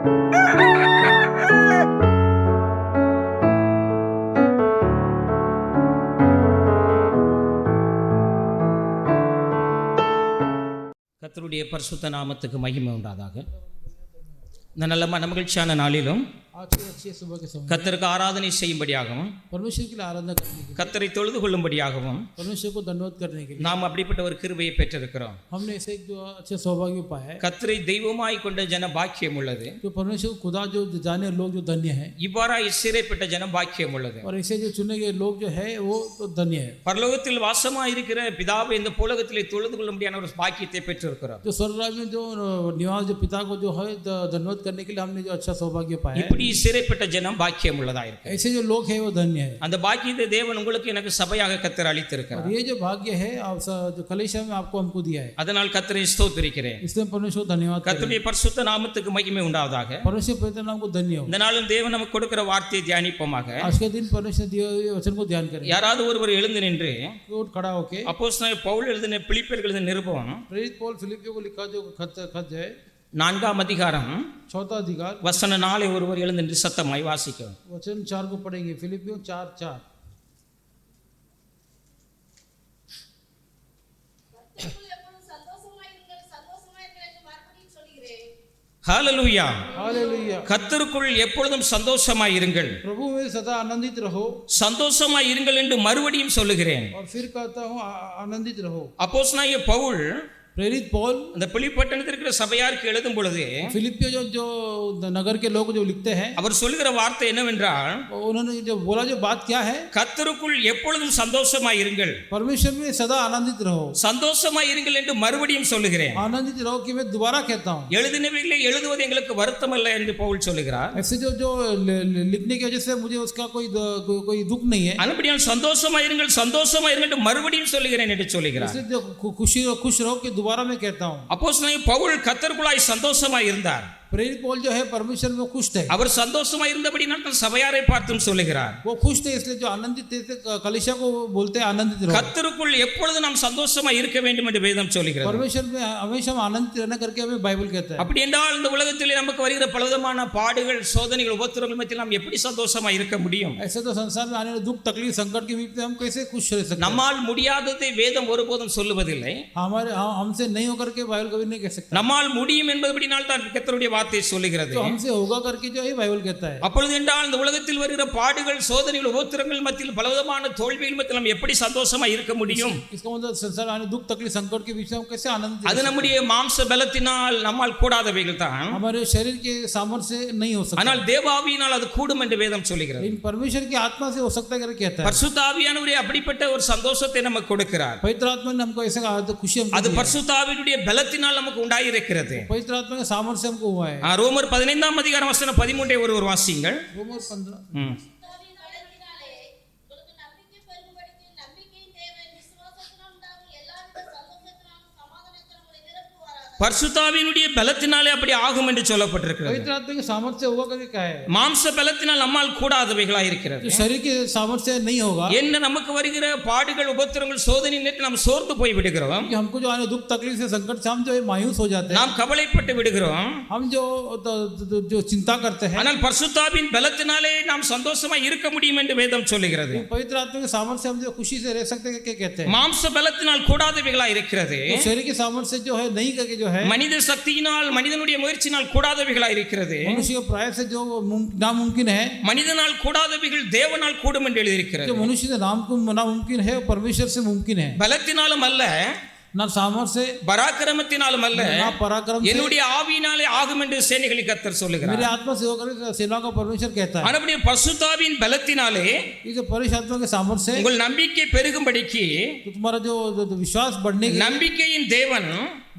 கர்த்தருடைய பரிசுத்த நாமத்துக்கு மகிமை உண்டாதாக. இந்த நல்ல மகிழ்ச்சியான நாளிலும் கர்த்தருக்கு ஆராதனை செய்யும்படியாகவும் கர்த்தரை தொழுது கொள்ளும்படியாகவும் நாம் அப்படிப்பட்ட ஒரு கிருபையை பெற்றிருக்கிறோம். கர்த்தரை தெய்வமாய் கொண்ட ஜன பாக்கியம் உள்ளது. இவ்வாறாய் சிறைப்பட்ட ஜன பாக்கியம் உள்ளது. பரலோகத்தில் வாசமாய் இருக்கிற பிதாவை இந்த உலகத்திலே தொழுது கொள்ளும்படியான ஒரு பாக்கியத்தை பெற்றிருக்கிறோம். இப்படி சிறைப்பட்ட ஜனம் பாக்கியம் உள்ளதா இருக்கு. ऐसे जो लोग हैं वो धन्य है. அந்த பாக்கியத்தை தேவன் உங்களுக்கு எனக்கு சபையாக கர்த்தர் அளித்திருக்கிறார். ये जो भाग्य है आप जो कलीसिया में आपको हमको दिया है. அதனால் கர்த்தரை ஸ்தோத்திரிக்கிறேன். इसलिए परमेश्वर को धन्यवाद. கர்த்தருடைய பரிசுத்த நாமத்துக்கு மகிமை உண்டாவதாக. परमेश्वर पवित्र नाम को धन्य हो. இந்த நாளும் தேவன் நமக்கு கொடுக்கிற வார்த்தையை தியானிப்போமாக. आज के दिन परमेश्वर दिए हुए वचन को ध्यान करें. யாராவது ஒருவர் எழுந்து நின்று खड़ा होके அப்போஸ்தலனாகிய பவுல் எழுதின பிலிப்பியருக்கு எழுதின நிருபம் प्रेरित पौल फिलिपियों को लिखा जो खत है 4ஆம் அதிகாரம் 4वां अधिकार வசனம் 4 ஒருவர் எழுந்து நின்று சத்தமாய் வாசிக்கும். वचन 4 को पढ़ेंगे. फिलिपियों 4:4. ஹalleluya. हालेलुया. கர்த்தருக்குள் எப்பொழுதும் சந்தோஷமாய் இருங்கள். प्रभु में सदा आनंदित रहो. சந்தோஷமாய் இருங்கள் என்று மறுபடியும் சொல்லுகிறேன். और फिर कहता हूं आनंदित रहो. அப்போஸ்தலனாகிய பவுல் प्रेरित पौल அந்த பிலிப்பி பட்டணத்தில் இருக்கிற சபையாருக்கு எழுதும் பொழுது फिलिपियो जो नगर के लोग जो लिखते हैं அவர் சொல்லுகிற வார்த்தை என்னவென்றால், उन्होंने जो बोला जो बात क्या है, கர்த்தருக்குள் எப்பொழுதும் சந்தோஷமாய் இருங்கள். परमेश्वर में सदा आनंदित रहो. சந்தோஷமாய் இருங்கள் என்று மறுபடியும் சொல்லுகிறேன். आनंदित रहो कि मैं दोबारा कहता हूं. எழுதினவைகளை எழுதுவது எங்களுக்கு வருத்தம் அல்ல என்று பவுல் சொல்லுகிறார். ऐसे जो लिखने की वजह से मुझे उसका कोई दुख नहीं है. அப்படியால் சந்தோஷமாய் இருங்கள் என்று மறுபடியும் சொல்லுகிறேன் என்று சொல்லுகிறார். इसलिए जो खुश रहो कि दोबारा मैं कहता हूं. அப்போஸ்தலனாகிய பவுல் கர்த்தருக்குள்ளாய் சந்தோஷமாய் இருந்தார். प्रेरित पौल जो है परमेश्वर में खुश थे. அவர் சந்தோஷமாய் இருந்தபடியால் தான் சபையாரை பார்த்தும் சொல்லுகிறார். वो खुश थे इसलिए जो आनंदित थे कलीसिया को बोलते हैं आनंदित रहो. கர்த்தருக்குள் எப்பொழுது நாம் சந்தோஷமாய் இருக்க வேண்டும் என்று வேதம் சொல்லுகிறது. परमेश्वर में हमेशा आनंदित रहना करके हमें बाइबल कहता है. அப்படி என்றால் இந்த உலகத்தில் நமக்கு வருகிற பலவிதமான பாடுகள் சோதனைகள் உபத்திரவங்கள் மத்தியில் நாம் எப்படி சந்தோஷமாய் இருக்க முடியும்? ऐसे तो संसार में आने वाले दुख तकलीफ संकट के बीच में हम कैसे खुश रह सकते हैं? நம்மால் முடியாததை வேதம் ஒருபோதும் சொல்லுவதில்லை. हमसे नहीं होकर के बाइबल कभी नहीं कह सकता. நம்மால் முடியும் என்பதுபடினால் தான் கர்த்தருடைய வார்த்தை சொல்லுகிறது. हमसे होगा करके जो है बाइबल कहता है. அப்பொழுது என்றால் இந்த உலகத்தில் வருகிற பாடுகள் சோதனைகள் உபத்திரவங்கள் மத்தியில் பலவிதமான தோல்விகள் மத்தியில் நாம் எப்படி சந்தோஷமா இருக்க முடியும்? इसका मतलब संसार आने दुख तकलीफ संकट के बीच में हम कैसे आनंदित? அது நம்முடைய மாம்ச பலத்தினால் நம்மால் கூடாதவைகள் தான். हमारे शरीर के सामर्थ्य से नहीं हो सकता. ஆனால் தேவ ஆவியினால் அது கூடும் என்று வேதம் சொல்லுகிறது. इन परमेश्वर की आत्मा से हो सकता है करके कहता है. பரிசுத்த ஆவியானவரே அப்படிப்பட்ட ஒரு சந்தோஷத்தை நமக்கு கொடுக்கிறார். पवित्र आत्मा ने हमको ऐसा खुशी हमको அது பரிசுத்த ஆவியினுடைய பலத்தினால் நமக்கு உண்டாகி இருக்கிறது. पवित्र आत्मा के सामर्थ्य से हमको हुआ है. ரோமர் 15ஆம் அதிகாரம் வசனம் 13 ஒருவர் வாசியுங்கள். रोमर 15. பரிசுத்த ஆவியினுடைய பலத்தினாலே அப்படி ஆகும் என்று சொல்லப்பட்டிருக்கிறது. पवित्र आत्मा के सामर्थ्य से होगा करके कहा है. மாம்ச பலத்தினால் நம்மால் கூடாதவைகளாய் இருக்கிறது. शरीर के सामर्थ्य से नहीं होगा. என்ன நமக்கு வருகிற பாடுகள் உபத்திரங்கள் சோதனை நேரத்தில் நாம் சோர்ந்து போய் விடுகிறோம். कि हमको जो आने दुख तकलीफ से संकट से हम जो मायूस हो जाते हैं. நாம் கவலைப்பட்டு விடுகிறோம். हम जो चिंता करते हैं. ஆனால் பரிசுத்த ஆவியின் பலத்தினாலே நாம் சந்தோஷமா இருக்க முடியும் என்று வேதம் சொல்லுகிறது. पवित्र आत्मा के सामर्थ्य से हम जो खुशी से रह सकते हैं क्या कहते हैं. மாம்ச பலத்தினால் கூடாதவைகளாய் இருக்கிறது. शरीर के सामर्थ्य से जो है नहीं करके जो है மனித சக்தியினால் மனிதனுடைய முயற்சியினால் கூடாதவைகளாய் இருக்கிறது. मनुष्य के प्रयास से जो नामुमकिन है. மனிதனால் கூடாதவைகள் தேவனால் கூடும் என்று எழுதியிருக்கிறது. जो मनुष्य से नामुमकिन है परमेश्वर से मुमकिन है. பலத்தினாலும் அல்ல, ना सामर्थ्य से, பராக்கிரமத்தினாலும் அல்ல, ना पराक्रम से, என்னுடைய ஆவியினாலே ஆகும் என்று சேனைகளின் கர்த்தர் சொல்லுகிறார். मेरे आत्मा से होकर सेना का परमेश्वर कहता है. ஆனபடியே பரிசுத்த ஆவியின் பலத்தினாலே इस परिशुद्ध आत्मा के सामर्थ्य से உங்கள் நம்பிக்கை பெருகும்படிக்கு तुम्हारा जो विश्वास बढ़ने की, நம்பிக்கையின் தேவன்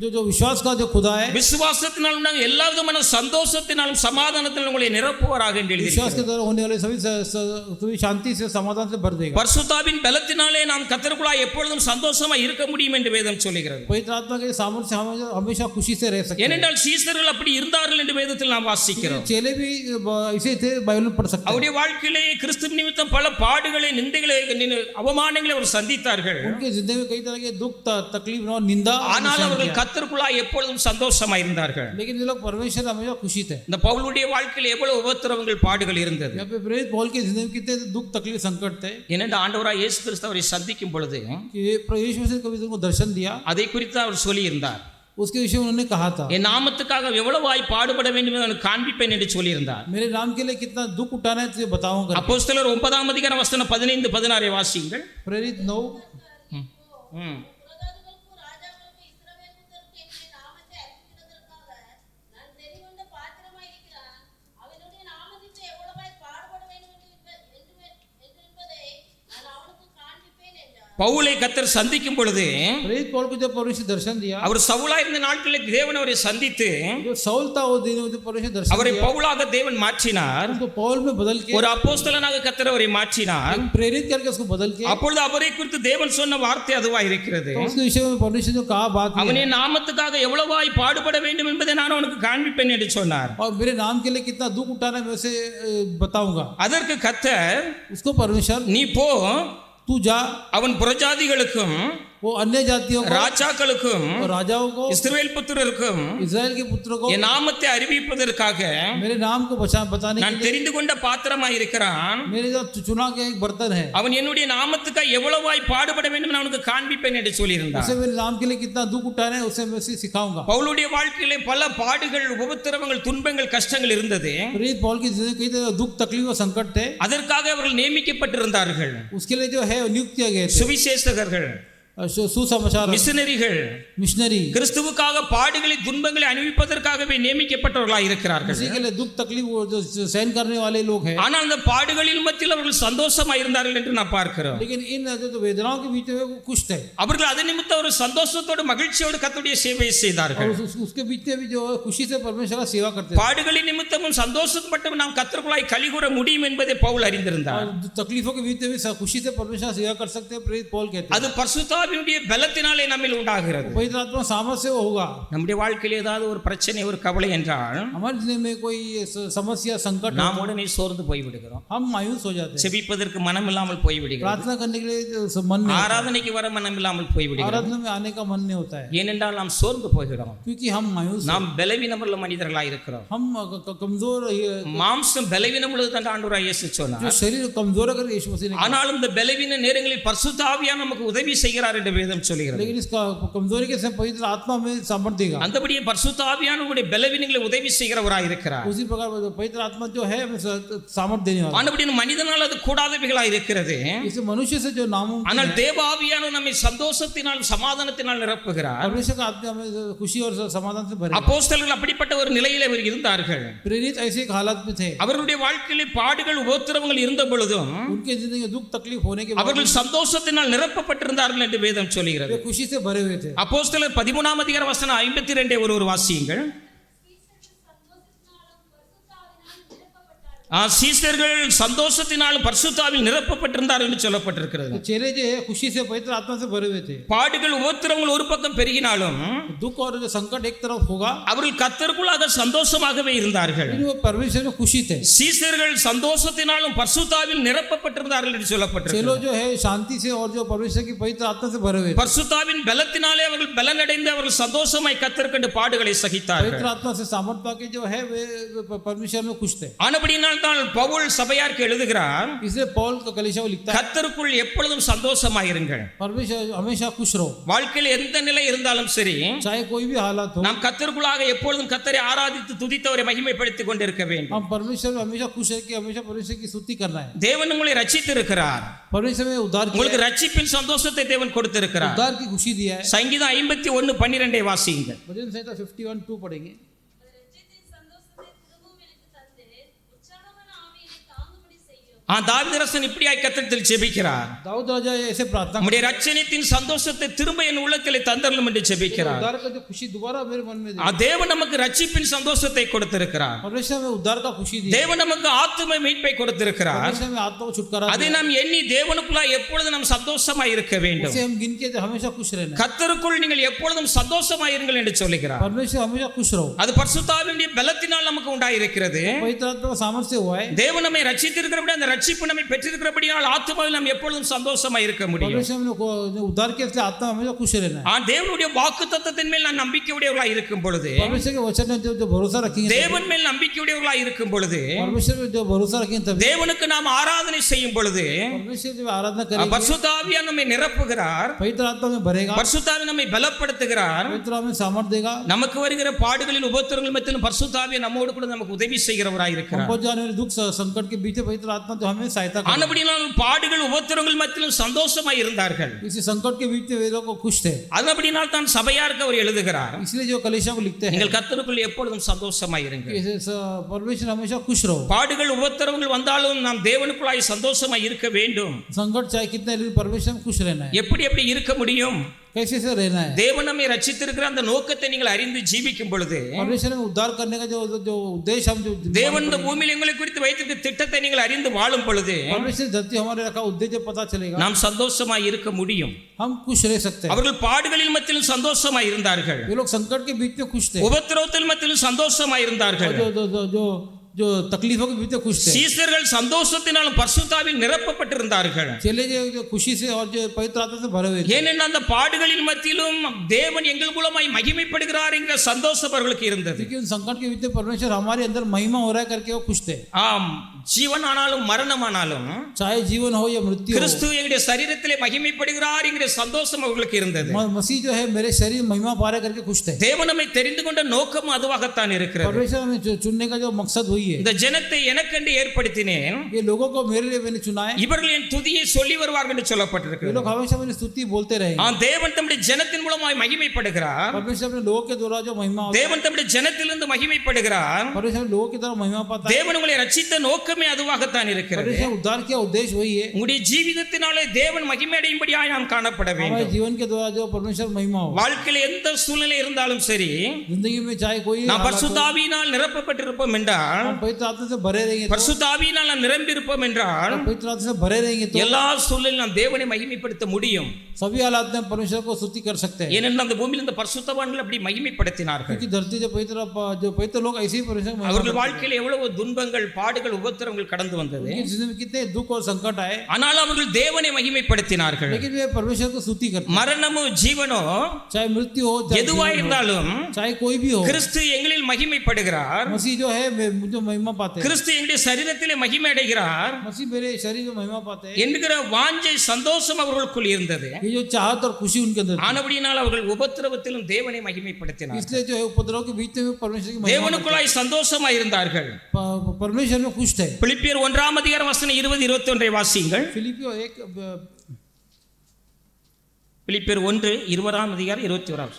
जो विश्वास का जो खुदा है, விசுவாசத்தினால் உண்டாகும் எல்லா விதமான சந்தோஷத்தினாலும் சமாதானத்தினாலும் உங்களை நிரப்புவாராக என்று विश्वास எழுதியிருக்கிறது. के द्वारा होने वाले सभी शांति से समाधान से भर देगा. பரிசுத்த ஆவியின் பலத்தினாலே நாம் கர்த்தருக்குள்ளாய் எப்பொழுதும் சந்தோஷமா இருக்க முடியும் என்று வேதம் சொல்லுகிறது. पवित्र आत्मा के सामर्थ्य से हमेशा खुशी से रह सकते हैं. ஏனென்றால் சீஷர்கள் அப்படி இருந்தார்கள் என்று வேதத்தில் நாம் வாசிக்கிறோம். चेले भी ऐसे थे बाइबल में पढ़ सकते हैं. அவருடைய வாழ்க்கையிலே கிறிஸ்து நிமித்தம் பல பாடுகளை நிந்தைகளை அவமானங்களை அவர் சந்தித்தார்கள். उनके जिंदगी में कई तरह के दुख तकलीफ और निंदा, ஆனால் அவர்கள் கர்த்தருக்குள்ளாய் எப்பொழுதும் சந்தோஷமா இருந்தார்கள். लेकिन ये लोग परमेश्वर में हमेशा खुशी थे. இந்த பவுலுடைய வாழ்க்கையில் எவ்வளவு உபத்திரவங்கள் பாடுகள் இருந்தது. यहाँ पे प्रेरित पौल की जिंदगी में कितने दुख तकलीफ संकट थे. ஏனென்றால் ஆண்டவராய் இயேசு கிறிஸ்து அவரை சந்திக்கும் பொழுது कि यीशु मसीह कभी तुमको दर्शन दिया, அதை குறித்து அவர் சொல்லியிருந்தார். उसके विषय में उन्होंने कहा था, என் நாமத்துக்காக எவ்வளவாய் பாடுபட வேண்டும் என்று நான் காண்பிப்பேன் என்று சொல்லியிருந்தார். मेरे नाम के लिए कितना दुख उठाना है तुझे बताऊंगा. அப்போஸ்தலர் 9ஆம் அதிகாரம் வசனம் 15-16 வாசியுங்கள். प्रेरित 9 பவுலை கர்த்தர் சந்திக்கும் பொழுது प्रेरित पौल को जब परमेश्वर दर्शन दिया, அவர் சவுலா இருந்த நாட்களில் தேவன் அவரை சந்தித்து जो साउल था वो दिन में परमेश्वर दर्शन அவரை दिया, பவுலாக தேவன் மாற்றினார். उसको पौल में बदल के ஒரு அப்போஸ்தலனாக கர்த்தர் அவரை மாற்றினார். प्रेरित करके उसको बदल के, அப்பொழுது அவரை குறித்து தேவன் சொன்ன வார்த்தை அதுவா இருக்கிறது. तो उसके विषय में परमेश्वर जो कहा बात அவனே நாமத்துக்காக எவ்வளவாய் பாடுபட வேண்டும் என்பதை நான் அவனுக்கு காண்பிப்பேன் என்று சொன்னார். और मेरे नाम के लिए कितना दुख उठाना है मैं उसे बताऊंगा. அதற்கு கர்த்தர் उसको परमेश्वर நீ போ, तू जा, அவன் புறஜாதிகளுக்கும் वो अन्य जातियों को ராஜாக்களுக்கும் और राजाओं को இஸ்ரவேல் புத்திரருக்கும் इस्राएल के पुत्रों को என் நாமத்தை அறிவிப்பதற்காக मेरे नाम को बताने நான் के தெரிந்து கொண்ட பாத்திரமாய் இருக்கிறான். लिए मेरे जो चुना के एक बर्तन है, அவன் என்னுடைய நாமத்துக்காக எவ்வளவாய் பாடுபட வேண்டும் என்று அவனுக்கு காண்பிப்பேன் என்று சொல்லியிருந்தார். उसे मेरे नाम के लिए कितना दुख उठाना है उसे मैं उसे सिखाऊंगा. பவுலுடைய வாழ்க்கையிலே பல பாடுகள், உபத்திரவங்கள், துன்பங்கள், கஷ்டங்கள் இருந்தது. प्रेरित पौल की जिंदगी कई तरह दुख तकलीफ और संकट थे. அதற்காக அவர்கள் நியமிக்கப்பட்டிருந்தார்கள். उसके लिए जो है नियुक्त किया गए थे சுவிசேஷகர்கள், सुसमाचार மிஷனரிகள், मिशनरी, கிறிஸ்துவுக்காக பாடுகளை, துன்பங்களை அனுபவிப்பதற்காகவே நியமிக்கப்பட்டவர்களாக இருக்கிறார்கள். उसी के लिए दुख तकलीफ वो जो सहन करने वाले लोग हैं. ஆனால் அந்த பாடுகளின் மத்தியில் அவர்கள் சந்தோஷமா இருந்தார்கள் என்று நான் பார்க்கிறோம். लेकिन इन जो वेदनाओं के बीच में वो खुश थे அவர்கள் அதன் நிமித்தம் ஒரு சந்தோஷத்தோடு, மகிழ்ச்சியோடு கர்த்தருடைய சேவையை और செய்தார்கள். उसके बीच में भी जो खुशी से परमेश्वर का सेवा करते थे. பாடுகளின் நிமித்தமும் சந்தோஷம் மட்டும் நாம் கர்த்தருக்குள்ளாய் கலிகூற முடியும் என்பதை பவுல் அறிந்திருந்தார். और तकलीफों के बीच में भी खुशी से परमेश्वर का सेवा कर सकते हैं. प्रेरित पौल कहते हैं அது பரிசுத்தாவியுடைய பலத்தினாலே நம்மில் உண்டாகிறது. पवित्र आत्मा सामर्थ से वो होगा. நம்முடைய வாழ்க்கையில் ஏதாவது ஒரு பிரச்சனை, ஒரு கவலை என்றால் हमारे जिंदगी में कोई समस्या संकट நாம் உடனே சோர்ந்து போய்விடுகிறோம். हम मायूस हो जाते हैं. செபிப்பதற்கு மனம் இல்லாமல் போய்விடுகிறோம். प्रार्थना करने के लिए मन नहीं, ஆராதனைக்கு வர மனம் இல்லாமல் போய்விடுகிறோம். आराधना में आने का मन नहीं होता है ஏனென்றால் நாம் சோர்ந்து போகிறோம். क्योंकि हम मायूस, நாம் பலவீனமுள்ள மனிதர்களாக இருக்கிறோம். हम कमजोर, மாம்சம் பலவீனம் உள்ளது என்று ஆண்டவராய் இயேசு சொன்னார். जो शरीर कमजोर अगर यीशु मसीह ने, ஆனாலும் இந்த பலவீன நேரங்களில் பரிசுத்த ஆவியானவர் நமக்கு உதவி செய்கிறார் என்று வேதம் சொல்கிறது. लेकिन इसका कमजोरी के समय पवित्र आत्मा में सामर्थ देगा. அந்தபடியே பரிசுத்த ஆவியானவருடைய பலவீனங்களை உதவி செய்கிறவராய் இருக்கிறார். उसी प्रकार पवित्र आत्मा जो है हमें सामर्थ देने वाला. ஆனபடியே மனிதனால் அது கூடாதவைகளாய் இருக்கிறது. इसे मनुष्य से जो नामुमकिन ஆனால் है, தேவ ஆவியானவர் நம்மை சந்தோஷத்தினால், சமாதானத்தினால் நிரப்புகிறார். परमेश्वर का आत्मा हमें खुशी और समाधान से भरेगा. அப்போஸ்தலர்கள் அப்படிப்பட்ட ஒரு நிலையில் அவர் இருந்தார்கள். प्रेरित ऐसे एक हालत में थे. அவர்களுடைய வாழ்க்கையிலே பாடுகள், உபத்திரவங்கள் இருந்த பொழுதும் उनके जिंदगी में दुख तकलीफ होने के बाद அவர்கள் சந்தோஷத்தினால் நிரப்பப்பட்டிருந்தார்கள் என்று வேதம் சொல்கிறது. वे खुशी से भरे हुए थे. அப்போஸ்தலர் 13ஆம் அதிகார வசனம் 52 ஒரு வாசியுங்கள். சீஷர்கள் சந்தோஷத்தினால் பரிசுத்தாவில் நிரப்பப்பட்டிருந்தார்கள் என்று சொல்லப்பட்டிருக்கிறது. तो चेले जो है खुशी से पवित्र आत्मा से भरे हुए थे. பாடுகள், உபத்திரவங்கள் ஒரு பக்கம் பெருகினாலும் दुख और जो संकट एक तरफ होगा, அவர்கள் கர்த்தருக்குள்ளாக சந்தோஷமாகவே இருந்தார்கள். लेकिन वो परमेश्वर में खुशी थे. சீஷர்கள் சந்தோஷத்தினாலும் பரிசுத்தாவில் நிரப்பப்பட்டிருந்தார்கள் என்று चेलो சொல்லப்பட்டிருக்கிறது. जो है शांति से और जो परमेश्वर की पवित्र आत्मा से भरे हुए थे. பரிசுத்தாவின் பலத்தினாலே அவர்கள் பலனடைந்து அவர்கள் சந்தோஷமாய் கர்த்தருக்கென்று பாடுகளை சகித்தார்கள். पवित्र आत्मा से सामर्थ पाके जो है वे परमेश्वर में खुश थे. ஆனபடியினால் தான் பவுல் சபையாருக்கு எழுதுகிறார், इसलिए पौल का कलीसिया को लिखता है, கர்த்தருக்குள் எப்பொழுதும் சந்தோஷமாயிருங்கள். परमेश्वर हमेशा खुश रहो. வாழ்க்கையில் எந்த நிலை இருந்தாலும் சரி, चाहे कोई भी हालत हो, நாம் கர்த்தருக்குள்ளாக எப்பொழுதும் கர்த்தரை ஆராதித்து துதித்தவரை மகிமைப்படுத்திக் கொண்டிருக்க வேண்டும். हम परमेश्वर में हमेशा खुश है कि हमेशा परमेश्वर की स्तुति करना है. தேவன் உங்களை ரட்சித்திருக்கிறார். परमेश्वर में उद्धार किया உங்களுக்கு है, ரட்சிப்பின் சந்தோஷத்தை தேவன் கொடுத்திருக்கிறார். उद्धार की खुशी दिया है. சங்கீதம் 51:12 வாசியுங்க. भजन संहिता 51:2 पढ़ेंगे. தாவீதரசன் இப்படியாய் கர்த்தரிடத்தில் ஜெபிக்கிறார். दाऊद राजा ऐसे प्रार्थना நம்முடைய ரட்சணியத்தின் சந்தோஷத்தை திரும்ப என் உள்ளத்திலே தந்தரலும் என்று ஜெபிக்கிறார். उद्धार का जो खुशी दोबारा मेरे मन में दे. தேவன் நமக்கு ரட்சிப்பின் சந்தோஷத்தை கொடுத்திருக்கிறார். परमेश्वर में उद्धार का खुशी दी. தேவன் நமக்கு ஆத்தும மீட்பை கொடுத்திருக்கிறார். परमेश्वर में आत्मा को छुटकारा அதை நாம் எண்ணி தேவனுக்குள்ளாய் எப்பொழுதும் நாம் சந்தோஷமாய் இருக்க வேண்டும். इसे हम गिन के हमेशा खुश रहना. கர்த்தருக்குள் நீங்கள் எப்பொழுதும் சந்தோஷமாய் இருங்கள் என்று சொல்லுகிறார். परमेश्वर हमेशा खुश रहो. அது பரிசுத்த ஆவியினுடைய பலத்தினால் நமக்கு உண்டாயிருக்கிறது. पवित्र आत्मा का सामर्थ्य से हुआ है. தேவன் நம்மை ரட்சித்திருக்கிறபடி அந்த ரட்சிப்பு நம்மை பெற்றிருக்கிறபடியால் ஆத்துமாவில் நாம் எப்பொழுதும் சந்தோஷமா இருக்க முடியும். परमेश्वर ने उद्धार किया इसलिए आत्मा हमेशा खुश रहना है. தேவனுடைய வாக்குத்தத்தத்தின் மேல் நான் நம்பிக்கையுடையவர்களாய் இருக்கும் பொழுது, परमेश्वर के वचन में जो भरोसा रखेंगे, தேவன் மேல் நம்பிக்கையுடையவர்களாய் இருக்கும் பொழுது, परमेश्वर में जो भरोसा रखेंगे तभी தேவனுக்கு நாம் ஆராதனை செய்யும் பொழுது परमेश्वर जब आराधना करेंगे பரிசுத்த ஆவியானவர் நம்மை நிரப்புகிறார், पवित्र आत्मा में भरेगा, பரிசுத்த ஆவியானவர் நம்மை பலப்படுத்துகிறார். पवित्र आत्मा में सामर्थ देगा. நமக்கு வருகிற பாடுகளில் உபத்திரங்கள் மத்தியிலும் பரிசுத்த ஆவியானவர் நம்மோடு கூட நமக்கு உதவி செய்கிறவராய் இருக்கிறார். हमको जाने वाले दुख संकट के बीच पवित्र आत्मा जो हमें सहायता करेगा. ஆனபடியால் பாடுகள் உபத்திரங்கள் மத்தியிலும் சந்தோஷமாய் இருந்தார்கள். इसी संकट के बीच वे लोग खुश थे. அதனால்தான் தான் சபையாருக்கு அவர் எழுதுகிறார், इसलिए जो कलीसिया को लिखते हैं, நீங்கள் கர்த்தருக்குள் எப்பொழுதும் சந்தோஷமாய் இருங்கள். परमेश्वर हमेशा खुश रहो. பாடுகள் உபத்திரங்கள் வந்தாலும் நாம் தேவனுக்குள்ளாய் சந்தோஷமாய் இருக்க வேண்டும். संकट चाहे कितने लेकिन परमेश्वर में खुश रहना है. எப்படி இருக்க முடியும்? कैसे से रहना है? தேவன் நம்மை ரட்சித்திருக்கிற அந்த நோக்கத்தை நீங்கள் அறிந்து ஜீவிக்கும் பொழுது, परमेश्वर में उद्धार करने का जो उद्देश्य हम जो தேவன் இந்த பூமியில் எங்களை குறித்து வைத்திருக்கிற திட்டத்தை நீங்கள் அறிந்து வாழும் பொழுது, परमेश्वर धरती हमारे रखा उद्देश्य पता चलेगा, நாம் சந்தோஷமாய் இருக்க முடியும். हम खुश रह सकते हैं. அவர்கள் பாடுகளின் மத்தியிலும் சந்தோஷமாய் இருந்தார்கள், ये लोग संकट के बीच में खुश थे, உபத்திரவத்தின் மத்தியிலும் சந்தோஷமாய் இருந்தார்கள். जो तकलीफों के बीच में खुश थे. சீஷர்கள் சந்தோஷத்தினாலும் பரிசுத்தாவியில் நிரப்பப்பட்டிருந்தார்கள். चले जो खुशी से और जो पवित्र आत्मा से भरे हुए थे. ஏனென்றால் அந்த பாடுகளின் மத்தியிலும் தேவன் எங்கள் மூலமாய் மகிமைப்படுகிறார் என்கிற சந்தோஷம் அவர்களுக்கு இருந்தது. क्योंकि उन संकट के बीच में परमेश्वर हमारे अंदर महिमा हो रहा है करके वो खुश थे. ஆம், ஜீவனானாலும் மரணமானாலும் चाहे जीवन हो या मृत्यु हो, கிறிஸ்து எங்களுடைய சரீரத்திலே மகிமைப்படுகிறார் என்கிற சந்தோஷம் அவர்களுக்கு இருந்தது. मसीह जो है मेरे शरीर महिमा पा रहा है करके खुश थे. தேவன் நம்மை தெரிந்து கொண்ட நோக்கம் அதுவாகத்தான் இருக்கிறது. परमेश्वर हमें चुनने का जो मकसद वही है. இந்த ஜனத்தை எனக்கென்று ஏற்படுத்தினேன், ये लोगों को मेरे लिए मैंने चुना है. இவர்கள் என் துதியை சொல்லி வருவார்கள் என்று ये சொல்லப்பட்டிருக்கிறது. लोग हमेशा मेरी स्तुति बोलते रहेंगे. தேவன் தம்முடைய ஜனத்தின் மூலமாய் மகிமைப்படுகிறார். परमेश्वर अपने लोगों के द्वारा जो महिमा होता है, தேவன் தம்முடைய ஜனத்திலிருந்து மகிமைப்படுகிறார். परमेश्वर लोगों की तरह महिमा पाता है. தேவன் உங்களை ரட்சித்த நோக்கமே அதுவாகத்தான் இருக்கிறது. परमेश्वर उद्धार किया उद्देश्य वही है. உங்களுடைய ஜீவிதத்தினாலே தேவன் மகிமை அடையும்படியாய் நாம் காணப்பட हमारे வேண்டும். जीवन के द्वारा जो परमेश्वर महिमा हो, வாழ்க்கையில் எந்த சூழ்நிலை இருந்தாலும் சரி, जिंदगी में चाहे कोई நாம் பரிசுத்த ஆவியினால் நிரப்பப்பட்டிருப்போம் என்றால், पवित्र आत्मा से भरे रहेंगे, பரிசுத்த ஆவியினால் நாம் நிரம்பி இருப்போம் என்றால், पवित्र आत्मा से भरे रहेंगे तो எல்லா சூழ்நிலையிலும் நாம் தேவனை மகிமைப்படுத்த முடியும். सभी हालात में परमेश्वर को स्तुति कर सकते हैं. ஏனென்றால் அந்த பூமியில் இந்த பரிசுத்தவான்கள் அப்படி மகிமைப்படுத்தினார்கள். क्योंकि धरती जो पवित्र लोग ऐसे ही परमेश्वर को महिमा அவர்கள் करते हैं. வாழ்க்கையில் எவ்வளவு துன்பங்கள், பாடுகள், உபத்திரவங்கள் கடந்து வந்தது. उनकी जिंदगी में कितने दुख और संकट आए, ஆனால் அவர்கள் தேவனை மகிமைப்படுத்தினார்கள். लेकिन वे परमेश्वर को स्तुति करते हैं. மரணமோ ஜீவனோ चाहे मृत्यु हो, चाहे எதுவா जीवन हो, இருந்தாலும் चाहे कोई भी हो, கிறிஸ்து எங்களில் மகிமைப்படுகிறார். मसीह जो है जो महिमा पाते हैं, கிறிஸ்து எங்களுடைய சரீரத்திலே மகிமை அடைகிறார் मसीह मेरे शरीर में महिमा पाते हैं. என்கிற வாஞ்சை, சந்தோஷம் அவர்களுக்குள் இருந்தது. ये जो चाहत और खुशी उनके अंदर थी. ஆனபடியினால் அவர்கள் உபத்திரவத்திலும் தேவனை மகிமைப்படுத்தினார். इसलिए जो है उपद्रव के बीच में परमेश्वर की महिमा தேவனுக்குள்ளாய் சந்தோஷமாய் இருந்தார்கள். परमेश्वर में खुश थे. பிலிப்பியர் 1:21 20-21 வாசியுங்கள். फिलिपियो 1 பிலிப்பியர் 1:20-21.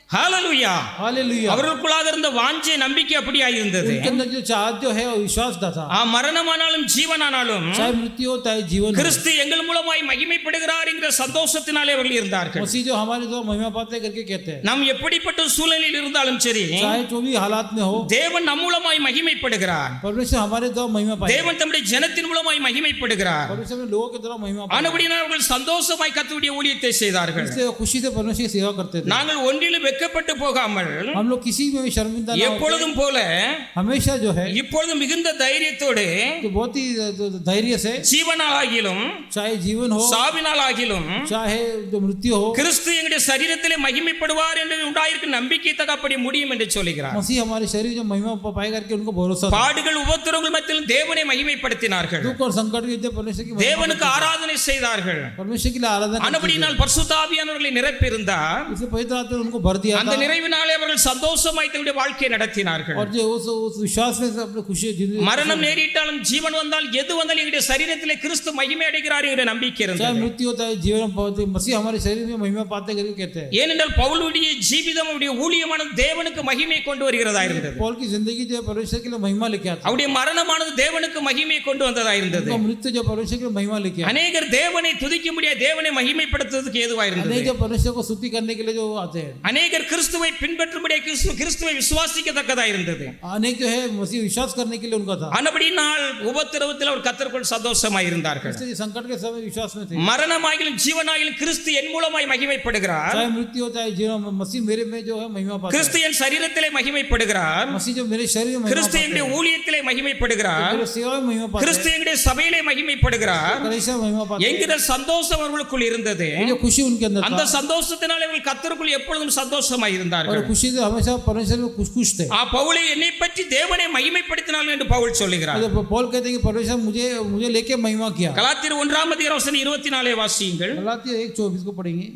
ஹalleluya. हालेलुया. அவர்களுக்குள்ளாக இருந்த வாஞ்சை, நம்பிக்கை அப்படியாய் இருந்தது. उनके अंदर जो चाहत जो है वो विश्वास था. மரணமானாலும் ஜீவனானாலும் चाहे मृत्यु हो चाहे जीवन हो, கிறிஸ்து எங்கள் மூலமாய் மகிமைப்படுகிறார் என்கிற சந்தோஷத்தினாலே அவர்கள் இருந்தார்கள். मसीह जो हमारे द्वारा महिमा पाते हैं करके कहते हैं. நாம் எப்படிப்பட்ட சூழ்நிலையில் இருந்தாலும் சரி, चाहे जो भी हालात में हो, தேவன் நம் மூலமாய் மகிமைப்படுகிறார். परमेश्वर हमारे द्वारा महिमा पाए. தேவன் தம்முடைய ஜனத்தின் மூலமாய் மகிமைப்படுகிறார். परमेश्वर में लोगों के द्वारा महिमा पाए. ஆனபடியால் அவர்கள் சந்தோஷமாய் கர்த்தருடைய ஊழியத்தை செய்தார்கள். इसलिए खुशी से परमेश्वर की सेवा करते थे. நாங்கள் ஒன்றிலும் வெட்கப்பட்டு போகாமல் हम लोग किसी में भी शर्मिंदा ना எப்பொழுதும் போல हमेशा जो है இப்பொழுதும் மிகுந்த தைரியத்தோடு तो बहुत ही धैर्य से, ஜீவனாலாகிலும் चाहे जीवन हो சாவினாலாகிலும் चाहे जो मृत्यु हो, கிறிஸ்து எங்களுடைய சரீரத்திலே மகிமைப்படுவார் என்று உண்டாயிருக்கும் நம்பிக்கை தக்க அப்படி முடியும் என்று சொல்கிறார். मसीह हमारे शरीर जो महिमा पाए करके उनको भरोसा था. பாடுகள், உபத்திரவங்கள் மத்தியில் தேவனை மகிமைப்படுத்தினார்கள். दुख और संकट के बीच परमेश्वर की महिमा, தேவனுக்கு ஆராதனை செய்தார்கள். परमेश्वर के लिए आराधना करते थे. ஆனபடியால் பரிசுத்த ஆவியானவர்களை நிரப்பியிருந்தார். इसलिए पवित्र आत्मा ने उनको भर दिया அந்த था. நிறைவினாலே அவர்கள் சந்தோஷமாய் தங்களுடைய வாழ்க்கையை நடத்தினார்கள். और जो उस विश्वास में से अपने खुशी जिंदगी, மரணம் நேரிட்டாலும் ஜீவன் வந்தால் எது வந்தாலும் எங்களுடைய சரீரத்திலே கிறிஸ்து மகிமை அடைகிறார் என்ற நம்பிக்கை चाहे இருந்தது. मृत्यु होता है जीवन पाते, मसीह हमारे शरीर में महिमा पाते करके कहते हैं. ஏனென்றால் பவுலுடைய ஜீவிதம், அவருடைய ஊழியமானது தேவனுக்கு மகிமை கொண்டு வருகிறதா இருந்தது. पौल की जिंदगी जो है परमेश्वर के लिए महिमा लेके आता है. அவருடைய மரணமானது தேவனுக்கு மகிமை கொண்டு வந்ததா இருந்தது. उनका मृत्यु जो परमेश्वर के लिए महिमा लेके आता है. அநேகர் தேவனை துதிக்க முடியாது, தேவனை மகிமைப்படுத்துவதற்கு ஏதுவா இருந்தது. अनेक जो परमेश्वर को स्तुति करने के लिए जो आते हैं, அநேகர் கிறிஸ்துவை கிறிஸ்துவை பின்பற்றும்படி கிறிஸ்துவை விசுவாசிக்கத்தக்கதா இருந்தது. अनेक जो है मसीह विश्वास करने के लिए उनका था, ஆனபடினால் உபத்திரவத்தில் அவர் கர்த்தருக்குள் சந்தோஷமாய் இருந்தார்கள். इसलिए संकट के समय विश्वास में थे. மரணமாகிலும் ஜீவனாகிலும் கிறிஸ்து என் மூலமாய் மகிமைப்படுகிறார். चाहे मृत्यु हो चाहे जीवन, मसीह मेरे में जो है महिमा पाता है. கிறிஸ்து என் சரீரத்திலே மகிமைப்படுகிறார். मसीह जो मेरे शरीर में महिमा கிறிஸ்து पाता எங்களுடைய है, ஊழியத்திலே மகிமைப்படுகிறார். मेरे सेवा में महिमा पाता கிறிஸ்து है, எங்களுடைய சபையிலே மகிமைப்படுகிறார் कलीसिया में महिमा पाता है. என்கிற சந்தோஷம் அவர்களுக்குள் இருந்தது. ये जो खुशी उनके अंदर அந்த था, சந்தோஷத்தினாலே அவர்கள் கர்த்தருக்குள் எப்பொழுதும் சந்தோஷமாய் और இருந்தார்கள். खुशी से हमेशा परमेश्वर में खुश खुश थे. பவுலை என்னை பற்றி தேவனை மகிமைப்படுத்தினார்கள் என்று பவுல் சொல்லுகிறார். पौल कहते हैं कि परमेश्वर मुझे लेके महिमा किया. கலாத்தியர் 1:24 வாசியுங்கள். गलातिया 1:24 को पढ़ेंगे.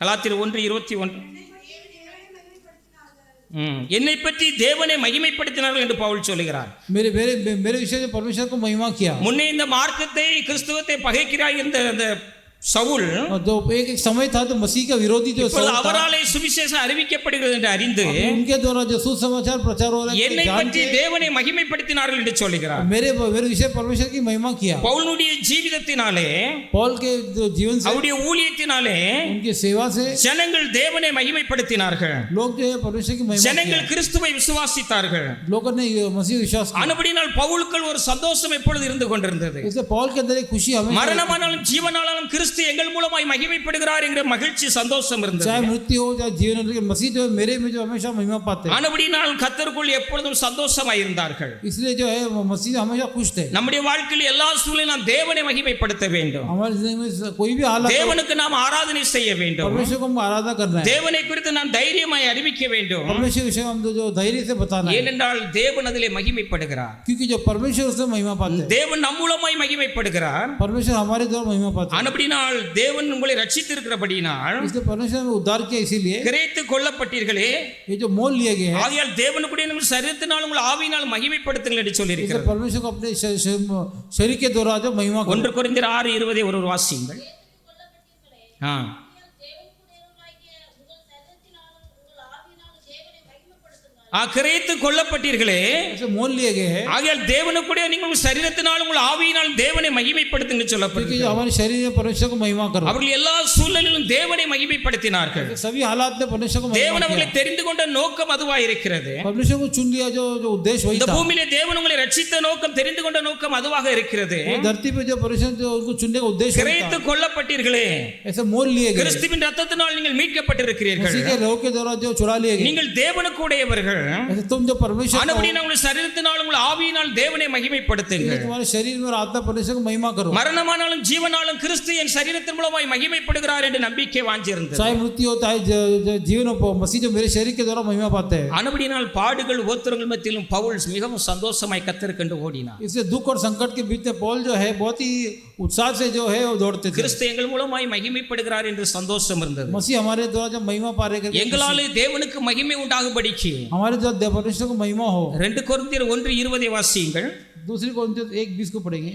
கலாத்தியர் 1:21 என்னை பற்றி தேவனை மகிமைப்படுத்தினார்கள் என்று பவுல் சொல்லுகிறார். मेरे विषय में परमेश्वर को महिमा किया. முன்னே இந்த மார்க்கத்தை கிறிஸ்துவத்தை பகைக்கிறாய் என்ற அந்த சவுல், जो एक समय था तो मसीह का विरोधी जो இப்பொழுது அவராலே சுவிசேஷம் அறிவிக்கப்படுகிறது என்று அறிந்து उनके द्वारा जो सुसमाचार प्रचार हो रहा है, என்னை பற்றி தேவனை மகிமைப்படுத்தினார்கள் என்று சொல்லுகிறார். मेरे विषय परमेश्वर की महिमा किया. பவுலுடைய ஜீவிதத்தினாலே, पौल के जो जीवन से, அவருடைய ஊழியத்தினாலே उनकी सेवा से ஜனங்கள் தேவனை மகிமைப்படுத்தினார்கள். लोग जो है परमेश्वर की महिमा ஜனங்கள் கிறிஸ்துவை விசுவாசித்தார்கள். किया. लोगों ने मसीह विश्वास किया. ஆனபடியால் பவுலுக்குள் ஒரு சந்தோஷம் எப்பொழுது இருந்து கொண்டிருந்தது. इसलिए पौल के अंदर एक खुशी हमेशा, மரணமானாலும் ஜீவனானாலும் கிறிஸ்து எங்கள் மூலமாய் மகிமைப்படுகிறார் என்கிற மகிழ்ச்சி சந்தோஷம் இருந்தது. चाहे मृत्यु हो चाहे जीवन हो, मसीह जो है मेरे में जो हमेशा महिमा पाते हैं. ஆனபடியால் கர்த்தருக்குள் எப்பொழுதும் சந்தோஷமாய் இருந்தார்கள். इसलिए जो है मसीह हमेशा खुश थे. நம்முடைய வாழ்க்கையில் எல்லா சூழலிலும் நாம் தேவனை மகிமைப்படுத்த வேண்டும். हमारे जिंदगी में कोई भी हालत, தேவனுக்கு நாம் ஆராதனை செய்ய வேண்டும். परमेश्वर को हम आराधना करना है. தேவனை குறித்து நாம் தைரியமாய் அறிவிக்க வேண்டும். परमेश्वर विषय हम जो धैर्य से बताना है, ஏனென்றால் தேவன் அதிலே மகிமைப்படுகிறார். क्योंकि जो परमेश्वर उससे महिमा पाते हैं. தேவன் நம் மூலமாய் மகிமைப்படுகிறார். परमेश्वर हमारे द्वारा महिमा पाते हैं. ஆனபடியால் தேவன் உங்களை ரட்சித்திருக்கிறபடியினால், इसलिए परमेश्वर ने उद्धार किया, इसीलिए கிரேத்து கொள்ளப்பட்டீர்களே, ये जो मोल लिए गए हैं, ஆகையால் தேவனுடைய உங்கள் சரீரத்தினால் உங்கள் ஆவியினால் மகிமைப்படுத்துங்கள் என்று इसलिए சொல்லியிருக்கிறது. परमेश्वर को अपने शरीर के द्वारा जो महिमा करो. 1 கொரிந்தியர் 6:20 ஒரு வாசியுங்கள். கிரேத்து கொள்ளப்பட்டீர்களே, ऐसे मोल लिए गए हैं, ஆகையால் தேவனுடைய நீங்கள் உங்கள் சரீரத்தினால் உங்கள் ஆவியினால் தேவனை மகிமைப்படுத்துங்கள் क्योंकि சொல்லப்பட்டிருக்கிறது. जो हमारे शरीर में परमेश्वर को महिमा करो. அவர்கள் எல்லா சூழலிலும் தேவனை மகிமைப்படுத்தினார்கள். सभी हालात में परमेश्वर को महिमा தேவன் किया. அவர்களை தெரிந்து கொண்ட நோக்கம் அதுவாய் இருக்கிறது. परमेश्वर को चुन लिया, जो उद्देश्य वही இந்த था. பூமியிலே தேவன் உங்களை ரட்சித்த நோக்கம், தெரிந்து கொண்ட நோக்கம் அதுவாக இருக்கிறது. ये धरती पे जो परमेश्वर जो उनको चुनने का उद्देश्य वही கிரேத்து था. கொள்ளப்பட்டீர்களே, ऐसे मोल लिए गए, கிறிஸ்துவின் ரத்தத்தினால் நீங்கள் மீட்கப்பட்டிருக்கிறீர்கள். उसी के रोग के द्वारा जो छुड़ा लिए गए. நீங்கள் தேவனுக்கு உடையவர்கள். ऐसे तुम जो परमेश्वर का हो, ஆனபடியால் உங்கள் சரீரத்தினால் உங்கள் ஆவியினால் தேவனை மகிமைப்படுத்துங்கள். तुम्हारे शरीर में और आत्मा परमेश्वर को महिमा करो. மரணமானாலும் ஜீவனாலும் கிறிஸ்து என் சரீரத்தின் மூலமாய் மகிமைப்படுகிறார் என்று நம்பிக்கை வாஞ்சிருந்தது. चाहे मृत्यु होता है, जीवन हो, मसीह जो मेरे शरीर के द्वारा महिमा पाते हैं. ஆனபடியால் பாடுகள் உபத்திரவங்கள் மத்தியிலும் பவுல் மிகவும் சந்தோஷமாய் கர்த்தருக்கென்று ஓடினார். इससे दुख और संकट के बीच में पौल जो है बहुत ही उत्साह से जो है वो दौड़ते थे. கிறிஸ்து எங்கள் மூலமாய் மகிமைப்படுகிறார் என்று சந்தோஷம் இருந்தது. मसीह हमारे द्वारा जब महिमा पा रहे हैं, எங்களாலே தேவனுக்கு மகிமை உண்டாகும்படிக்கு हमारे द्वारा परमेश्वर को महिमा हो. 2 கொரிந்தியர் 1:20 வாசியுங்கள். दूसरी कोरिन्थियों 1:20 को पढ़ेंगे.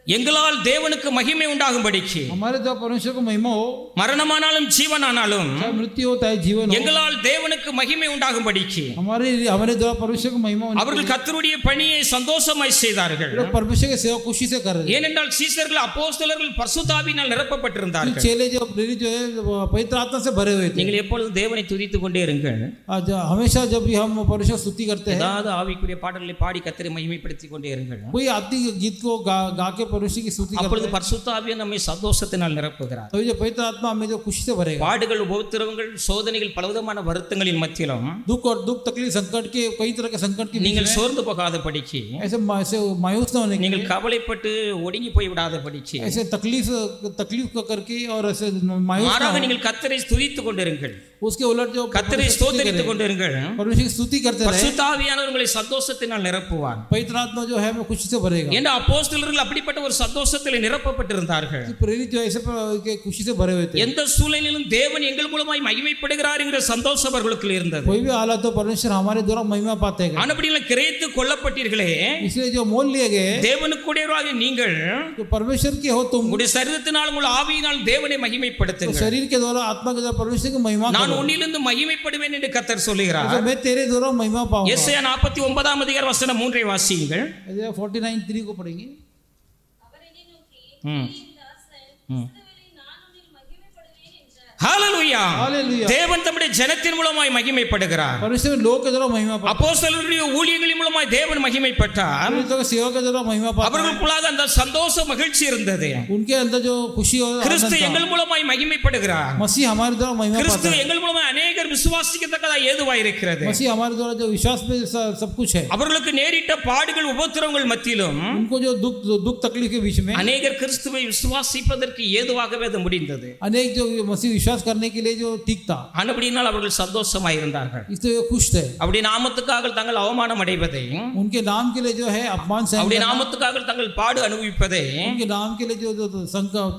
எங்களால் தேவனுக்கு மகிமை உண்டாகும்படிக்கு, हमारे द्वारा परमेश्वर को महिमा हो, மரணமானாலும் ஜீவனானாலும் चाहे मृत्यु होता है जीवन हो, எங்களால் தேவனுக்கு மகிமை உண்டாகும்படிக்கு हमारे द्वारा परमेश्वर को महिमा हो. அவர்கள் கர்த்தருடைய பணியை சந்தோஷமாய் செய்தார்கள். लोग परमेश्वर की सेवा खुशी से कर रहे हैं. ஏனென்றால் சீசர்கள் அப்போஸ்தலர்கள் பரிசுத்தாவியினால் நிரப்பப்பட்டிருந்தார்கள். चेले जो प्रेरित जो है पवित्र आत्मा से भरे हुए थे. நீங்கள் எப்பொழுதும் தேவனை துதித்துக் கொண்டே இருங்கள். आज हमेशा जब भी हम परमेश्वर स्तुति करते हैं, ஏதாவது ஆவிக்குரிய பாடல்களை பாடி கர்த்தரை மகிமைப்படுத்திக் கொண்டே இருங்கள். कोई आत्मिक गीत को गा के परमेश्वर की स्तुति करते அப்பொழுது हैं, பரிசுத்த ஆவியானவர் நம்மை சந்தோஷத்தினால் நிரப்புகிறார். तो जो पवित्र आत्मा हमें जो खुशी से भरेगा. பாடுகள் உபத்திரவங்கள் சோதனைகள் பலவிதமான வருத்தங்களின் மத்தியிலும் दुख तकलीफ संकट के कई तरह के संकट के बीच நீங்கள் में சோர்ந்து போகாதபடிக்கு, ऐसे मायूस न होने के நீங்கள் लिए, கவலைப்பட்டு ஒடுங்கி போய் விடாதபடிக்கு, ऐसे तकलीफ करके और ऐसे मायूस न மாறாக हो, நீங்கள் கர்த்தரை துதித்துக் கொண்டிருங்கள். उसके उलट जो கர்த்தரை ஸ்தோத்திரித்துக் கொண்டிருங்கள். परमेश्वर की स्तुति करते रहे, பரிசுத்த ஆவியானவர் உங்களை சந்தோஷத்தினால் நிரப்புவார். पवित्र आत्मा जो है हमें खुशी से भरेगा. என்ற அப்போஸ்தலர்கள் அப்படிப்பட்ட ஒரு சந்தோஷத்தில் நிரப்பப்பட்டிருந்தார்கள். प्रेरित जो ऐसे खुशी से भरे हुए थे. எந்த சூழ்நிலையிலும் தேவன் எங்கள் மூலமாய் மகிமைப்படுகிறார் என்கிற சந்தோஷம் அவர்களுக்கு இருந்தது. कोई भी हालत हो परमेश्वर हमारे द्वारा महिमा पाते हैं. ஆனபடியால் கிரேத்து கொள்ளப்பட்டீர்களே, इसलिए जो मोल लिए गए, தேவனுக்குடையவராகிய நீங்கள் तो परमेश्वर के हो तुम, உங்களுடைய சரீரத்தினால் உங்கள் ஆவியினால் தேவனை तो மகிமைப்படுத்துங்கள். शरीर के द्वारा आत्मा के द्वारा परमेश्वर की महिमा நான் करो. உன்னிலிருந்து மகிமைப்படுவேன் என்று கர்த்தர் சொல்லுகிறார். तो मैं तेरे द्वारा महिमा पाऊंगा. எசாயா 49 அதிகார வசனம் 3 வாசியுங்கள். 49:3 को पढ़ेंगे. ம் ம் ஹalleluya हालेलुया தேவன் தம்முடைய ஜனத்தின் மூலமாய் மகிமைப்படுகிறார் परमेश्वर में लोग के द्वारा महिमा पाता அப்போஸ்தலருடைய ஊழியங்களின் மூலமாய் தேவன் மகிமைப்பட்டார் है तो सेवा के द्वारा महिमा पाता है அவர்களுக்குள்ளாக அந்த சந்தோஷ மகிழ்ச்சி இருந்தது उनके अंदर जो खुशी और கிறிஸ்து आनंद எங்கள் மூலமாய் மகிமைப்படுகிறார் था मसीह हमारे द्वारा महिमा पाता கிறிஸ்து है எங்கள் மூலமாய் அநேகர் விசுவாசிக்கத்தக்கதாக ஏதுவாய் இருக்கிறது मसीह हमारे द्वारा जो विश्वास में सब कुछ है அவர்களுக்கு நேரிட்ட பாடுகள் உபத்திரவங்கள் மத்தியிலும் उनको जो दुख तकलीफ के बीच में அநேகர் கிறிஸ்துவை விசுவாசிப்பதற்கு ஏதுவாகவே அது முடிந்தது अनेक जो मसीह विश्वास करने के लिए जो ठीक था ஆனபடியினால் அவர்கள் சந்தோஷமாய் இருந்தார்கள் इससे वे खुश थे அப்படி நாமத்துக்காக தங்கள் அவமானம் அடைவதை उनके नाम के लिए जो है अपमान सहन அப்படி करना, நாமத்துக்காக தங்கள் பாடு அனுபவிப்பதை उनके नाम के लिए जो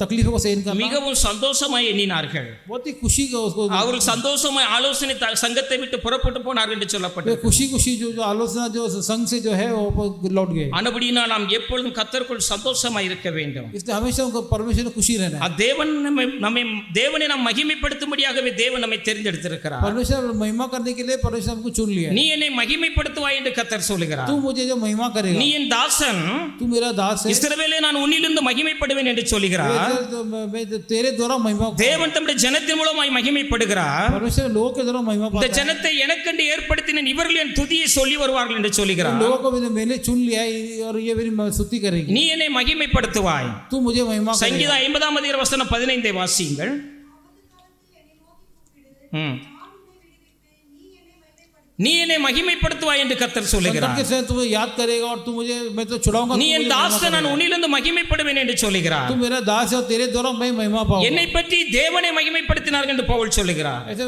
तकलीफों को सहन करना மிகவும் சந்தோஷமாய் எண்ணினார்கள் बहुत ही खुशी का उसको அவர்கள் சந்தோஷமாய் ஆலோசனை சங்கத்தை விட்டு புறப்பட்டு போனார்கள் என்று वे சொல்லப்பட்டது खुशी खुशी जो आलोचना जो संघ से जो है वो लौट गए ஆனபடியினால் நாம் எப்பொழுதும் கர்த்தருக்குள் சந்தோஷமாய் இருக்க வேண்டும் इसलिए हमेशा उनको परमेश्वर में खुशी रहना है தேவனை நாம் மகிமைப்படுத்தும்படியாகவே தேவன் நம்மை தெரிந்தெடுத்திருக்கிறார் परमेश्वर महिमा करने के लिए परमेश्वर हमको चुन लिया है நீ என்னை மகிமைப்படுத்துவாய் என்று கர்த்தர் சொல்லுகிறார் तू मुझे जो महिमा करेगा நீ என் தாசன் तू मेरा दास है இஸ்ரவேலே நான் உன்னிலிருந்து மகிமைப்படுவேன் என்று சொல்லுகிறார் मैं तेरे द्वारा महिमा தேவன் தம்முடைய ஜனத்தின் மூலமாய் மகிமைப்படுகிறார் परमेश्वर लोगों के द्वारा महिमा இந்த पाता है ஜனத்தை எனக்கென்று ஏற்படுத்தின இவர்கள் என் துதியை சொல்லி வருவார்கள் என்று சொல்லுகிறார் लोगों को मैंने चुन लिया है और ये मेरी स्तुति करेगी நீ என்னை மகிமைப்படுத்துவாய் तू मुझे महिमा करेगा சங்கீதம் 50ஆம் அதிகார வசனம் 15 வாசியுங்கள் நீ என்னை மகிமைப்படுத்துவாய் என்று கர்த்தர் சொல்லுகிறார் संकट के समय तुम्हें याद करेगा और तू मुझे मैं तो छुड़ाऊंगा நீ என் தாசன் நான் உன்னிலிருந்து மகிமைப்படுவேன் என்று சொல்லுகிறார் तू मेरा दास है और तेरे द्वारा मैं महिमा पाऊंगा என்னை பற்றி தேவனை மகிமைப்படுத்தினார்கள் என்று பவுல் சொல்லுகிறார் ऐसे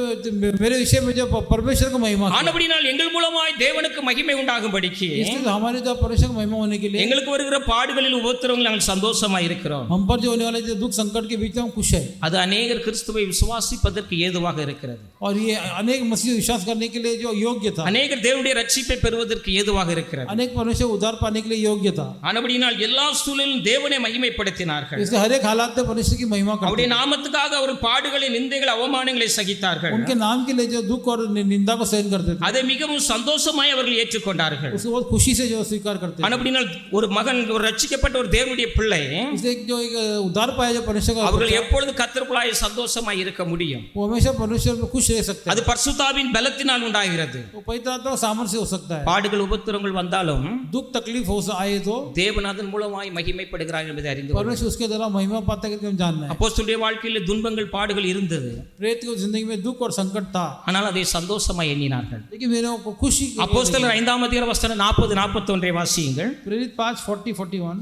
मेरे विषय में जो परमेश्वर को महिमा किया ஆனபடினால் எங்கள் மூலமாய் தேவனுக்கு மகிமை உண்டாகும்படிக்கு इसलिए हमारे द्वारा परमेश्वर को महिमा होने के लिए எங்களுக்கு வருகிற பாடுகளில் உபத்திரவங்கள் நாங்கள் சந்தோஷமாய் இருக்கிறோம் हम पर जो होने वाले जो दुख संकट के बीच में हम खुश है அது अनेகர் கிறிஸ்துவை விசுவாசிப்பதற்கு ஏதுவாக இருக்கிறது और ये अनेक मसीह विश्वास करने के लिए जो योग्य था அநேகர் தேவனுடைய ரட்சிப்பை பெறுவதற்கு ஏதுவாக இருக்கிறது अनेक परमेश्वर उद्धार पाने के लिए योग्य था ஆனபடினால் எல்லா சூழலிலும் தேவனை மகிமைப்படுத்தினார்கள் इसलिए हर एक हालात में परमेश्वर की महिमा करते அவருடைய நாமத்துக்காக அவர் பாடுகளை நிந்தைகள் அவமானங்களை சகித்தார்கள் उनके नाम के लिए जो दुख और निंदा को सहन करते थे அதை மிகவும் சந்தோஷமாய் அவர்கள் ஏற்றுக்கொண்டார்கள் उसको बहुत खुशी से जो स्वीकार करते थे ஆனபடினால் ஒரு மகன் ஒரு ரட்சிக்கப்பட்ட ஒரு தேவனுடைய பிள்ளை इसलिए जो एक उद्धार पाया जो परमेश्वर का அவர்கள் எப்பொழுது கர்த்தருக்குள்ளாய் சந்தோஷமாய் இருக்க முடியும் वो हमेशा परमेश्वर में खुश रह सकते அது பரிசுத்தாவின் பலத்தினால் உண்டாகிறது हैं वो पवित्र आत्मा का सामर्थ्य हो सकता है பாடுகள் உபத்திரங்கள் வந்தாலும் दुख तकलीफ हो आए तो தேவன் அதன் மூலமாய் மகிமைப்படுகிறார் என்பதை அறிந்து கொள்ளுங்கள். परमेश्वर उसके द्वारा महिमा पाता है कि हम जानना है அப்போஸ்தலருடைய வாழ்க்கையில் துன்பங்கள் பாடுகள் இருந்தது प्रेरित की जिंदगी में दुख और संकट था ஆனால் அதை சந்தோஷமாய் எண்ணினார்கள் लेकिन मेरे को खुशी அப்போஸ்தலர் 5ஆம் அதிகார வசனம் 40 41 வாசியுங்கள் प्रेरित 5:40-41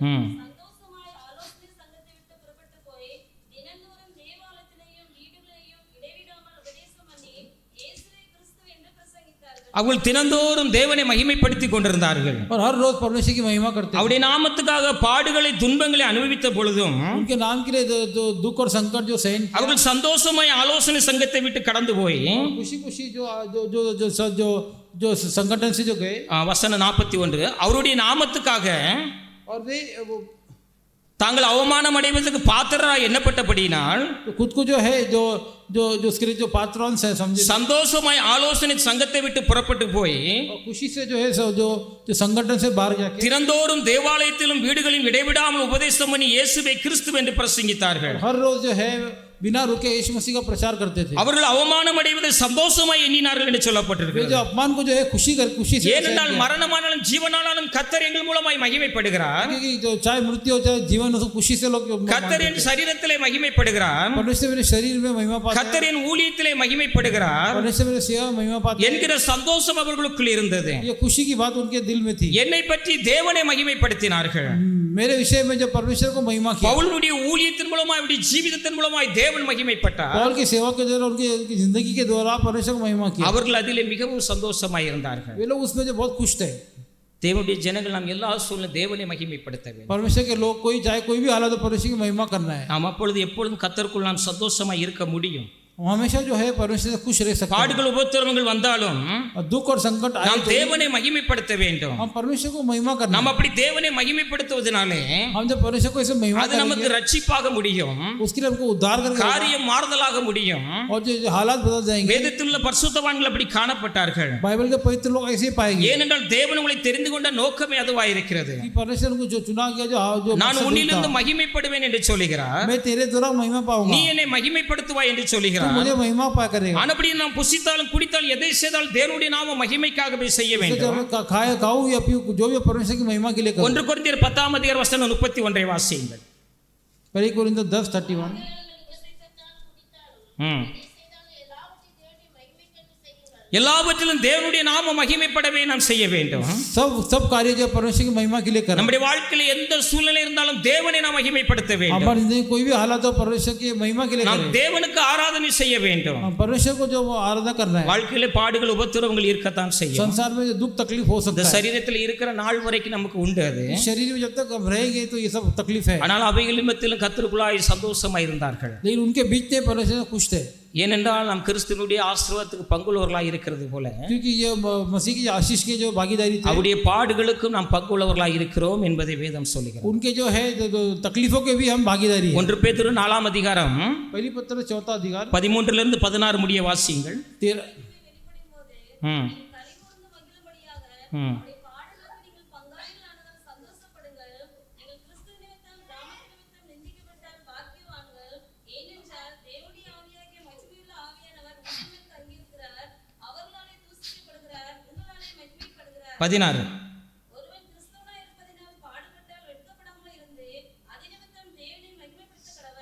ம் அவர்கள் தினந்தோறும் தேவனை மகிமைப்படுத்தி கொண்டிருந்தார்கள் और हर रोज परमेश्वर की महिमा करते थे அவருடைய நாமத்துக்காக பாடுகளை துன்பங்களை அனுபவித்த பொழுதும் उनके नाम के लिए जो दुख और संकट जो सहन किया அவர்கள் சந்தோஷமாய் ஆலோசனை சங்கத்தை விட்டு கடந்து போய் खुशी खुशी जो जो जो जो जो जो संगठन से जो गए வசனம் 41 அவருடைய நாமத்துக்காக और वे தாங்கள் அவமானம் அடைவதற்கு பாத்திரராய் எண்ணப்பட்டபடியினால் तो खुद को जो है जो जो जो उसके लिए जो पात्रों से समझे சந்தோஷமாய் ஆலோசனை சங்கத்தை விட்டு புறப்பட்டு போய் और खुशी से जो है जो जो संगठन से बाहर जाके தினந்தோறும் தேவாலயத்திலும் வீடுகளிலும் இடைவிடாமல் உபதேசம் பண்ணி இயேசுவை கிறிஸ்து என்று பிரசங்கித்தார்கள் हर रोज जो है बिना रुके यीशु मसीह का प्रचार करते थे அவர்கள் அவமானம் அடைவதை சந்தோஷமாய் எண்ணினார்கள் என்று वे சொல்லப்பட்டிருக்கிறது जो अपमान को जो है खुशी से ஏனென்றால் மரணமானாலும் ஜீவனானாலும் கர்த்தர் எங்கள் மூலமாய் மகிமைப்படுகிறார் क्योंकि जो चाहे मृत्यु हो चाहे जीवन हो खुशी से लोग கர்த்தர் என் சரீரத்திலே மகிமைப்படுகிறார் परमेश्वर मेरे शरीर में महिमा पाता है கர்த்தர் என் ஊழியத்திலே மகிமைப்படுகிறார் परमेश्वर मेरे सेवा में महिमा पाता है என்கிற சந்தோஷம் அவர்களுக்குள் இருந்தது ये खुशी की बात उनके दिल में थी என்னை பற்றி தேவனை மகிமைப்படுத்தினார்கள் मेरे विषय में जो परमेश्वर को महिमा किया பவுலுடைய ஊழியத்தின் மூலமாய் அவருடைய ஜீவிதத்தின் மூலமாய் தேவன் மகிமைப்பட்டார் पौल की सेवा के द्वारा उनकी जिंदगी के द्वारा परमेश्वर को महिमा किया அவர்கள் அதிலே மிகவும் சந்தோஷமாய் இருந்தார்கள் वे लोग उसमें जो बहुत खुश थे தேவனுடைய ஜனங்கள் நாம் எல்லா சூழ்நிலை தேவனை மகிமைப்படுத்த வேண்டும் परमेश्वर के लोग कोई चाहे कोई भी हालत हो परमेश्वर की महिमा करना है நாம் அப்பொழுது எப்பொழுதும் கர்த்தருக்குள் நாம் சந்தோஷமாய் இருக்க முடியும் हमेशा जो है परमेश्वर से खुश रह सकते हैं। பாடுகள் உபத்திரவங்கள் வந்தாலும் और दुख और संकट आए நாம் तो தேவனை மகிமைப்படுத்த வேண்டும். हम परमेश्वर को महिमा करना நாம் அப்படி தேவனை மகிமைப்படுத்துவதனாலே हम जब परमेश्वर को ऐसे महिमा அது நமக்கு करेंगे ரட்சிப்பாக முடியும், उसके लिए हमको उद्धार करके காரியம் மாறுதலாக முடியும். और जो हालात बदल जाएंगे। வேதத்தில் உள்ள பரிசுத்தவான்கள் அப்படி காணப்பட்டார்கள். बाइबल के पवित्र लोग ऐसे ही पाएंगे ஏனென்றால் தேவன் உங்களை தெரிந்து கொண்ட நோக்கமே அதுவாக இருக்கிறது. कि परमेश्वर को जो चुना गया जो நான் मकसद உன்னிலிருந்து था, மகிமைப்படுவேன் என்று சொல்லுகிறார். मैं तेरे द्वारा महिमा पाऊंगा, நீ என்னை மகிமைப்படுத்துவாய் என்று तू சொல்லுகிறார். मुझे महिमा पा करेगा। ஆனபடி நாம் புசித்தாலும் குடித்தாலும் எதை செய்தாலும் தேவனுடைய நாம மகிமைக்காகவே செய்ய तो வேண்டும். जब मैं खाए खाऊं या पीऊं जो भी परमेश्वर की महिमा के लिए करूं। 1 கொரிந்தியர் 10 அதிகாரம் வசனம் 31 வாசியுங்கள். 1 कोरिन्थियों 10:31 எல்லாவற்றிலும் தேவனுடைய நாம மகிமைப்படவே நாம் செய்ய வேண்டும். सब कार्य जो परमेश्वर की महिमा के लिए करें। நம்முடைய வாழ்க்கையில எந்த சூழ்நிலை இருந்தாலும் தேவனை நாம் மகிமைப்படுத்த வேண்டும். हमारी जिंदगी कोई भी हालत हो परमेश्वर की महिमा के लिए நாம் करें। தேவனுக்கு ஆராதனை செய்ய வேண்டும். परमेश्वर को जो आराधना करना है। வாழ்க்கையில பாடுகள் உபத்திரவங்கள் இருக்கத்தான் செய்யும். संसार में जो दुख तकलीफ हो இந்த सकता है, சரீரத்தில் இருக்கிற நாள் வரைக்கும் நமக்கு உண்டு அது. इस शरीर में जब तक हम रहेंगे तो ये सब तकलीफ है। ஆனால் அவைகள் நிமித்தம் கர்த்தருக்குள்ளாய் சந்தோஷமாய் இருந்தார்கள். लेकिन उनके बीच में परमेश्वर खुश थे, ஏனென்றால் நாம் கிறிஸ்துவினுடைய ஆசீர்வாதத்துக்கு பங்குள்ளவர்களாய் இருக்கிறது போல क्योंकि ये मसीह की आशीष की जो भागीदारी थी, அவருடைய பாடுகளுக்கும் நாம் பங்குள்ளவர்களாய் இருக்கிறோம் என்பதை வேதம் சொல்லுகிறது. उनके जो है जो तकलीफों के भी हम भागीदारी है। 1 பேதுரு 4 அதிகாரம் पहली पत्र 4 अधिकार 13 16 முடிய வாசியுங்கள். 13 ம் ம் பதினாறு.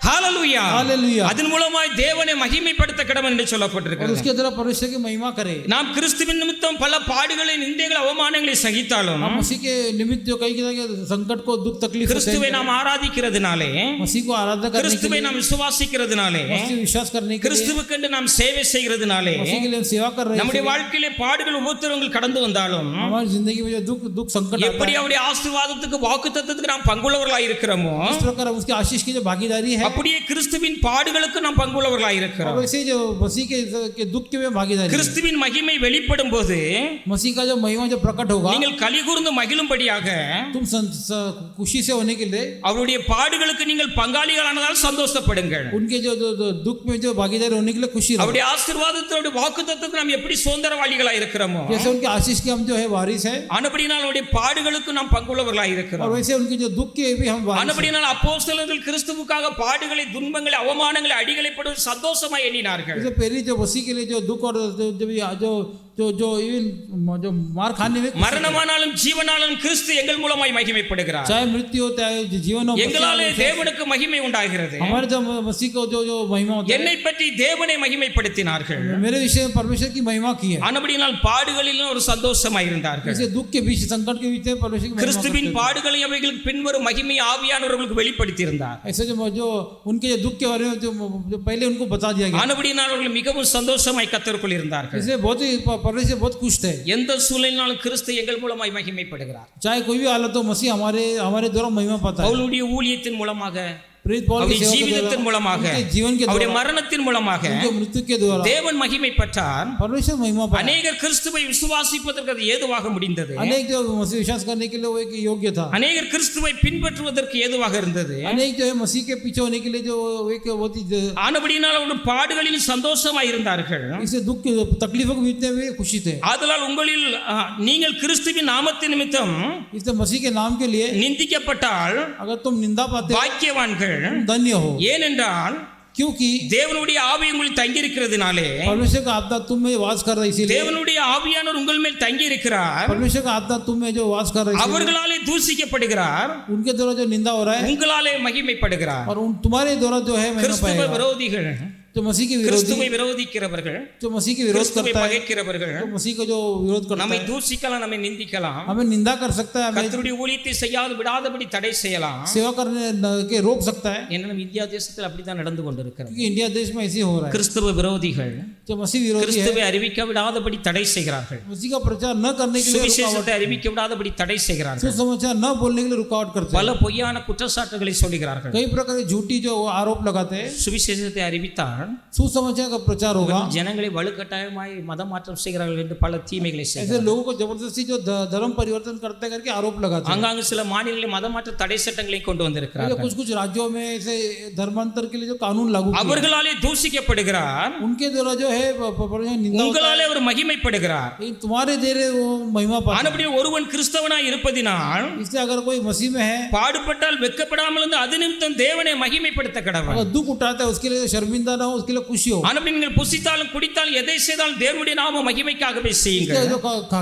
ஹalleluya. हालेलुया। அதன் மூலமாய் தேவனை மகிமைப்படுத்த கடமை என்று और சொல்லப்பட்டிருக்கிறது. उसके द्वारा परमेश्वर की महिमा करे। நாம் கிறிஸ்துவின் நிமித்தம் பல பாடுகளை நிந்தைகளை அவமானங்களை சகித்தாலும் हम मसीह के निमित्त जो कई तरह के संकट को दुख तकलीफ होते கிறிஸ்துவை हैं, நாம் ஆராதிக்கிறதுனாலே, मसीह को आराधना करने के கிறிஸ்துவை लिए, நாம் விசுவாசிக்கிறதுனாலே, मसीह विश्वास करने के लिए, கிறிஸ்துவுக்கென்று நாம் சேவை செய்கிறதுனாலே मसीह के लिए हम सेवा कर रहे நம்முடைய हैं। வாழ்க்கையிலே பாடுகள் உபத்திரவங்கள் கடந்து வந்தாலும் हमारी जिंदगी में जो दुख संकट आता எப்படி है, அவருடைய ஆசீர்வாதத்துக்கு வாக்குத்தத்தத்துக்கு நாம் பங்குள்ளவர்களாய் இருக்கிறோமோ इस प्रकार हम उसकी आशीष की जो भागीदारी है, அப்படியே கிறிஸ்துவின் பாடுகளுக்கு நாம் பங்குள்ளவர்களாய் और இருக்கிறோம். वैसे जो मसीह के दुख की में भागीदारी है। கிறிஸ்துவின் மகிமை வெளிப்படும் போது मसीह का जो महिमा जो प्रकट होगा, நீங்கள் கலிகூர்ந்து மகிழும்படியாக तुम खुशी से होने के लिए அவருடைய பாடுகளுக்கு நீங்கள் பங்காளிகளானதால் சந்தோஷப்படுங்கள். उनके जो दुख में जो भागीदारी होने के लिए खुशी रहो। அவருடைய ஆசீர்வாதத்தோட வாக்குத்தத்தத்துக்கு நாம் எப்படி சுதந்திரவாளிகளாய் இருக்கிறோமோ जैसे उनके आशीष के हम जो है वारिस है, ஆனபடினால் அவருடைய பாடுகளுக்கு நாம் பங்குள்ளவர்களாய் और இருக்கிறோம். वैसे उनके जो दुख के भी हम वारिस हैं। ஆனபடினால் அப்போஸ்தலர்கள் கிறிஸ்துவுக்காக பாடுகளை துன்பங்களை அவமானங்களை அடிகளை படுவது சந்தோஷமாய் எண்ணினார்கள். जैसे पहले जो मसीह के लिए जो दुख और जो इवन जो मार खाने में, மரணமானாலும் ஜீவனாலும் கிறிஸ்து எங்கள் மூலமாய் மகிமைப்படுகிறார். चाहे मृत्यु हो चाहे जीवन हो, எங்களாலே தேவனுக்கு மகிமை உண்டாகிறது. हमारे जो मसीह को जो महिमा होता என்னை பற்றி தேவனை மகிமைப்படுத்தினார்கள். है, मेरे विषय में परमेश्वर की महिमा की है। ஆனபடினால் பாடுகளிலும் ஒரு சந்தோஷமாய் இருந்தார்கள். इसे दुख के बीच संकट के बीच में परमेश्वर की महिमा கிறிஸ்துவின் करते थे। பாடுகளை அவைகளுக்கு பின்வரும் மகிமை ஆவியானவர்களுக்கு வெளிப்படுத்தி இருந்தார். ऐसे जो उनके जो दुख के बारे में जो पहले उनको बता दिया गया, ஆனபடினால் அவர்கள் மிகவும் சந்தோஷமாய் கர்த்தருக்குள் இருந்தார்கள். इसलिए बहुत ही परमेश्वर बहुत खुश थे। எந்த சூழ்நிலையினாலும் கிறிஸ்து எங்கள் மூலமாய் மகிமைப்படுகிறார். चाहे कोई भी हालत हो, मसीह हमारे द्वारा महिमा पाता है। பவுலுடைய ஊழியத்தின் மூலமாக, प्रेरित पौल की அவருடைய सेवा के ஜீவிதத்தின் द्वारा, மூலமாக, उनके जीवन के அவருடைய द्वारा, மரணத்தின் மூலமாக उनके मृत्यु के द्वारा தேவன் மகிமை பெற்றார். परमेश्वर महिमा पाया। அநேகர் கிறிஸ்துவை விசுவாசிப்பதற்கு அது ஏதுவாக முடிந்தது. अनेक जो मसीह विश्वास करने के लिए वो एक योग्य था। அநேகர் கிறிஸ்துவை பின்பற்றுவதற்கு ஏதுவாக இருந்தது. अनेक जो है मसीह के पीछे होने के लिए जो एक बहुत ही ஆனபடியினால் அவர்கள் பாடுகளில் சந்தோஷமாய் இருந்தார்கள். इसे दुख तकलीफों के बीच में भी खुशी थे। ஆதலால் உங்களில் நீங்கள் கிறிஸ்துவின் நாமத்தின் நிமித்தம் इसलिए मसीह के नाम के लिए நிந்திக்கப்பட்டால் अगर तुम निंदा पाते हो, பாக்கியவான்கள். धन्य हो, ஏனென்றால் क्योंकि தேவனுடைய ஆவி உங்களில் தங்கி இருக்கிறதுனாலே, परमेश्वर का आत्मा तुम में वास कर रहा है, इसीलिए தேவனுடைய ஆவியானவர் உங்கள் மேல் தங்கி இருக்கிறார். परमेश्वर का आत्मा तुम में जो वास कर रहा है, அவர்களாலே தூசிக்கப்படுகிறார், उनके द्वारा जो निंदा हो रहा है உங்களாலே மகிமைப்படுகிறார். और तुम्हारे द्वारा जो है महिमा கிறிஸ்துவ पाएगा। விரோதிகள், जो मसीह के विरोधी, கிறிஸ்துவை விரோதிக்கிறவர்கள், जो मसीह के विरोध கிறிஸ்துவை करता है, பகைக்கிறவர்கள் जो मसीह को जो विरोध करता நம்மை है, தூசிக்கலாம், நம்மை நிந்திக்கலாம், हमें निंदा कर सकता है, हमें கர்த்தருடைய ஊழியத்தை செய்யாது விடாதபடி தடை செய்யலாம். सेवा करने के रोक सकता है, என்ன நம்ம இந்தியா தேசத்தில் அப்படித்தான் நடந்து கொண்டிருக்கிறது. क्योंकि इंडिया देश में ऐसे हो रहा है। கிறிஸ்துவ விரோதிகள் जो मसीह विरोधी है, கிறிஸ்துவை அறிவிக்க விடாதபடி தடை செய்கிறார்கள். मसीह का प्रचार न करने के लिए சுவிசேஷத்தை அறிவிக்க விடாதபடி தடை செய்கிறார்கள். सुसमाचार न बोलने के लिए रुकावट करते பல हैं। பொய்யான குற்றச்சாட்டுகளை சொல்லுகிறார்கள். कई प्रकार की झूठी जो आरोप लगाते हैं। சுவிசேஷத்தை அறிவித்தால் सुसमाचार का प्रचार होगा। ஜனங்களை வலுக்கட்டாயமாய் மதம் மாற்றம் செய்கிறார்கள் என்று பல தீமைகளை ऐसे செய்கிறார்கள். लोगों को जबरदस्ती जो धर्म परिवर्तन करते करके आरोप लगाते हैं। அங்காங்கு சில மாநிலங்களில் மத மாற்ற தடை சட்டங்களை கொண்டு வந்திருக்கிறார்கள். कुछ कुछ राज्यों में ऐसे धर्मांतर के लिए जो कानून लागू किया, அவர்களாலே தூசிக்கப்படுகிறார், उनके द्वारा जो है निंदा, உங்களாலே அவர் மகிமைப்படுகிறார். तुम्हारे देरे वो महिमा पाता है। ஆனபடியே ஒருவன் கிறிஸ்தவனாய் இருப்பதினால் इसलिए अगर कोई मसीह में है, பாடுபட்டால் வெட்கப்படாமல் இருந்து அது நிமித்தம் தேவனை மகிமைப்படுத்த கடவன். अगर दुख उठाता है उसके लिए शर्मिंदा ना हो, उसके लिए खुशी हो। ஆனபடி நீங்கள் புசித்தாலும் குடித்தாலும் எதை செய்தாலும் தேவனுடைய நாம மகிமைக்காகவே செய்யுங்கள். जो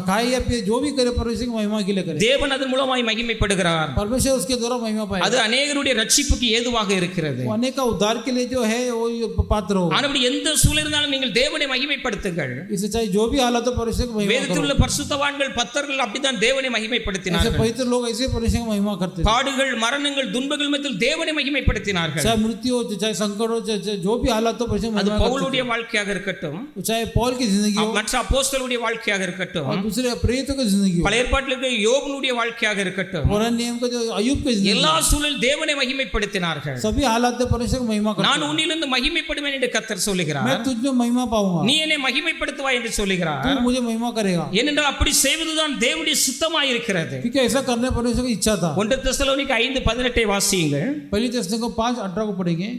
खाए या पिए जो भी करे परमेश्वर की महिमा के लिए करे। தேவன் அதன் மூலமாய் மகிமைப்படுகிறார். परमेश्वर उसके द्वारा महिमा पाए। அது अनेகருடைய ரட்சிப்புக்கு ஏதுவாக இருக்கிறது. वो अनेक का उद्धार के लिए जो है वो पात्र हो। ஆனபடி எந்த சூழல் இருந்தாலும் நீங்கள் தேவனை மகிமைப்படுத்துங்கள். इससे चाहे जो भी हालत हो परमेश्वर की महिमा வேதத்தில் உள்ள பரிசுத்தவான்கள் பத்தர்கள் அப்படிதான் தேவனை करो। மகிமைப்படுத்தினார்கள். ऐसे पवित्र लोग ऐसे परमेश्वर की महिमा करते हैं। பாடுகள் மரணங்கள் துன்பங்கள் மத்தியில் தேவனை மகிமைப்படுத்தினார்கள். चाहे मृत्यु हो, चाहे संकट हो, चाहे जो भी हालत हो परमेश्वर की அது महिमा करते பவுலுடைய வாழ்க்கையாக இருக்கட்டும், हैं। चाहे पौल की जिंदगी हो மற்ற அப்போஸ்தலருடைய வாழ்க்கையாக இருக்கட்டும், और दूसरे प्रेरितों की जिंदगी हो, பழைய ஏற்பாட்டில் இருக்கிற யோபுடைய வாழ்க்கையாக இருக்கட்டும், पुराने नियम का जो अय्यूब की जिंदगी, எல்லா சூழல் தேவனை மகிமைப்படுத்தினார்கள். सभी हालात में परमेश्वर की महिमा करते நான் हैं। உன்னிலிருந்து மகிமைப்படுவேன் என்று கர்த்தர் சொல்லுகிறார். मैं तुझ में महिमा पाऊंगा, நீ என்னை மகிமைப்படுத்துவாய் என்று சொல்லுகிறார். तू मुझे महिमा करेगा। ஏனென்றால் அப்படி செய்வதுதான் தேவனுடைய சித்தமாய் இருக்கிறது. क्योंकि ऐसा करने परमेश्वर की इच्छा था। 1 தெசலோனிக்க 5:18 வாசியுங்கள். पहली तेसलोनिके 5:18 को पढ़ेंगे।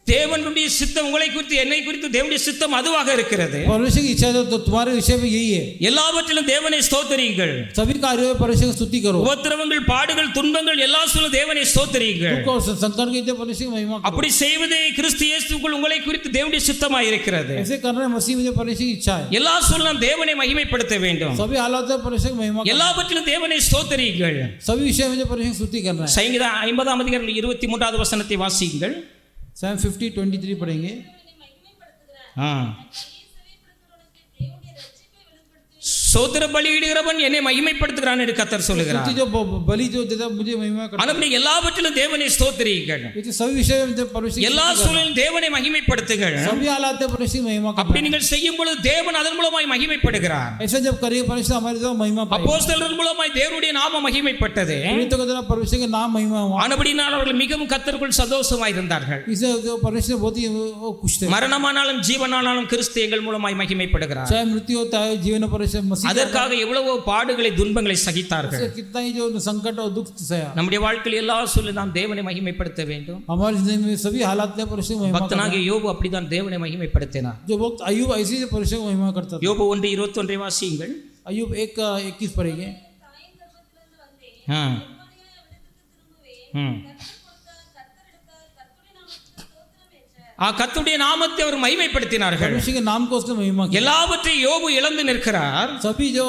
தேவனுடைய சித்தம் உங்களை குறித்து என்னை குறித்து தேவனுடைய சித்தம் அதுவாக இருக்கிறது. परमेश्वर की इच्छा तो तुम्हारे विषय में यही है। எல்லாவற்றிலும் தேவனை ஸ்தோத்திரியுங்கள். सभी कार्यों में परमेश्वर की स्तुति करो। உபத்திரவங்கள் பாடுகள் துன்பங்கள் எல்லா சூழலும் தேவனை ஸ்தோத்திரியுங்கள். दुख और संकट के लिए परमेश्वर की महिमा करो। அப்படி செய்வதே கிறிஸ்து இயேசுவுக்குள் உங்களை குறித்து தேவனுடைய சித்தமாய் இருக்கிறது. ऐसे करना मसीह में परमेश्वर की इच्छा है। எல்லா சூழலும் தேவனை மகிமைப்படுத்த வேண்டும். सभी हालात में परमेश्वर की महिमा करो। எல்லாவற்றிலும் தேவனை ஸ்தோத்திரியுங்கள். सभी विषय में परमेश्वर की स्तुति करना है। சங்கீதம் 50 அதிகாரம் 23 வசனத்தை வாசியுங்கள். Psalm 50:23 पढ़ेंगे। சோத்திர பலியிடுகிறவன் என்னை மகிமைப்படுத்துகிறான் என்று கர்த்தர் சொல்லுகிறார். जो बलि जो देता मुझे महिमा करता ஆனபடி எல்லாவற்றிலும் தேவனை ஸ்தோத்திரியுங்கள். है। ये सभी विषय में परमेश्वर எல்லா சூழலிலும் தேவனை மகிமைப்படுத்துங்கள். सभी हालात में परमेश्वर की महिमा அப்படி करना है। நீங்கள் செய்யும் பொழுது தேவன் அதன் மூலமாய் மகிமைப்படுகிறார். ऐसा जब करेंगे परमेश्वर हमारे द्वारा महिमा पाएगा। அப்போஸ்தலர்கள் மூலமாய் தேவனுடைய நாமம் மகிமைப்பட்டது. प्रेरितों के द्वारा परमेश्वर के नाम महिमा हुआ। ஆனபடினால் அவர்கள் மிகவும் கர்த்தருக்குள் சந்தோஷமாய் இருந்தார்கள். इसे जो परमेश्वर बहुत ही खुश थे। மரணமானாலும் ஜீவனானாலும் கிறிஸ்து எங்கள் மூலமாய் மகிமைப்படுகிறார். चाहे मृत्यु होता है जीवन परमेश्वर मसीह அதற்காக எவ்வளவோ பாடுகளை துன்பங்களை சகித்தார்கள். कितना ही जो संकट और दुख सहा। நம்முடைய வாழ்க்கையில் எல்லா சூழலிலும் நாம் தேவனை மகிமைப்படுத்த வேண்டும். हमारी जिंदगी में सभी हालात में परमेश्वर की महिमा करना பக்தனாகிய யோபு அப்படிதான் தேவனை மகிமைப்படுத்தினார். है। जो वक्त अय्यूब ऐसे ही परमेश्वर की महिमा करता था। யோபு 1:21 வாசியுங்கள். अय्यूब 1:21 पढ़ेंगे। கர்த்தருடைய நாமத்தை அவர் மகிமைப்படுத்தினார்கள். परमेश्वर के नाम को उसने महिमा किया। எல்லாவற்றையும் யோபு இழந்து நிற்கிறார். सभी जो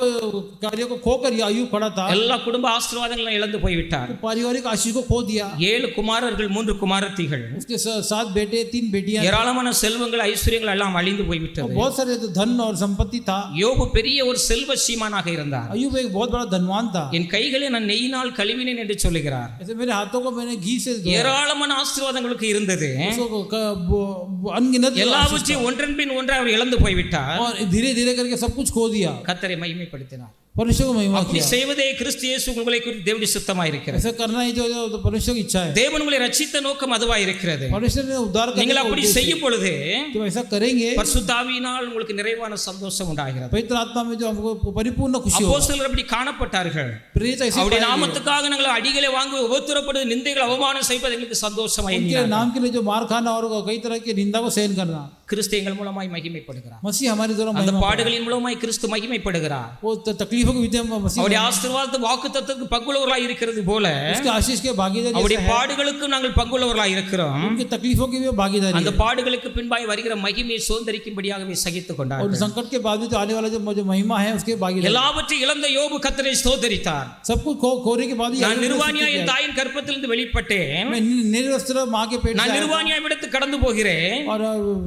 कार्यों को खोकर अय्यूब खड़ा था। எல்லா குடும்ப ஆசீர்வாதங்களும் இழந்து போய்விட்டார். पारिवारिक आशीष को खो दिया। 7 குமாரர்கள் 3 குமாரத்திகள், उसके 7 बेटे 3 बेटियां, ஏராளமான செல்வங்கள் ஐஸ்வர்யங்கள் எல்லாம் அழிந்து போய்விட்டது. बहुत सारे धन और संपत्ति था। யோபு பெரிய ஒரு செல்வ சீமானாக இருந்தார். अय्यूब एक बहुत बड़ा धनवान था। என் கைகளை நான் நெய்யினால் கழுவினேன் என்று சொல்லுகிறார். ऐसे मेरे हाथों को मैंने घी से धोया। ஏராளமான ஆசீர்வாதங்களுக்கு இருந்தது. अनगिनत எல்லாவற்றையும் ஒன்றன் பின் ஒன்றாக அவர் இழந்து போய்விட்டார். और धीरे धीरे करके सब कुछ खो दिया। கர்த்தரை மகிமைப்படுத்தினார். परमेश्वर को महिमा அப்படி किया। செய்வதே கிறிஸ்து இயேசு உங்களை குறித்து தேவனுடைய சித்தமாய் இருக்கிறது. ऐसा करना ही जो परमेश्वर की इच्छा है। தேவன் உங்களை ரட்சித்த நோக்கம் அதுவாய் இருக்கிறது. परमेश्वर ने उद्धार करने நீங்கள் का அப்படி उद्देश्य செய்யும் பொழுது है। जब ऐसा करेंगे பரிசுத்த ஆவியினால் உங்களுக்கு நிறைவான சந்தோஷம் உண்டாகிறது. पवित्र आत्मा में जो हमको परिपूर्ण खुशी होगी। அப்போஸ்தலர் அப்படி காணப்பட்டார்கள். प्रेरित ऐसे அவருடைய पाएंगे। நாமத்துக்காக நாங்கள் அடிகளை வாங்கி உபத்திரப்படுவது நிந்தைகள் அவமானம் செய்வது எங்களுக்கு சந்தோஷமாய் उनके எண்ணினார்கள். नाम के लिए जो मार खाना और कई तरह की निंदा को सहन करना। கிறிஸ்து எங்கள் மூலமாய் மகிமைப்படுகிறார். मसीह हमारे द्वारा அந்த महिमा பாடுகளின் மூலமாய் கிறிஸ்து மகிமைப்படுகிறார். वो तकलीफों के विधि में मसीह அவருடைய ஆசீர்வாதத்து வாக்குத்தத்தத்துக்கு பங்குள்ளவர்களாய் இருக்கிறது போல उसके आशीष के भागीदारी அவருடைய ऐसा है। பாடுகளுக்கு நாங்கள் பங்குள்ளவர்களாய் இருக்கிறோம். उनकी तकलीफों की भी भागीदारी அந்த है। பாடுகளுக்கு பின்பாய் வருகிற மகிமையை சுதந்தரிக்கும்படியாகவே சகித்துக் और கொண்டார்கள். संकट के बाद भी जो आने वाला जो महिमा है उसके भागीदारी। எல்லாவற்றையும் இழந்த யோபு கர்த்தரை ஸ்தோத்தரித்தார். सब कुछ खोने के बाद ही நான் நிர்வாணியா என் தாயின் கர்ப்பத்திலிருந்து வெளிப்பட்டேன். मैं निर्वस्त्र माँ के पेट நான் से आया நிர்வாணியா விடத்து கடந்து போகிறேன். और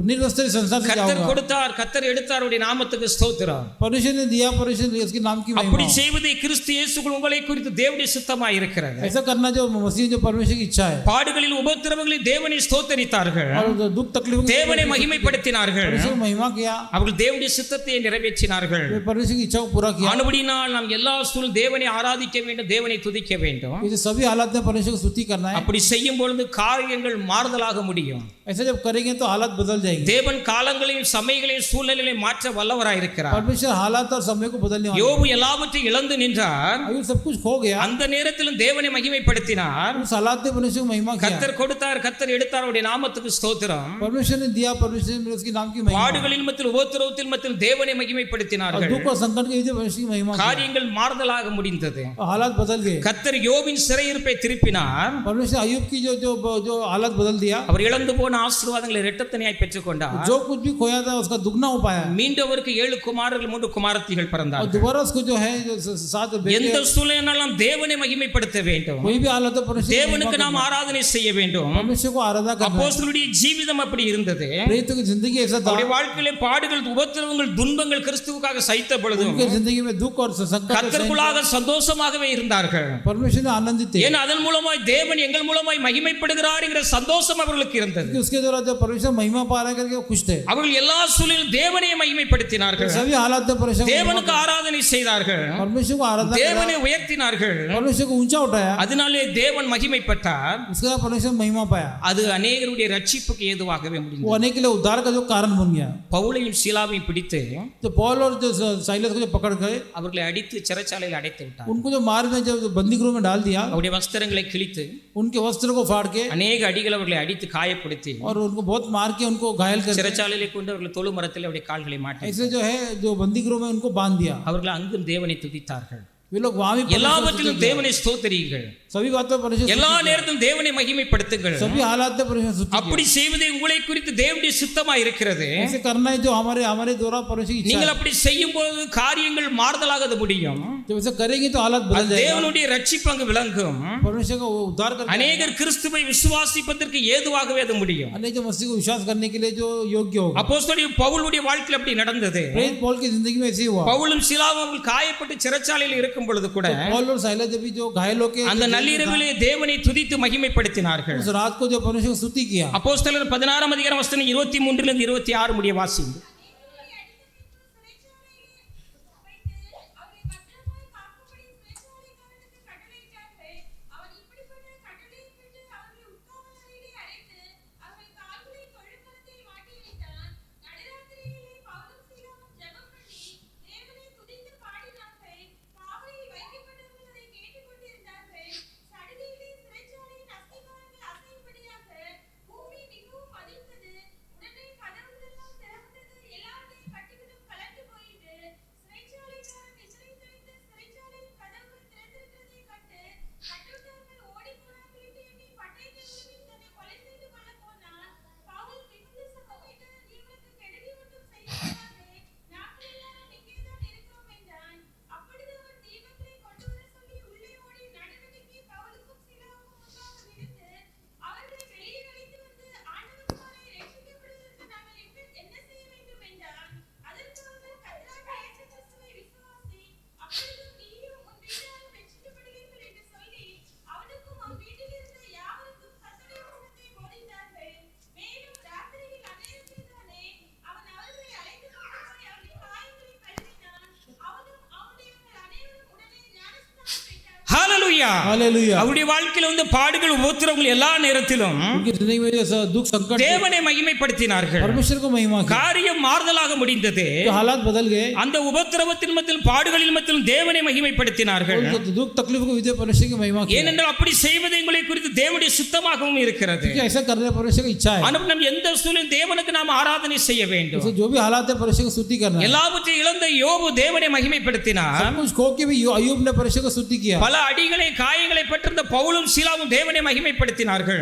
निर्वस्त्र दूसरे संसार से கர்த்தர் जाऊंगा। கொடுத்தார், கர்த்தர் எடுத்தார், அவருடைய நாமத்துக்கு ஸ்தோத்திரம். परमेश्वर ने दिया, परमेश्वर ने उसके नाम की அப்படி महिमा। செய்வதை கிறிஸ்து இயேசுக்குள் உங்களை குறித்து தேவனுடைய சித்தமாய் இருக்கிறது. ऐसा करना जो मसीह जो परमेश्वर की इच्छा है। பாடுகளில் உபத்திரவங்களில் தேவனை ஸ்தோத்தரித்தார்கள், और दुख तकलीफ தேவனை மகிமைப்படுத்தினார்கள், परमेश्वर को महिमा किया, அவர்கள் தேவனுடைய சித்தத்தை நிறைவேற்றினார்கள். परमेश्वर की इच्छा को पूरा किया। ஆனபடினால் நாம் எல்லா சூழலும் தேவனை ஆராதிக்க வேண்டும், தேவனை துதிக்க வேண்டும். इसे सभी हालात में परमेश्वर को स्तुति करना है। அப்படி செய்யும் பொழுது காரியங்கள் மாறுதலாக முடியும். ऐसा जब करेंगे तो हालात बदल जाएंगे। தேவன் காலங்களையும் சமயங்களையும் சூழ்நிலைகளையும் மாற்ற வல்லவராய் இருக்கிறார். परमेश्वर हालात और समय को बदलने वाला है। யோபு எல்லாவற்றையும் இழந்து நின்றார், अयुब सब कुछ खो गया, அந்த நேரத்திலும் தேவனை மகிமைப்படுத்தினார். उस हालात में परमेश्वर को महिमा किया। கர்த்தர் கொடுத்தார், கர்த்தர் எடுத்தார், அவருடைய நாமத்துக்கு ஸ்தோத்திரம். परमेश्वर ने दिया, परमेश्वर ने उसके नाम की महिमा। பாடுகளின் மத்தியில் உபத்திரவத்தின் மத்தியில் தேவனை और மகிமைப்படுத்தினார்கள். दुख और संकट के बीच परमेश्वर की महिमा किया। காரியங்கள் மாறுதலாக முடிந்தது. और हालात बदल गए। கர்த்தர் யோபின் சிறையிருப்பை திருப்பினார். परमेश्वर अयुब की जो जो जो हालत बदल दिया। அவர் இழந்து போன ஆசீர்வாதங்களை இரட்டத்தனையாய் பெற்றுக்கொண்டார். जो कुछ भी खोया था उसका दुगना हो पाया। மீண்டும் அவருக்கு 7 குமாரர்கள் 3 குமாரத்திகள் और பிறந்தார்கள். दोबारा उसको जो है जो 7 बेटे, எந்த சூழ்நிலையினாலும் தேவனை மகிமைப்படுத்த வேண்டும், कोई भी हालत है परमेश्वर की महिमा தேவனுக்கு நாம் ஆராதனை செய்ய வேண்டும். करना। परमेश्वर को आराधना करना है। அப்போஸ்தலருடைய ஜீவிதம் அப்படி இருந்தது. प्रेरितों की जिंदगी ऐसा था। அவருடைய வாழ்க்கையிலே பாடுகள், உபத்திரவங்கள், துன்பங்கள் கிறிஸ்துவுக்காக சகித்த பொழுதும் उनकी जिंदगी में दुख और संकट கர்த்தருக்குள்ளாக சந்தோஷமாகவே இருந்தார்கள். परमेश्वर ने आनंदित थे। ஏன் அதன் மூலமாய் தேவன் எங்கள் மூலமாய் மகிமைப்படுகிறார் என்கிற சந்தோஷம் அவர்களுக்கு இருந்தது. क्योंकि उसके द्वारा जब परमेश्वर महिमा पा रहा है करके वो खुश थे। அவர்கள் எல்லா சூழலிலும் தேவனை மகிமைப்படுத்தினார்கள், सभी हालात में परमेश्वर தேவனுக்கு ஆராதனை செய்தார்கள், परमेश्वर को आराधना करा, தேவனை உயர்த்தினார்கள். परमेश्वर को ऊंचा उठाया, அதனாலே தேவன் மகிமைப்பட்டார். उसके बाद परमेश्वर महिमा पाया। அது அநேகருடைய ரட்சிப்புக்கு ஏதுவாகவே वो முடிந்தது. अनेक के लिए उद्धार का जो कारण बन गया। பவுலையும் சீலாவையும் பிடித்து तो पौल और जो साइलस को जो पकड़ गए, அவர்களை அடித்து சிறைச்சாலையில் अடைத்து விட்டார். उनको जो मार में जब बंदी गृह में डाल दिया, அவருடைய வஸ்திரங்களை கிழித்து उनके वस्त्र को फाड़ के அநேக அடிகள் அவர்களை அடித்து காயப்படுத்தி और उनको बहुत मार के उनको घायल कर, சிறைச்சாலையிலே கொண்டு அவர்கள் தொழு மரத்தில் அவருடைய கால்களை மாட்டி ऐसे जो है जो बंदी गृह में उनको बांध दिया। அவர்கள் அங்கும் தேவனை துதித்தார்கள். वे लोग वहां भी எல்லாவற்றிலும் தேவனை ஸ்தோத்திரியுங்கள், सभी बातों पर परमेश्वर, எல்லா நேரத்திலும் தேவனை மகிமைப்படுத்துங்கள். सभी हालात में परमेश्वर स्तुति அப்படி செய்வதே உங்களை குறித்து தேவனுடைய சித்தமாய் இருக்கிறது. ऐसे करना है जो हमारे हमारे द्वारा परमेश्वर की इच्छा நீங்கள் है। அப்படி செய்யும் போது காரியங்கள் மாறுதலாக முடியும். जब ऐसा करेंगे तो हालात बदल அது जाएगा। தேவனுடைய ரட்சிப்பு அங்கு விளங்கும். परमेश्वर का वो उद्धार करके அநேகர் கிறிஸ்துவை விசுவாசிப்பதற்கு ஏதுவாகவே அது முடியும். अनेक जो मसीह को विश्वास करने के लिए जो योग्य होगा। அப்போஸ்தலன் பவுலுடைய வாழ்க்கையில் அப்படி நடந்தது. प्रेरित पौल की जिंदगी में ऐसे ही हुआ। பவுலும் சீலாவும் அவர்கள் காயப்பட்டு சிறைச்சாலையில் இருக்கும் பொழுது கூட पौल और साइलस जब भी जो घायल होके அந்த நள்ளிரவிலே தேவனை துதித்து மகிமைப்படுத்தினார்கள். उस रात को जो परमेश्वर को स्तुति किया। அப்போஸ்தலர் 16 அதிகாரம் வசனம் 23 லிருந்து 26 முடிய வாசிங்க. ஹalleluya. हालेलुया। அவருடைய வாழ்க்கையில் வந்து பாடுகள் உபத்திரவங்கள் எல்லா நேரத்திலும் उनकी जिंदगी में जो दुख संकट தேவனை மகிமைப்படுத்தினார்கள். परमेश्वर को महिमा किया। காரியம் மாறுதலாக முடிந்தது. जो हालात बदल गए, அந்த உபத்திரவத்தின் மத்தியில் பாடுகளின் மத்தியில் தேவனை மகிமைப்படுத்தினார்கள். उनको दुख तकलीफ को विजय परमेश्वर की महिमा किया। ஏனென்றால் அப்படி செய்வது உங்களை குறித்து தேவனுடைய சித்தமாகவும் இருக்கிறது. क्योंकि ऐसा करने परमेश्वर की इच्छा है। ஆனால் நாம் எந்த சூழலில் தேவனுக்கு நாம் ஆராதனை செய்ய வேண்டும். जो भी हालात है परमेश्वर को स्तुति करना है। எல்லாவற்றையும் இழந்த யோபு தேவனை மகிமைப்படுத்தினார். सब कुछ खो के भी अय्यूब ने परमेश्वर को स्तुति किया। பல அடிகளை அடியிலே காயங்களை பெற்றிருந்த பவுலும் சீலாவும் தேவனை மகிமைப்படுத்தினார்கள்.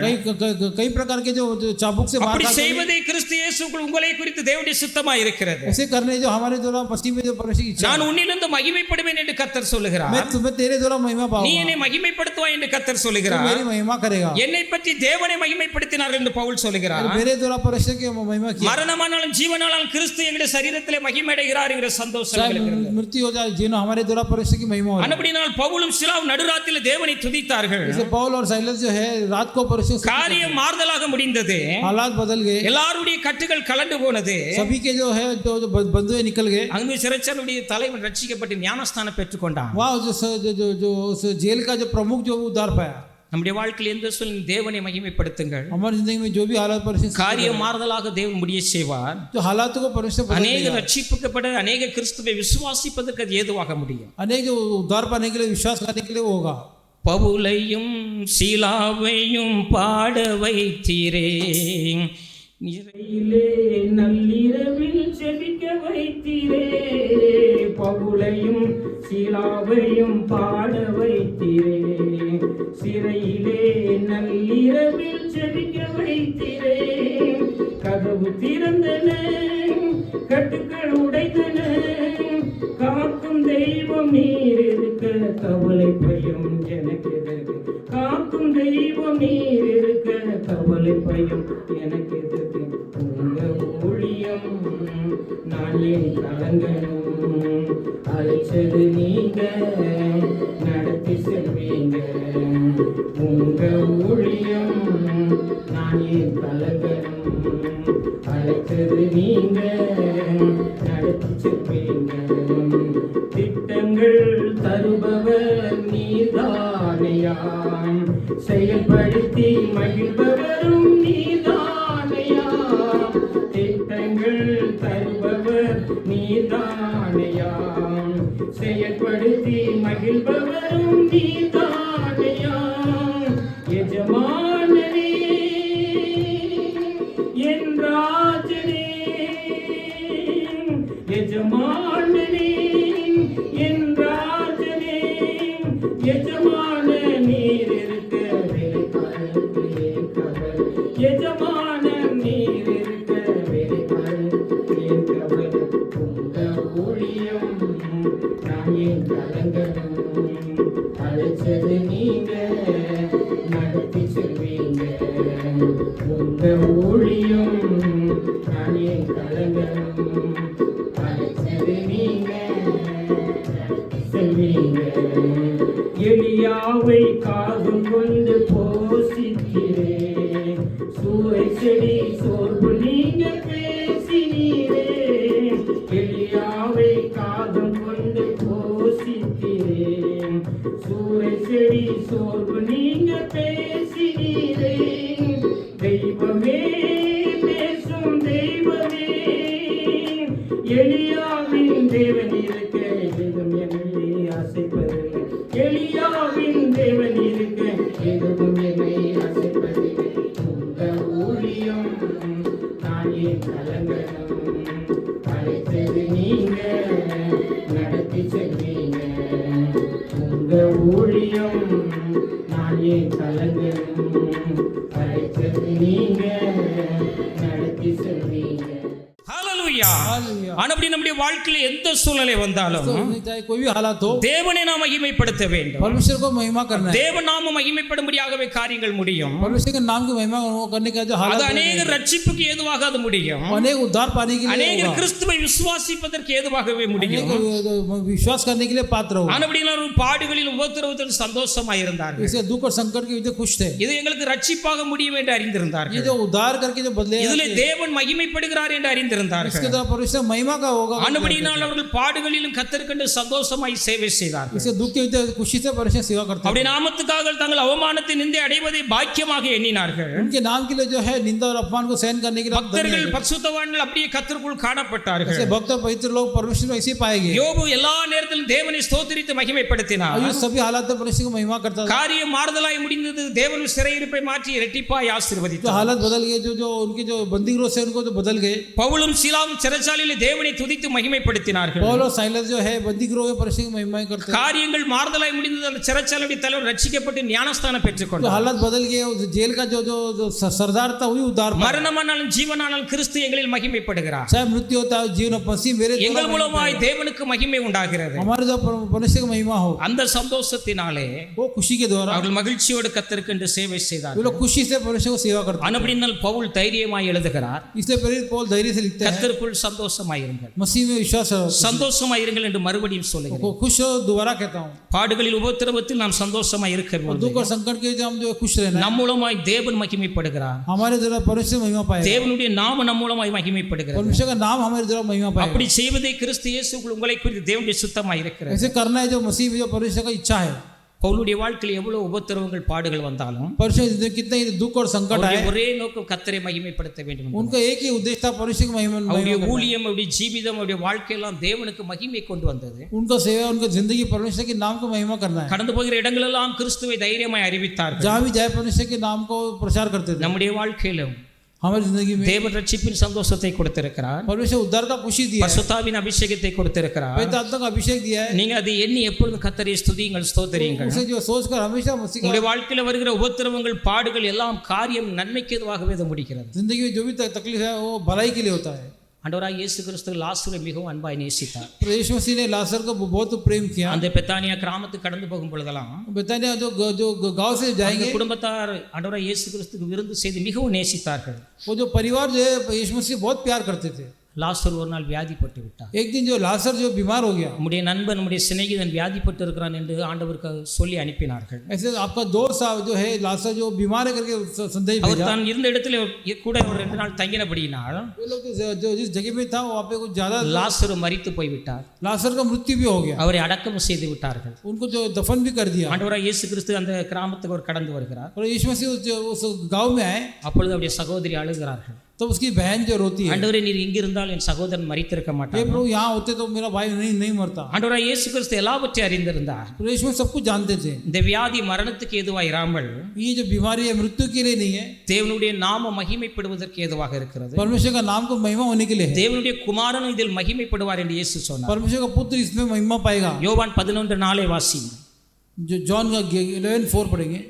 कई प्रकार के जो चाबुक से मार அப்படி खाते செய்வதே கிறிஸ்து இயேசுக்குள் உங்களை குறித்து தேவனுடைய சித்தமாய் இருக்கிறது. ऐसे करने जो हमारे द्वारा पश्चिम में जो परमेश्वर की इच्छा நான் உன்னிலிருந்து மகிமைப்படுவேன் என்று கர்த்தர் சொல்லுகிறார். मैं तुम्हें तेरे द्वारा महिमा நீ पाऊंगा, என்னை மகிமைப்படுத்துவாய் என்று கர்த்தர் तू சொல்லுகிறார். मेरी महिमा करेगा। என்னை பற்றி தேவனை மகிமைப்படுத்தினார்கள் என்று பவுல் சொல்லுகிறார். मेरे द्वारा परमेश्वर की महिमा की, மரணமானாலும் ஜீவனானாலும் கிறிஸ்து எங்களுடைய சரீரத்திலே மகிமையடைகிறார் என்கிற சந்தோஷம் चाहे எங்களுக்கு இருக்கிறது. मृत्यु हो जाए जीवन, हमारे द्वारा परमेश्वर की महिमा हो रही है। அப்படினால் பவுலும் சீலாவும் நடுராத்திரிலே தேவனை துதித்தார்கள். जैसे पौल और साइलस जो है रात को परमेश्वर से காரியம் மாறுதலாக முடிந்தது. हालात बदल गए, எல்லாருடைய கட்டுகள் கலண்டு போனது. सभी के जो है जो बंधुए निकल गए। அங்கு சிறைச்சாலையுடைய தலைவன் ரட்சிக்கப்பட்டு ஞானஸ்தானம் பெற்றுக்கொண்டான். वहाँ जो उस जेल का जो प्रमुख जो उद्धार पाया। நம்முடைய வாழ்க்கையில் எந்த சூழ்நிலை தேவனை மகிமைப்படுத்துங்கள். हमारी जिंदगी में जो भी हालात परमेश्वर காரியம் மாறுதலாக தேவன் முடிய செய்வார். जो हालातों को परमेश्वर बदल அநேக देगा। ரட்சிக்கப்பட அநேக கிறிஸ்துவை விசுவாசிப்பதற்கு அது ஏதுவாக முடியும். अनेक जो उद्धार पाने के लिए विश्वास करने के लिए वो होगा। பவுலையும் சீலாவையும் பாட வைத்தீரே, நிறையிலே நள்ளிரவில் செபிக்க வைத்தீரே. பவுலையும் சீலாவையும் பாட வைத்தீரே, சிறையிலே நள்ளிரவில் செபிக்க வைத்தீரே. கதவு திறந்தன, கட்டுக்கள் உடைத்தன, காக்கும் தெய்வம் நீர் இருக்க கவலை பயம் எனக்கு எதற்கு. காக்கும் தெய்வம் நீர் இருக்க கவலை பயம் எனக்கு எதற்கு. உங்க ஊழியம் நான் ஏன் கலங்கணும், அழைச்சது நீங்க நடத்தி செல்வீங்க. உங்க ஊழியம் நான் ஏன் கலங்கணும், அழைச்சது நீங்க நடத்தி செல்வீங்க. திட்டங்கள் தருபவர் நீதானையாம், செயல்படுத்தி மகிழ்பவரும் நீதானையாம். திட்டங்கள் தருபவர் நீதானையாம், செயல்படுத்தி மகிழ்பவரும் நீதானையாம். எஜமானனே என் ராஜனே, எஜமானனே என் ராஜனே. எஜமான நீர் இருக்க வெளிப்படே கவல், எஜமான நீர் இருக்க வெளிப்படே கவல். உங்க ஊழியம் நான் ஏன் கலங்கணும், அழைச்சது நீங்க நடத்தி செல்வீங்க. உங்க ஊழியம் நான் ஏன் கலங்கணும், அழைச்சது நீங்க செல்வீங்க. எலியாவை காதும் கொண்டு போசிக்கிறே, சூறை செடி சோர்வு நீங்க பேசினீரே. எலியாவை காதும் கொண்டு போசிக்கிறே, சூறை செடி சோர்வு நீங்க பேசினீரே. தெய்வமே பேசும் தெய்வமே, எலியாவின் தேவன் இருக்க எதுவும் என்னை ஆசைப்பதில்லை. எலியாவின் தேவன் இருக்க எதுவும் என்னை ஆசைப்பதில்லை. உங்க ஊழியம் நான் ஏன் கலங்கணும், அழைத்தது நீங்க நடத்தி செல்வீங்க. உங்க ஊழியம் நான் ஏன் கலங்கணும், அழைத்தது நீங்க நடத்தி செல்வீங்க. ஹalleluya. ஆனபடி நம்முடைய வாழ்க்கையில் எந்த சூழ்நிலை வந்தாலும் चाहे कोई भी हालात हो, தேவனை நாம் மகிமைப்படுத்த வேண்டும். परमेश्वर को महिमा करना है। தேவ நாமம் மகிமைப்படும்படியாகவே காரியங்கள் முடியும். परमेश्वर के नाम की महिमा करने का जो அது हालात அநேக ரட்சிப்புக்கு ஏதுவாக அது முடியும். अनेक उद्धार पाने के लिए அநேக होगा, கிறிஸ்துவை விசுவாசிப்பதற்கு ஏதுவாகவே முடியும். अनेक विश्वास करने के लिए पात्र होगा। ஆனபடியால் பாடுகளில் உபத்திரவத்தில் சந்தோஷமாய் இருந்தார்கள். इसे दुख और संकट के वजह खुश थे। இது எங்களுக்கு ரட்சிப்பாக முடியும் என்று ये அறிந்திருந்தார்கள். जो उद्धार करके जो बदले இதிலே தேவன் மகிமைப்படுகிறார் என்று அறிந்திருந்தார்கள். इसके द्वारा परमेश्वर महिमा का होगा। ஆனபடியால் அவர்கள் பாடுகளிலும் கர்த்தருக்கென்று சந்தோஷமாய் சேவை செய்தார்கள். इसे दुख के वजह खुशी से परमेश्वर सेवा करते हैं। அவருடைய நாமத்துக்காக தங்கள் அவமானத்தை நிந்தை அடைவதை பாக்கியமாக எண்ணினார்கள். उनके नाम के लिए जो है निंदा और अपमान को सहन करने के लिए பக்தர்கள் பரிசுத்தவான்கள் அப்படியே கர்த்தருக்குள் காணப்பட்டார்கள். ऐसे भक्त और पवित्र लोग परमेश्वर में ऐसे पाएंगे। யோபு எல்லா நேரத்திலும் தேவனை ஸ்தோத்திரித்து மகிமைப்படுத்தினார். आयुष सभी हालात में परमेश्वर को महिमा करता था। காரியம் மாறுதலாய் முடிந்தது. தேவன் சிறையிருப்பை மாற்றி இரட்டிப்பாய் जो ஆசீர்வதித்தார். हालत बदल गए, जो उनके जो बंदी गृह से उनको जो बदल गए। பவுலும் சீலாவும் சிறைச்சாலையில் தேவனை துதித்து மகிமைப்படுத்தினார்கள். पौल और साइलस जो है बंदी गृह में परमेश्वर की महिमा करते हैं। காரியங்கள் மாறுதலாய் முடிந்தது. அந்த சிறைச்சாலை தலைவர் ரட்சிக்கப்பட்டு ஞானஸ்தானம் तो பெற்றுக்கொண்டார். हालत बदल गए, उस जेल का जो जो जो सरदार था वही उद्धार पाया। மரணமானாலும் ஜீவனானாலும் கிறிஸ்து எங்களில் மகிமைப்படுகிறார். चाहे मृत्यु होता है जीवन मसीह मेरे द्वारा எங்கள் மூலமாய் தேவனுக்கு மகிமை உண்டாகிறது. हमारे जो परमेश्वर की महिमा हो, அந்த சந்தோஷத்தினாலே वो खुशी के द्वारा அவர்கள் மகிழ்ச்சியோடு கர்த்தருக்கு என்று சேவை वो செய்தார்கள். लोग खुशी से परमेश्वर को सेवा करते हैं। அப்படினால் பவுல் தைரியமாய் எழுதுகிறார், इसलिए प्रेरित पौल धैर्य से लिखते हैं, கர்த்தருக்குள் சந்தோஷமாயிருங்கள், मसीह में विश्वास रखो, சந்தோஷமாயிருங்கள் என்று மறுபடியும் சொல்லுகிறேன். खुश हो, दोबारा कहता हूँ। பாடுகளில் உபத்திரவத்தில் நாம் சந்தோஷமாய் இருக்க और வேண்டும். दुख और संकट के जो हम जो खुश रहना है, நம் மூலமாய் தேவன் மகிமைப்படுகிறார். हमारे द्वारा परमेश्वर महिमा पाएगा, தேவனுடைய நாமம் நம் மூலமாய் மகிமைப்படுகிறது. परमेश्वर का नाम हमारे द्वारा महिमा पाएगा। அப்படி செய்வதே கிறிஸ்து இயேசுக்குள் உங்களை குறித்து தேவனுடைய சுத்தமாய் இருக்கிறது. ऐसे करना है जो मसीह में जो परमेश्वर का इच्छा है। பவுலுடைய வாழ்க்கையில் எவ்வளவு உபத்திரவங்கள் பாடுகள் வந்தாலும் परमेश्वर जिंदगी कितने ही दुख और संकट आए, ஒரே நோக்கம் கர்த்தரை மகிமைப்படுத்த வேண்டும் என்பது. उनका एक ही उद्देश्य था परमेश्वर की महिमा அவருடைய करना। ஊழியம், அவருடைய ஜீவிதம், அவருடைய வாழ்க்கையெல்லாம் தேவனுக்கு மகிமை கொண்டு வந்தது. उनका सेवा, उनका जिंदगी परमेश्वर के नाम को महिमा करना है। கடந்து போகிற இடங்களெல்லாம் கிறிஸ்துவை தைரியமாய் அறிவித்தார்கள். जहाँ भी जाए परमेश्वर के नाम को प्रचार करते थे। நம்முடைய வாழ்க்கையிலும் हमारी जिंदगी में தேவன் ரட்சிப்பின் சந்தோஷத்தை கொடுத்திருக்கிறார். परमेश्वर उद्धार का खुशी दिया है, பரிசுத்தாவின் अभिषेकத்தை கொடுத்திருக்கிறார். पवित्र आत्मा का अभिषेक दिया है। நீங்க அதை எண்ணி எப்பொழுதும் கர்த்தரை ஸ்துதியுங்கள், ஸ்தோத்திரியுங்கள். उसे जो सोचकर हमेशा मसीह का உங்களுடைய வாழ்க்கையில் வருகிற உபத்திரவங்கள், பாடுகள் எல்லாம் காரியம் நன்மைக்கு எதுவாகவே இது முடிக்கிறது. जिंदगी में जो भी तकलीफ है वो भलाई के लिए होता है। ஆண்டவராகிய இயேசு கிறிஸ்து லாசரை மிகவும் அன்பாய் நேசித்தார். यीशु मसीह ने लाजर को बहुत प्रेम किया। அந்த பெத்தானியா கிராமத்துக்கு கடந்து போகும் பொழுதெல்லாம் बेतानिया जो गांव से அந்த जाएंगे, குடும்பத்தார் ஆண்டவராகிய இயேசு கிறிஸ்துக்கு விருந்து செய்து மிகவும் நேசித்தார்கள். वो जो परिवार जो है यीशु मसीह बहुत प्यार करते थे। லாசர் ஒரு நாள் வியாதிப்பட்டு விட்டார். एक दिन जो लाजर जो बीमार हो गया, நம்முடைய நண்பன், நம்முடைய சிநேகிதன் வியாதிப்பட்டு இருக்கிறான் என்று ஆண்டவருக்கு சொல்லி அனுப்பினார்கள். ऐसे आपका दोस्त साहब जो है लाजर जो बीमार है करके संदेश அவர் भेजा। தான் இருந்த இடத்துல கூட ஒரு 2 நாள் தங்கினபடியினால் वे लोग जो जिस जगह में था वहाँ पे कुछ ज्यादा லாசர் மரித்து போய்விட்டார். लाजर का मृत्यु भी हो गया, அவரை अடக்கம் செய்து விட்டார்கள். उनको जो दफन भी कर दिया। ஆண்டவராகிய இயேசு கிறிஸ்து அந்த கிராமத்துக்கு ஒரு கடந்து வருகிறார். और यीशु मसीह उस गांव में आए, அப்பொழுது அவருடைய சகோதரி அழுகிறார்கள். तो उसकी बहन जो रोती है, ஆண்டவரே, நீர் இங்க இருந்தால் என் சகோதரன் மரித்திருக்க हे மாட்டார். प्रभु यहाँ होते तो मेरा भाई नहीं मरता। ஆண்டவராகிய இயேசு கிறிஸ்து எல்லாவற்றையும் அறிந்திருந்தார். तो यीशु सब कुछ जानते थे। இந்த வியாதி மரணத்துக்கு எதுவாக இராமல் ये जो बीमारी है मृत्यु के लिए नहीं है, தேவனுடைய நாம மகிமைப்படுவதற்கு ஏதுவாக இருக்கிறது. परमेश्वर का नाम को महिमा होने के लिए है। தேவனுடைய குமாரனும் இதில் மகிமைப்படுவார் என்று இயேசு சொன்னார். परमेश्वर का पुत्र इसमें महिमा पाएगा। யோவான் 11:4 வாசிங்க. जो जॉन का 11:4 पढ़ेंगे।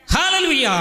ஹalleluya.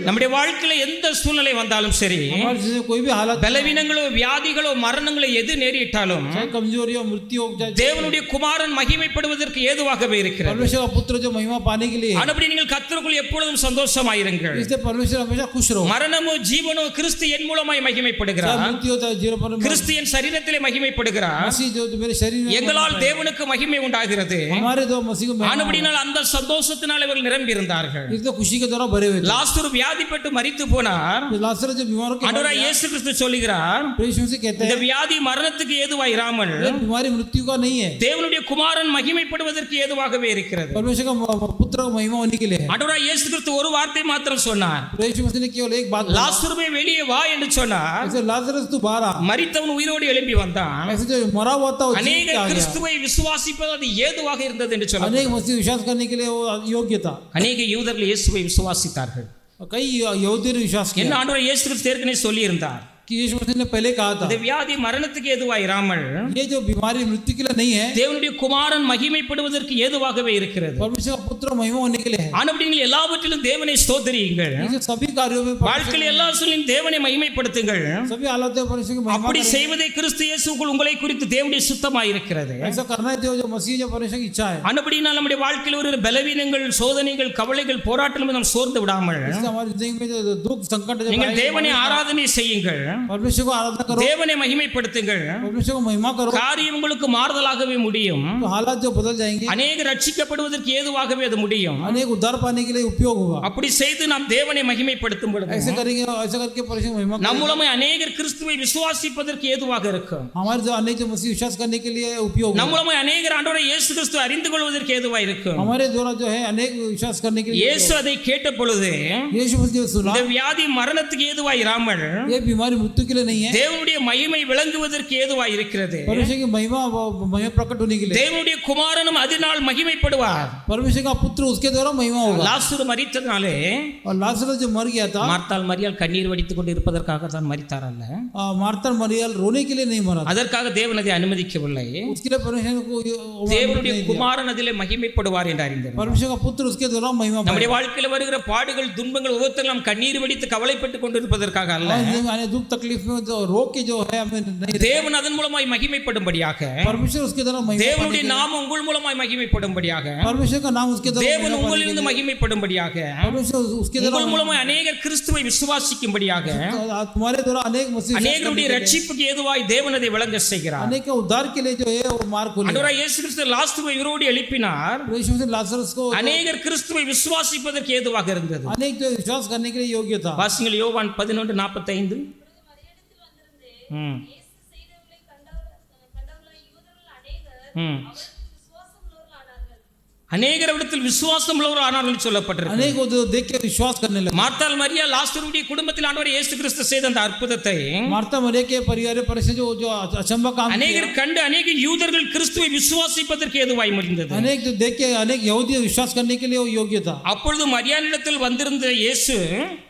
நம்முடைய வாழ்க்கையில எந்த சூழ்நிலை வந்தாலும் சரி, हमारे जिंदगी में कोई भी हालत, பலவீனங்களோ, வியாதிகளோ, மரணங்களோ எது நேரிட்டாலும் चाहे कमजोरी हो, मृत्यु हो, चाहे தேவனுடைய குமாரன் மகிமைப்படுவதற்கு ஏதுவாகவே இருக்கிறது. परमेश्वर का पुत्र जो महिमा पाने के लिए है। ஆனபடி நீங்கள் கர்த்தருக்குள் எப்பொழுதும் சந்தோஷமாயிருங்கள். इसलिए परमेश्वर हमेशा खुश रहो। மரணமோ ஜீவனோ கிறிஸ்து என் மூலமாய் चाहे மகிமைப்படுகிறார். मृत्यु होता है, जीवन पर கிறிஸ்து என் சரீரத்திலே மகிமைப்படுகிறார். मसीह जो मेरे शरीर में எங்களால் தேவனுக்கு மகிமை உண்டாகிறது. हमारे दो मसीह को महिमा, ஆனபடினால் அந்த சந்தோஷத்தினால் இவர்கள் நிரம்பி இருந்தார்கள். इसलिए खुशी के द्वारा भरे हुए थे। லாசரு வியாதிப்பட்டு மரித்து போனார். लाजर जो बीमार हो ஆண்டவராகிய இயேசு கிறிஸ்து சொல்லுகிறார், यीशु मसीह कहते இந்த हैं வியாதி மரணத்துக்கு ஏதுவாய் இராமல் ये बीमारी मृत्यु का नहीं है, தேவனுடைய குமாரன் மகிமைப்படுவதற்கு ஏதுவாகவே இருக்கிறது. परमेश्वर का पुत्र का महिमा होने के लिए है। ஆண்டவராகிய இயேசு கிறிஸ்து ஒரு வார்த்தை மாத்திரம் சொன்னார். यीशु मसीह ने केवल एक बात, லாசருவே வெளியே வா என்று சொன்னார். ऐसे लाजरस तू बाहर आ। மரித்தவன் உயிரோடு எழும்பி வந்தான். ऐसे जो मरा हुआ था वो जीवित அநேக आ गया। கிறிஸ்துவை விசுவாசிப்பது அது ஏதுவாக இருந்தது என்று சொல்ல. अनेक मसीह विश्वास करने के लिए वो योग्य था। அநேக யூதர்கள் இயேசுவை விசுவாசித்தார்கள். कई यहूदी ने विश्वास என்ன किया ஆண்டவர் இயேசு கிறிஸ்து ஏற்கனவே சொல்லி இருந்தார். कि यीशु मसीह ने पहले कहा था இந்த வியாதி மரணத்துக்கு ஏதுவாய் இராமல் ये जो बीमारी मृत्यु के लिए नहीं है, தேவனுடைய குமாரன் மகிமைப்படுவதற்கு ஏதுவாகவே இருக்கிறது. परमेश्वर का पुत्र महिमा होने के लिए है। ஆனபடி நீங்கள் எல்லாவற்றிலும் தேவனை ஸ்தோத்திரியுங்கள். इसे सभी कार्यों में வாழ்க்கையில் எல்லா சூழலிலும் தேவனை மகிமைப்படுத்துங்கள். सभी हालतों में परमेश्वर की महिमा அப்படி करें। செய்வதே கிறிஸ்து இயேசுக்குள் உங்களை குறித்து தேவனுடைய சுத்தமாய் இருக்கிறது. ऐसा करना है जो मसीह जो परमेश्वर की इच्छा है। ஆனபடினால் நம்முடைய வாழ்க்கையில் ஒரு பலவீனங்கள், சோதனைகள், கவலைகள், போராட்டங்கள் நாம் சோர்ந்து விடாமல் इसलिए हमारी जिंदगी में जो दुख संकट जब நீங்கள் आएंगे, தேவனை ஆராதனை செய்யுங்கள். परमेश्वर को आराधना करो, தேவனை மகிமைப்படுத்துங்கள். परमेश्वर को महिमा करो, காரியம் உங்களுக்கு மாறுதலாகவே முடியும். तो हालात जो बदल जाएंगे, அநேக ரட்சிக்கப்படுவதற்கு ஏதுவாகவே அது முடியும். अनेक उद्धार पाने के लिए उपयोग होगा। அப்படி செய்து நாம் தேவனை மகிமைப்படுத்தும் பொழுது ऐसे करेंगे, ऐसा करके परमेश्वर की महिमा நம் करेंगे। மூலமாய் அநேகர் கிறிஸ்துவை விசுவாசிப்பதற்கு ஏதுவாக இருக்கும். हमारे जो अनेक जो मसीह विश्वास करने के लिए उपयोग நம் होगा। மூலமாய் அநேகர் ஆண்டவரை இயேசு கிறிஸ்து அறிந்து கொள்வதற்கு ஏதுவாக இருக்கும். हमारे द्वारा जो है अनेक विश्वास करने के लिए இயேசு அதை கேட்ட பொழுது यीशु मसीह ने सुना இந்த வியாதி மரணத்துக்கு ஏதுவாக இராமல் ये बीमारी मृत्यु के लिए नहीं है, தேவனுடைய மகிமை விளங்குவதற்கு ஏதுவாய் இருக்கிறது. परमेश्वर की महिमा प्रकट होने के लिए தேவனுடைய குமாரனும் அதனால் மகிமைப்படுவார். परमेश्वर का पुत्र उसके द्वारा महिमा होगा. லாசரு மரித்ததனாலே और लाजरस जो मर गया था, மார்த்தாள் மரியாள் கண்ணீர் வடித்துக் கொண்டு இருப்பதற்காக தான் மரித்தார் அல்ல, मार्था मरियल रोने के लिए नहीं मरा, அதற்காக தேவன் அதை அனுமதிக்கவில்லை. उसके लिए परमेश्वर को தேவனுடைய குமாரன் அதிலே மகிமைப்படுவார் என்று அறிந்தார். परमेश्वर का पुत्र उसके द्वारा महिमा நம்முடைய வாழ்க்கையில் வருகிற பாடுகள் துன்பங்கள் ஒவ்வொருத்தரும் நாம் கண்ணீர் வடித்து கவலைப்பட்டுக் கொண்டிருப்பதற்காக அல்ல, दुख तकलीफ में जो रोक के जो है हमें नहीं, தேவன் அதன் மூலமாய் மகிமைப்படும்படியாக, परमेश्वर उसके द्वारा महिमा, தேவனுடைய நாமம் உங்கள் மூலமாய் மகிமைப்படும்படியாக, परमेश्वर का नाम उसके द्वारा, தேவன் உங்களிலிருந்து மகிமைப்படும்படியாக, परमेश्वर उसके द्वारा உங்கள் மூலமாய் அநேகர் கிறிஸ்துவை விசுவாசிக்கும்படியாக, तुम्हारे द्वारा अनेक मसीह அநேகருடைய ரட்சிப்புக்கு ஏதுவாய் தேவன் அதை விளங்க செய்கிறார். अनेक के उद्धार के लिए जो है वो मार्ग खोले. ஆண்டவராகிய இயேசு கிறிஸ்து லாசருவை உயிரோடு எழுப்பினார். यीशु ने लाजरस को அநேகர் கிறிஸ்துவை விசுவாசிப்பதற்கு ஏதுவாக இருந்தது. अनेक जो विश्वास करने के लिए योग्य था. வாசிங்கள் யோவான் 11:45. அநேகர் இடத்தில் விசுவாசம் உள்ளவர் ஆனார்கள் சொல்லப்பட்டிருக்கு. अनेक को देख के विश्वास करने लगे. மார்த்தாள் மரியா லாசருடைய குடும்பத்தில் ஆண்டவர் இயேசு கிறிஸ்து செய்த அந்த அற்புதத்தை मार्था मरिया के परिवार पर से जो अचंबा काम அநேகர் கண்டு अनेक யூதர்கள் கிறிஸ்துவை விசுவாசிப்பதற்கு ஏதுவாய் முடிந்தது. अनेक जो देख के अनेक यहूदी विश्वास करने के लिए वो योग्य था. அப்பொழுது மரியாளிடத்தில் வந்திருந்த இயேசு,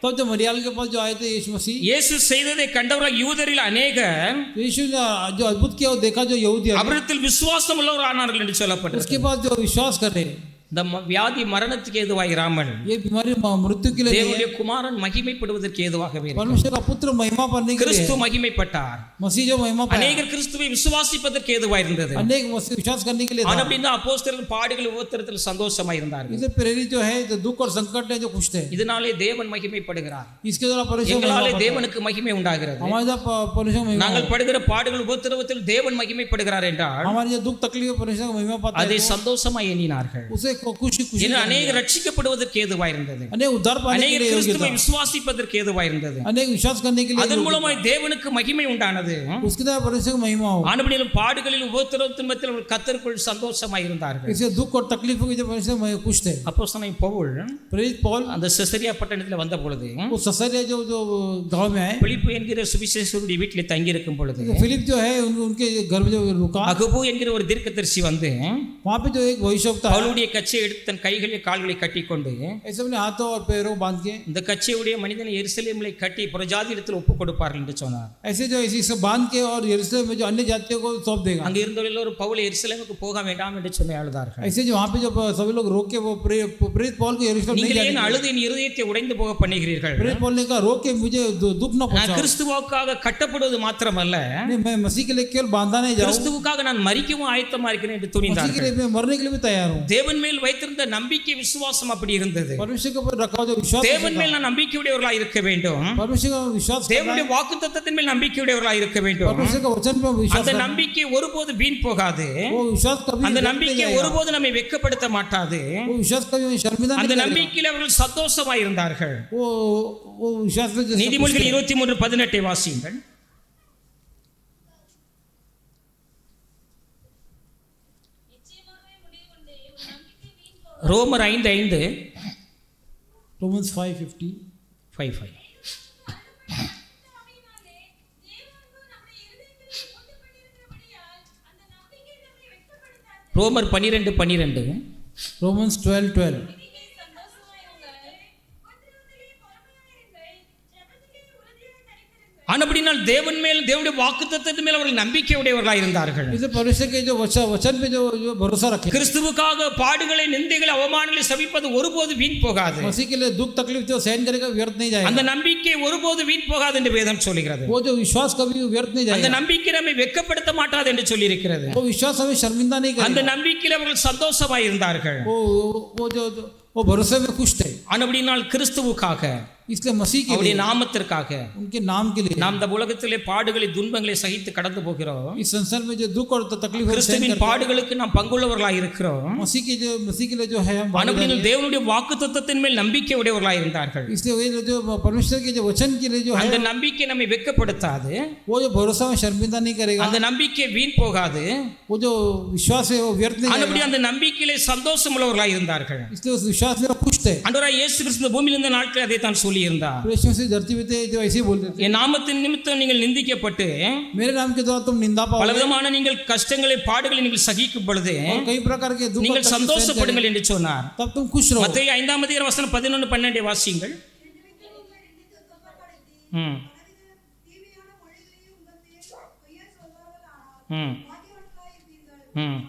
तब जो मरियाल के पास जो आए थे यीशु मसीह, இயேசு செய்ததை கண்டவராக யூதரில் அநேகர் यीशु ने जो अद्भुत किया वो देखा जो यहूदी, அவரிடத்தில் விசுவாசம் உள்ளவர் ஆனார்கள் என்று சொல்லப்பட்டிருக்கு. उसके बाद जो विश्वास करे, இந்த வியாதி மரணத்துக்கு ஏதுவாய் இராமல் ये बीमारी मृत्यु के लिए, தேவனுடைய குமாரன் மகிமைப்படுவதற்கு ஏதுவாகவே परमेश्वर का पुत्र महिमा पाने के लिए, கிறிஸ்து மகிமைப்பட்டார். मसीह जो महिमा पाया, அநேகர் கிறிஸ்துவை விசுவாசிப்பதற்கு ஏதுவாய் இருந்தது. अनेक मसीह विश्वास करने के लिए था. அப்படின்னா அப்போஸ்தலர்கள் பாடுகள் உபத்திரத்தில் சந்தோஷமா இருந்தார்கள். इसे प्रेरित जो है जो दुख और संकट है जो खुश थे, இதனாலே தேவன் மகிமைப்படுகிறார். इसके द्वारा परमेश्वर எங்களாலே தேவனுக்கு மகிமை உண்டாகிறது. हमारे जो परमेश्वर महिमा, நாங்கள் படுகிற பாடுகள் உபத்திரவத்தில் தேவன் மகிமைப்படுகிறார் என்றால் हमारे जो दुख तकलीफ परमेश्वर का महिमा पाता அதை है, சந்தோஷமா எண்ணினார்கள். उसे खुशी खुशी, அநேகர் ரட்சிக்கப்படுவதற்கு ஏதுவாய் இருந்தது. अनेक उद्धार पाने के அநேகர் लिए योग्य கிறிஸ்துவை था. விசுவாசிப்பதற்கு ஏதுவாய் இருந்தது. अनेक विश्वास करने के लिए அதன் மூலமாய் தேவனுக்கு மகிமை உண்டானது. उसके द्वारा परमेश्वर का महिमा हो. ஆனபடியால் பாடுகளில் உபத்திரவத்தின் மத்தியில் அவர்கள் கர்த்தருக்குள் சந்தோஷமாய் இருந்தார்கள். इसे दुख और तकलीफों की जो परमेश्वर में खुश थे. அப்போஸ்தலனாகிய பவுல் प्रेरित पौल அந்த செசரியா பட்டணத்தில் வந்த பொழுது वो ससरिया जो जो गांव में आए, பிலிப்பு என்கிற சுவிசேஷருடைய வீட்டில் தங்கி இருக்கும் பொழுது फिलिप जो है उनके घर में जो रुका, அகுபு என்கிற ஒரு தீர்க்கதரிசி வந்து वहाँ पे जो एक भविष्यवक्ता है, பவுலுடைய கச்சையை எடுத்து தன் கைகளை கால்களை கட்டிக்கொண்டு ऐसे अपने हाथों और पैरों बांध के, இந்த கச்சையுடைய மனிதனை எருசலேமிலே கட்டி புறஜாதியிடத்தில் ஒப்புக் கொடுப்பார்கள் என்று சொன்னார். ऐसे जो इसे बांध के और यरूशलेम में जो अन्य जातियों को सौंप देगा. அங்க இருந்தவர்கள் எல்லோரும் பவுல் எருசலேமுக்கு போக வேண்டாம் என்று சொல்லி அழுதார்கள். ऐसे जो वहाँ पे जो सभी लोग रोक के वो प्रेरित पौल को यरूशलेम नहीं நீங்கள் जाने ஏன் दिए. அழுது என் இருதயத்தை உடைந்து போக பண்ணுகிறீர்கள்? प्रेरित पौल ने कहा रोक के मुझे दुख न நான் पहुंचाओ. கிறிஸ்துவுக்காக கட்டப்படுவது மாத்திரமல்ல, नहीं, मैं मसीह के लिए केवल बांधा नहीं जाऊं, கிறிஸ்துவுக்காக நான் மரிக்கவும் ஆயத்தமா இருக்கிறேன் என்று मसीह के துணிந்தார்கள். लिए मैं मरने के लिए भी तैयार हूँ. தேவன் மேல் வைத்திருந்த நம்பிக்கை விசுவாசம் அப்படி இருந்தது. परमेश्वर के ऊपर रखा हुआ जो विश्वास, தேவன் மேல் நான் நம்பிக்கையுடையவர்களாக இருக்க வேண்டும். परमेश्वर का विश्वास करना தேவனுடைய है, வாக்குத்தத்தத்தின் மேல் நம்பிக்கையுடையவர்களாக இருக்க வேண்டும். परमेश्वर का वचन पे विश्वास அந்த करना, நம்பிக்கை ஒருபோது வீண் போகாது. वो विश्वास कभी அந்த व्यर्थ नहीं நம்பிக்கை जाएगा. ஒருபோது நம்மை வெட்கப்படுத்த மாட்டாது. वो विश्वास कभी हमें शर्मिंदा அந்த नहीं करेगा. நம்பிக்கையில் அவர்கள் சந்தோஷமா இருந்தார்கள். वो विश्वास में जो நீதிமொழிகள் 23:18 வாசியுங்கள். ரோமர் 5:5 Romans 5:50 5:5 ரோமர் 12:12 Romans 12:12 ஆனபடினால் தேவன் மேல் தேவனுடைய வாக்குத்தத்தத்தின் மேல் அவர்கள் நம்பிக்கையுடையவர்களாக இருந்தார்கள். इसे परमेश्वर के जो वचन पे जो भरोसा रखे, கிறிஸ்துவுக்காக பாடுகளை நிந்தைகளை அவமானங்களை சபிப்பது ஒருபோது வீண் போகாது. मसीह के लिए दुख तकलीफ जो सहन करेगा व्यर्थ नहीं அந்த जाएगा. நம்பிக்கை ஒருபோது வீண் போகாது என்று வேதம் சொல்கிறது. वो जो विश्वास कभी व्यर्थ नहीं அந்த जाएगा. நம்பிக்கை நம்மை வெட்கப்படுத்த மாட்டாது என்று சொல்லி இருக்கிறது. वो विश्वास हमें शर्मिंदा नहीं அந்த करेगा. நம்பிக்கையில் அவர்கள் சந்தோஷமாய் இருந்தார்கள். वो जो वो भरोसे में खुश थे. ஆனபடினால் கிறிஸ்துவுக்காக, इसलिए मसीह के அவருடைய लिए, நாமத்திற்காக उनके नाम के लिए நாம் இந்த உலகத்திலே பாடுகளை துன்பங்களை சகித்து கடந்து போகிறோம். इस संसार में जो दुख और तकलीफ है, கிறிஸ்துவின் பாடுகளுக்கு நாம் பங்குள்ளவர்களாக இருக்கிறோம். मसीह के लिए जो है हम भागीदार ஆனபடினால் हैं. தேவனுடைய வாக்குத்தத்தத்தின் மேல் நம்பிக்கை உடையவர்களாக இருந்தார்கள். इसलिए वही जो परमेश्वर के जो वचन के लिए जो है, அந்த நம்பிக்கை நம்மை வெட்கப்படுத்தாது. वो जो भरोसा में शर्मिंदा नहीं करेगा. அந்த நம்பிக்கை வீண் போகாது. वो जो विश्वास है वो व्यर्थ नहीं ஆனபடி जाएगा. அந்த நம்பிக்கையிலே சந்தோஷம் உள்ளவர்களாக இருந்தார்கள். इसलिए उस विश्वास में खुश थे. ஆண்டவராகிய இயேசு கிறிஸ்து பூமியில் இருந்த நாட்களில் அதை தான் சொல்லியிருந்தார். यीशु मसीह धरती पे थे जो ऐसे ही बोलते थे, என் நாமத்தின் நிமித்தம் நீங்கள் நிந்திக்கப்பட்டு मेरे नाम के द्वारा तुम निंदा पाओगे பலவிதமான நீங்கள் கஷ்டங்களை பாடுகளை நீங்கள் சகிக்கும் பொழுது और कई प्रकार के दुख நீங்கள் சந்தோஷப்படுங்கள் என்று சொன்னார். तब तुम खुश रहो। மத்தேயு 5:11-12 வாசியுங்கள். ம் ம் ம்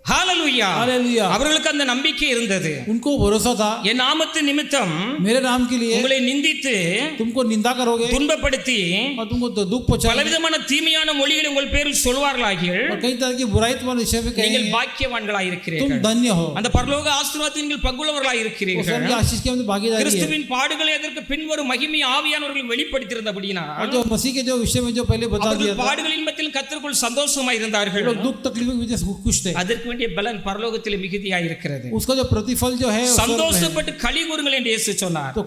ஹalleluya. हालेलुया। அவர்களுக்கு அந்த நம்பிக்கை இருந்தது. उनको भरोसा था, என் நாமத்தின் நிமித்தம் मेरे नाम के लिए உங்களை நிந்தித்து तुमको निंदा करोगे துன்பப்படுத்தி और तुमको तो दुख पहुंचाएंगे பலவிதமான தீமையான மொழிகளை உங்கள் பேரில் சொல்வார்களாகில் और कई तरह की बुराई तुम्हारे विषय में நீங்கள் कहेंगे, பாக்கியவான்களாய் तुम இருக்கிறீர்கள். धन्य हो, அந்த பரலோக ஆசீர்வாதத்தில் நீங்கள் பங்குள்ளவர்களாய் उस இருக்கிறீர்கள். स्वर्ग की आशीष की हमने भागीदारी है। கிறிஸ்துவின் பாடுகளை அதற்கு பின்வரும் மகிமை ஆவியானவர்கள் வெளிப்படுத்தியிருந்தபடினா और जो मसीह के जो विषय में जो पहले बता दिया அவர்கள் था, பாடுகளின் மத்தியில் கர்த்தருக்குள் சந்தோஷமாய் இருந்தார்கள். लोग दुख तकलीफ की वजह से खुश थे, அதற்கு வேண்டிய பலன் பரலோகத்தில் மிகுதியாய் இருக்கிறது. उसका जो प्रतिफल जो है वो स्वर्ग में है। சந்தோஷப்பட்டு களி கூறுங்கள் என்று இயேசு சொன்னார். तो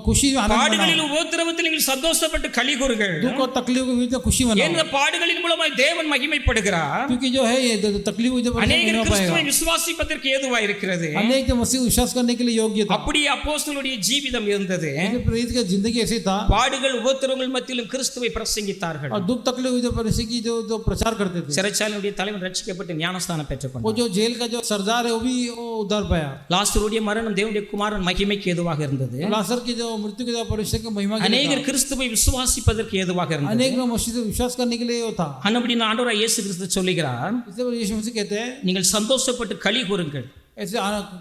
खुशी में आनंद பாடுகளில் मनाओ, உபத்திரவத்தில் நீங்கள் சந்தோஷப்பட்டு களி கூறுங்கள். दुख और तकलीफ के बीच में खुशी मनाओ, இந்த பாடுகளின் மூலமாய் தேவன் மகிமைப்படுகிறார். क्योंकि जो है ये तकलीफ की वजह से அநேகர் नहीं हो கிறிஸ்துவை पाएगा। விசுவாசிப்பதற்கு ஏதுவாய் இருக்கிறது. अनेक जो मसीह विश्वास करने के लिए योग्य था, அப்படியே அப்போஸ்தலருடைய ஜீவிதம் இருந்தது. जैसे प्रेरित की जिंदगी ऐसी था, பாடுகள் உபத்திரவங்கள் மத்தியிலும் கிறிஸ்துவை பிரசங்கித்தார்கள். और दुख तकलीफ की जो परिस्थिति की जो प्रचार करते थे, சிறைச்சாலையுடைய தலைவன் ரட்சிக்கப்பட்டு ஞானஸ்தானம் वो பெற்றுக்கொண்டார். जो जेल का जो सरदार है वो भी वो उद्धार पाया। லாசருடைய மரணம் தேவனுடைய குமாரன் மகிமைக்கு ஏதுவாக இருந்தது. लाजर की जो मृत्यु की जो परिस्थिति की महिमा के लिए அநேகர் கிறிஸ்துவை விசுவாசிப்பதற்கு ஏதுவாக था, இருந்தது. अनेक लोग मसीह से विश्वास करने के लिए वो था। அன்னபடி ஆண்டவராய் இயேசு கிறிஸ்து சொல்லுகிறார், इसलिए यीशु मसीह कहते हैं நீங்கள் சந்தோஷப்பட்டு களி கூறுங்கள். ऐसे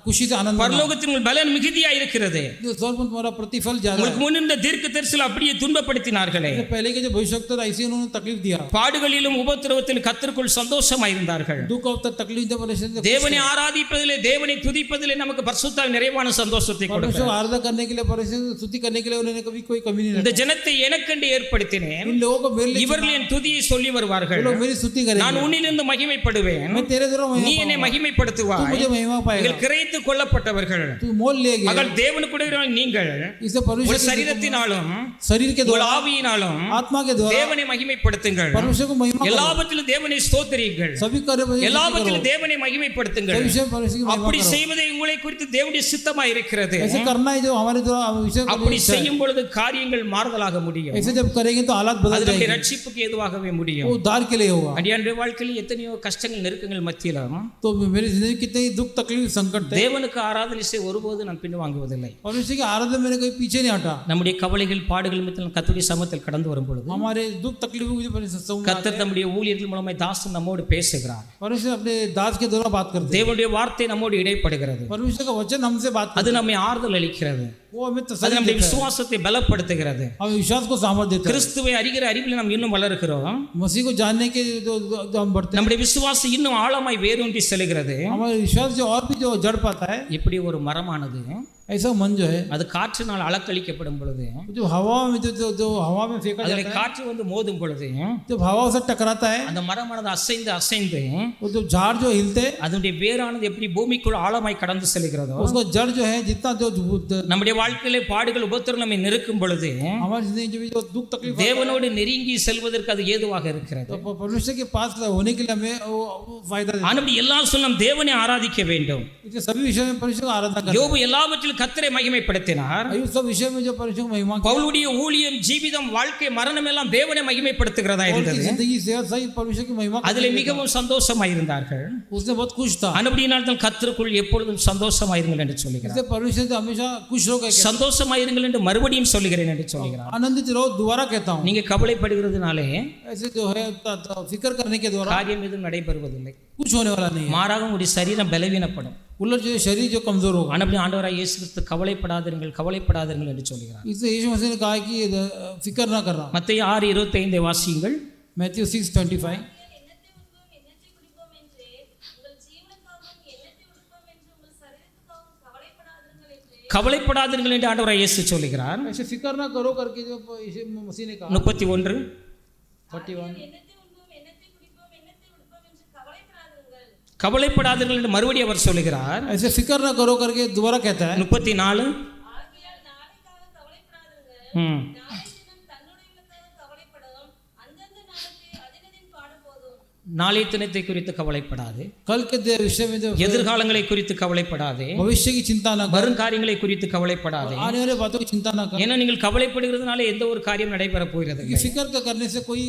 खुशी से आनंद मनाओ। பரலோகத்தில் உங்கள் பலன் மிகுதியா இருக்கிறது. जो स्वर्ग में तुम्हारा प्रतिफल ज्यादा உங்களுக்கு है। முன் இந்த தீர்க்கதரிசிகள் அப்படியே துன்பப்படுத்தினார்களே, जो पहले के जो भविष्यवक्ता था ऐसे उन्होंने तकलीफ दिया, பாடுகளிலும் உபத்திரவத்தில் கர்த்தருக்குள் சந்தோஷமாய் இருந்தார்கள். दुख और तकलीफ जब परिस्थिति தேவனை ஆராதிப்பதிலே தேவனை துதிப்பதிலே நமக்கு பரிசுத்த நிறைவான சந்தோஷத்தை परमेश्वर கொடுக்கிறார். को आराधना करने के लिए, परिस्थिति स्तुति करने के लिए उन्होंने कभी कोई कमी नहीं இந்த रखी। ஜனத்தை எனக்கென்று ஏற்படுத்தினேன், इन लोगों को मेरे लिए இவர்கள் என் துதியை சொல்லி வருவார்கள். वो लोग मेरी स्तुति நான் करेंगे, உன்னிலிருந்து மகிமைப்படுவேன், मैं तेरे द्वारा நீ महिमा என்னை पाऊंगा, तू மகிமைப்படுத்துவாய். मुझे महिमा पाएगा, நீங்கள் கிரைத்து கொள்ளப்பட்டவர்கள், तू मोल ले गया। மகள் தேவனுக்குடைய நீங்கள் इसे உங்கள் परमेश्वर के சரீரத்தினாலும் शरीर के உங்கள் द्वारा, ஆவியினாலும் आत्मा के द्वारा தேவனை மகிமைப்படுத்துங்கள். परमेश्वर को महिमा करो, எல்லாவற்றிலும் தேவனை ஸ்தோத்திரியுங்கள். सभी कार्य में स्तुति எல்லாவற்றிலும் करो, தேவனை மகிமைப்படுத்துங்கள். सभी विषय में परमेश्वर की महिमा அப்படி करो। செய்வதை உங்களை குறித்து தேவனுடைய சித்தமாய் இருக்கிறது. ऐसे करना है जो हमारे द्वारा विषय करने அப்படி की इच्छा है। செய்யும் பொழுது காரியங்கள் மாறுதலாக முடியும். ऐसे जब करेंगे तो हालात बदल அது நம்முடைய जाएंगे, ரட்சிப்புக்கு ஏதுவாகவே वो முடியும். उद्धार के लिए होगा। அடியானுடைய வாழ்க்கையில் எத்தனையோ கஷ்டங்கள் நெருக்கங்கள் மத்தியிலும் तो मेरी जिंदगी कितने ही दुख तकलीफ संकट थे, தேவனுக்கு ஆராதனை செய்ய ஒருபோது நான் பின் வாங்குவதில்லை. परमेश्वर की आराधना मैंने कभी पीछे नहीं हटा। நம்முடைய கவலைகள் பாடுகள் மத்தியில் கர்த்தருடைய சமூகத்தில் கடந்து வரும் பொழுது हमारे दुख तकलीफों की परिस्थितियों में கர்த்தர் நம்முடைய ஊழியர்கள் மூலமாய் தாசன் நம்மோடு பேசுகிறார். परमेश्वर अपने दास के द्वारा बात करते हैं, தேவனுடைய வார்த்தை நம்மோடு இடைப்படுகிறது. परमेश्वर का वचन हमसे बात அது करते हैं, நம்மை ஆறுதல் அளிக்கிறது. वो हमें அது तसल्ली நம்முடைய देता है, விசுவாசத்தை பலப்படுத்துகிறது. हमें विश्वास को सामर्थ्य देता है। கிறிஸ்துவை அறிகிற அறிவில் நாம் இன்னும் வளர்கிறோம். मसीह को जानने के जो हम बढ़ते हैं, நம்முடைய விசுவாசம் இன்னும் ஆழமாய் வேரூன்றி செல்கிறது. हमारा विश्वास जो और भी जो जड़ पाता है, இப்படி ஒரு மரமானது ऐसा मन जो है அது காற்றினால் அலக்களிக்கப்படும் பொழுது, जो हवा में जो हवा में फेंका அதில் जाता है, காற்று வந்து மோதும் பொழுது जब हवा से टकराता है, அந்த மரமானது அசைந்து அசைந்து वो जो झाड़ जो हिलते हैं, அதனுடைய வேரானது எப்படி பூமிக்குள் ஆழமாய் கடந்து செல்கிறதோ, उसका जड़ जो है जितना जो நம்முடைய வாழ்க்கையிலே பாடுகள் உபத்திரம் நம்மை நெருக்கும் பொழுது हमारी जिंदगी में जो दुख तकलीफ தேவனோடு நெருங்கி செல்வதற்கு அது ஏதுவாக இருக்கிறது. तो परमेश्वर के पास होने के लिए हमें वो फायदा देता है। ஆனால் எல்லாம் சொல்லும் தேவனை ஆராதிக்க வேண்டும். इसलिए सभी विषय में परमेश्वर को आराधना करना। யோபு எல்லாவற்றிலும் கர்த்தரை மகிமைப்படுத்தினார். अयुब सब विषय में जो परमेश्वर को महिमा की, பவுலுடைய ஊழியம் ஜீவிதம் வாழ்க்கை மரணம் எல்லாம் தேவனை மகிமைப்படுத்துகிறதா और की இருந்தது. जिंदगी सेवा सही परमेश्वर की महिमा அதிலே करती है। மிகவும் சந்தோஷமாய் இருந்தார்கள். उसने बहुत खुश था, அனுபடியினால் கர்த்தருக்குள் எப்பொழுதும் சந்தோஷமாயிருங்கள் என்று சொல்லுகிறார். इसलिए परमेश्वर से हमेशा खुश रहो कहते हैं। சந்தோஷமாயிருங்கள் என்று மறுபடியும் சொல்லுகிறேன் என்று சொல்லுகிறார். आनंदित रहो दोबारा कहता हूँ। நீங்க கவலைப்படுகிறதுனாலே ऐसे जो है फिक्र करने के द्वारा காரியம் எதுவும் நடைபெறுவதில்லை. कुछ होने वाला नहीं है, மாறாக உங்களுடைய சரீரம் பலவீனப்படும். उलट जो शरीर जो कमजोर होगा। ஆனபடி ஆண்டவராய் இயேசு கிறிஸ்து கவலைப்படாதீர்கள் என்று சொல்கிறார். इसलिए यीशु मसीह ने कहा कि फिक्र ना करना। மத்தேயு 6:25 வாசியுங்கள். मैथ्यू 6:25 கவலைப்படாதீர்கள் என்று ஆண்டவராய் இயேசு சொல்கிறார். ऐसे फिक्र ना करो करके जो यीशु मसीह ने कहा। 31 கவலைப்படாதீர்கள் என்று மறுபடியும் அவர் சொல்கிறார். ऐसे फिक्र ना करो करके दोबारा कहता है। 34 34 நாளைய தினத்தை குறித்து கவலைப்படாது, कल के विषय में जो எதிர்காலங்களை குறித்து கவலைப்படாதே, भविष्य की चिंता न कर, வரும் காரியங்களை குறித்து கவலைப்படாதே. आने वाले बातों की चिंता न कर, ஏன்னா நீங்கள் கவலைப்படுகிறதுனால எந்த ஒரு காரியம் நடைபெற போகிறது இல்லை. फिक्र का करने से कोई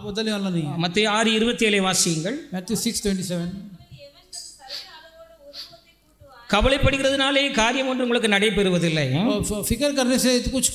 बदलने वाला नहीं है. மத்தேயு 6:27 வாசியுங்கள். मैथ्यू 6:27. கவலைப்படுகிறதுனாலே காரியம் ஒன்று உங்களுக்கு நடைபெறுவதில்லை. फिक्र करने से कुछ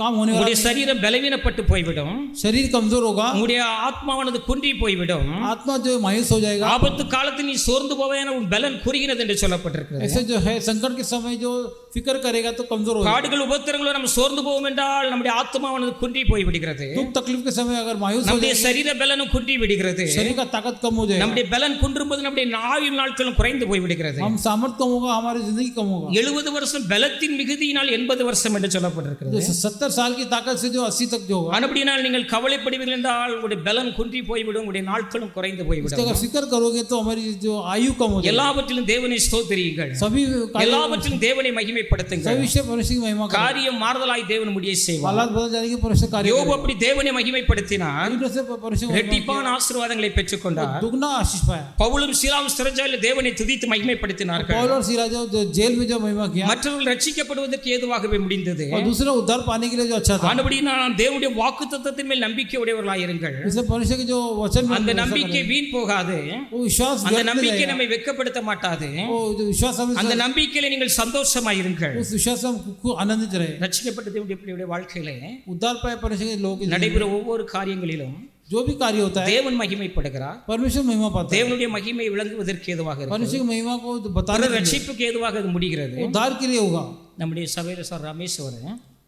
काम होने वाला, உங்களுடைய சரீரம் பலவீனப்பட்டு போய்விடும், शरीर कमजोर होगा, உங்களுடைய ஆத்மாவானது குன்றி போய்விடும், आत्मा जो मायूस हो जाएगा, ஆபத்து காலத்தில் நீ சோர்ந்து போவேன், உன் பலன் குறுகினது என்று சொல்லப்பட்டிருக்கிறது. ऐसे जो है संकट के समय जो फिक्र करेगा तो कमजोर होगा. பாடுகள் உபத்திரங்களும் நம்ம சோர்ந்து போவோம் என்றால் நம்முடைய ஆத்மாவானது குன்றி போய் விடுகிறது. दुख तकलीफ के समय अगर मायूस हो நம்முடைய जाएगा, சரீர பலனும் குன்றி விடுகிறது. शरीर का ताकत कम हो जाएगा, நம்முடைய பலன் குன்றும்போது நம்முடைய ஆயுள் நாட்களும் குறைந்து போய் விடுகிறது. हम सामर्थ कम होगा, हमारी जिंदगी कम होगा. 70 வருஷம் பலத்தின் மிகுதியினால் 80 வருஷம் என்று சொல்லப்பட்டிருக்கிறது. 70 साल की ताकत से जो 80 तक जो होगा, அப்படினால் நீங்கள் கவலைப்படுவீர்கள் என்றால் உங்களுடைய பலன் குன்றி போய்விடும், உங்களுடைய நாட்களும் குறைந்து अगर போய்விடும். फिक्र करोगे तो हमारी जो आयु कम हो जाएगी. எல்லாவற்றிலும் தேவனை ஸ்தோத்திரியுங்கள், सभी எல்லாவற்றிலும் தேவனை மகிமைப்படுத்துங்கள். सभी विषय परमेश्वर की महिमा करो. காரியம் மாறுதலாய் தேவன் முடிய செய்வார். हालात बदल जाने के परमेश्वर कार्य யோபு அப்படி தேவனை மகிமைப்படுத்தினார், करेगा. से परमेश्वर இரட்டிப்பான ஆசீர்வாதங்களை பெற்றுக்கொண்டார். दुगना आशीष पाया. பவுலும் சீலாவும் சிறைச்சாலையில் தேவனை துதித்து மகிமைப்படுத்தினார்கள். पौल और सीला जो जेल में जो महिमा किया, மற்றவர்கள் ரட்சிக்கப்படுவதற்கு ஏதுவாகவே முடிந்தது. और दूसरा उद्धार पाने के लिए जो अच्छा था. ஆனபடியால் தேவனுடைய வாக்குத்தத்தத்தின் மேல் நம்பிக்கை உடையவர்களாய் இருங்கள். इसलिए परमेश्वर के जो वचन में அந்த நம்பிக்கை வீண் போகாது, वो विश्वास அந்த நம்பிக்கை நம்மை வெட்கப்படுத்த மாட்டாது. वो जो विश्वास हमें, அந்த நம்பிக்கையில நீங்கள் சந்தோஷமாய் இருங்கள். उस विश्वास से हम खूब आनंदित रहे. ரட்சிக்கப்பட்ட தேவனுடைய பிள்ளையுடைய வாழ்க்கையிலே उद्धार पाए परमेश्वर के लोग நடைபெற ஒவ்வொரு காரியங்களிலும் जो भी कार्य होता है தேவன் மகிமைப்படுகிறார். परमेश्वर महिमा पाता है. தேவனுடைய மகிமை விளங்குவதற்கு ஏதுவாக இருக்கிறது. परमेश्वर की महिमा को बताने के लिए, ரட்சிப்புக்கு ஏதுவாக அது முடிகிறது. उद्धार के लिए होगा. நம்முடைய சபையில சார் ரமேஷ் அவரு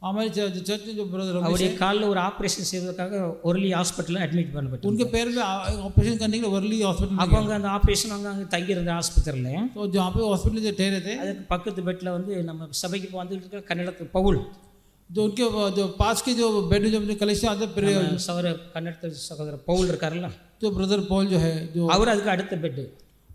हमारे चर्च में जो ब्रदर रमेश அவருடைய है, காலில் ஒரு ஆபரேஷன் செய்வதற்காக ஒர்லி ஹாஸ்பிட்டலில் அட்மிட் பண்ணப்பட்டு, उनके पैर में ऑपरेशन करने के लिए वर्ली हॉस्पिटल அப்போ அங்கே அந்த ஆப்ரேஷன் அங்கே தங்கியிருந்த ஆஸ்பத்திரியில் तो जहाँ पे हॉस्पिटल जो ठहरे थे, அதுக்கு பக்கத்து பெட்டில் வந்து நம்ம சபைக்கு இப்போ வந்துட்டு இருக்க கன்னடத்து பவுல், जो उनके जो पास के जो बेड में जो अपने कलेक्शन आते சகோதர கன்னடத்து சகோதரர் பவுல் இருக்காருல்ல, जो ब्रदर पॉल जो है, जो அவர் அதுக்கு அடுத்த பெட்டு,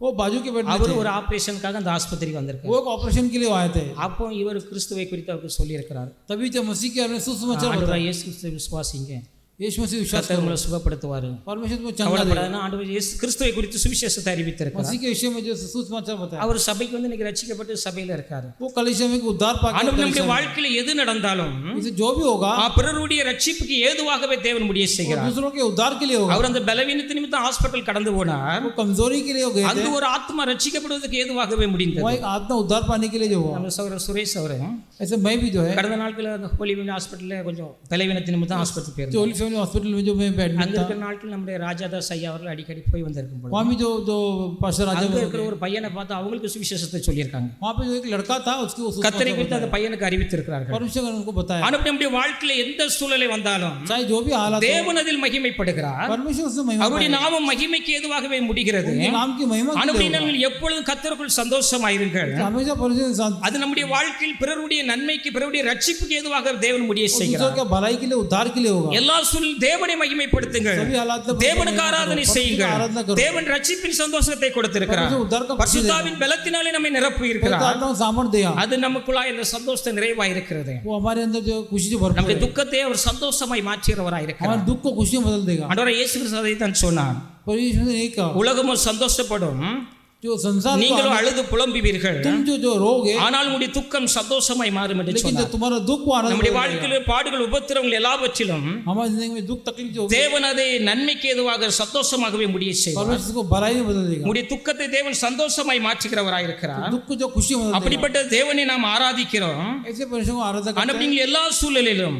वो बाजू के बेड में அவர் थे. ஒரு ஆப்ரேஷனுக்காக அந்த ஆஸ்பத்திரிக்கு வந்திருக்காரு. वो एक ऑपरेशन के लिए आए थे. அப்போ இவர் கிறிஸ்துவை குறித்து அவருக்கு சொல்லியிருக்கிறார். तभी जब मसीह के अपने सुसमाचार बताया, ஆண்டவராகிய இயேசு கிறிஸ்துவை விசுவாசிங்க, यीशु मसीह विश्वास கர்த்தர் உங்களை சுகப்படுத்துவார். परमेश्वर को चंगा देगा. கவலைப்படாதனா ஆண்டவர் இயேசு கிறிஸ்துவை குறித்து சுவிசேஷத்தை அறிவித்திருக்கிறார். मसीह के विषय में जो सुसमाचार बताया, அவர் சபைக்கு வந்து இன்னைக்கு ரட்சிக்கப்பட்டு சபையில இருக்காரு. वो कलीसिया में उद्धार पाकर ஆண்டவர் நம்முடைய வாழ்க்கையில எது நடந்தாலும் इसे जो भी होगा பிறருடைய ரட்சிப்புக்கு ஏதுவாகவே தேவன் முடிய செய்கிறார். दूसरों के उद्धार के लिए होगा. அவர் அந்த பலவீனத்தின் நிமித்தம் ஹாஸ்பிட்டல் கடந்து போனார். वो कमजोरी के लिए हो गए थे, அங்கு ஒரு ஆத்மா ரட்சிக்கப்படுவதற்கு ஏதுவாகவே முடிந்தது. वो एक आत्मा उद्धार पाने के लिए जो हुआ. நம்ம சகோதரர் சுரேஷ் அவர் ऐसे मैं भी जो है, கடந்த நாட்களில் அந்த ஹோலி ஃபேமிலி ஹாஸ்பிட்டலில் கொஞ்சம் பலவீனத்தின் நிமித்தம் ஹாஸ்பிட்டல் जो போயிருந்தோம். होली फैमिली हॉस्पिटल में जो मैं एडमिट அங்க था, இருக்கிற நாட்கள் நம்முடைய ராஜாதாஸ் ஐயா அவர்கள் அடிக்கடி போய் வந்திருக்கும் பொழுது वहाँ भी जो पास्टर राजा, அங்க இருக்கிற ஒரு பையனை பார்த்து அவங்களுக்கு சுவிசேஷத்தை சொல்லியிருக்காங்க. वहाँ पे जो एक लड़का था उसकी वो கர்த்தரை குறித்து அந்த பையனுக்கு அறிவித்திருக்கிறார்கள். परमेश्वर ने उनको बताया. ஆனால் நம்முடைய வாழ்க்கையில எந்த சூழ்நிலை வந்தாலும் चाहे जो भी हालात हो, தேவன் அதில் மகிமைப்படுகிறார். परमेश्वर उसमें महिमा அவருடைய நாமம் மகிமைக்கு ஏதுவாகவே முடிகிறது. पाएगा. नाम की महिमा के लिए ஆனபடி होगा. நீங்கள் எப்பொழுதும் கர்த்தருக்குள் சந்தோஷமாயிருங்கள். हमेशा परमेश्वर इंसान அது நம்முடைய வாழ்க்கையில் பிறருடைய நன்மைக்கு பிறருடைய ரட்சிப்புக்கு ஏதுவாக தேவன் முடிய दूसरों செய்கிறார். के भलाई के लिए उद्धार के लिए होगा. எல்லா சூழ்நிலையும் தேவனை மகிமைப்படுத்துங்கள். सभी हालात में தேவனுக்கு ஆராதனை செய்யுங்கள். आराधना करो. தேவன் ரட்சிப்பின் சந்தோஷத்தை கொடுத்திருக்கிறார். परमेश्वर उद्धार का खुशी देगा. பரிசுத்தாவின் பலத்தினாலே நம்மை நிரப்பி पवित्र இருக்கிறார். आत्मा को सामर्थ देगा. அது நமக்குள்ளாய் இந்த சந்தோஷத்தை நிறைவாய் இருக்கிறது. वो हमारे अंदर जो खुशी जो भरपूर நம்முடைய है, துக்கத்தை அவர் சந்தோஷமாய் மாற்றுகிறவராய் இருக்கிறார். हमारे दुख को खुशी में बदल देगा. ஆண்டவரே இயேசு கிறிஸ்து அதை தான் சொன்னார். परमेश्वर ने यही कहा, உலகமும் சந்தோஷப்படும், जो संसार को நீங்களும் அழுது புலம்புவீர்கள், तुम जो रोग है, ஆனால் உங்களுடைய துக்கம் சந்தோஷமாய் மாறும் என்று लेकिन जो சொன்னார். तुम्हारा दुख को आनंद நம்முடைய हो जाएगा. வாழ்க்கையில பாடுகள் உபத்திரவங்கள் எல்லாவற்றிலும் हमारी जिंदगी में दुख तकलीफ जो होगी, தேவன் அதை நன்மைக்கு ஏதுவாக சந்தோஷமாகவே முடிய செய்வார். परमेश्वर को भलाई में बदल देगा. உங்களுடைய துக்கத்தை தேவன் சந்தோஷமாய் மாற்றுகிறவராய் இருக்கிறார். दुख को जो खुशी में बदल देगा. அப்படிப்பட்ட தேவனை நாம் ஆராதிக்கிறோம். ऐसे परमेश्वर को आराधना करते ஆனால் हैं. நீங்கள் எல்லா சூழ்நிலையிலும்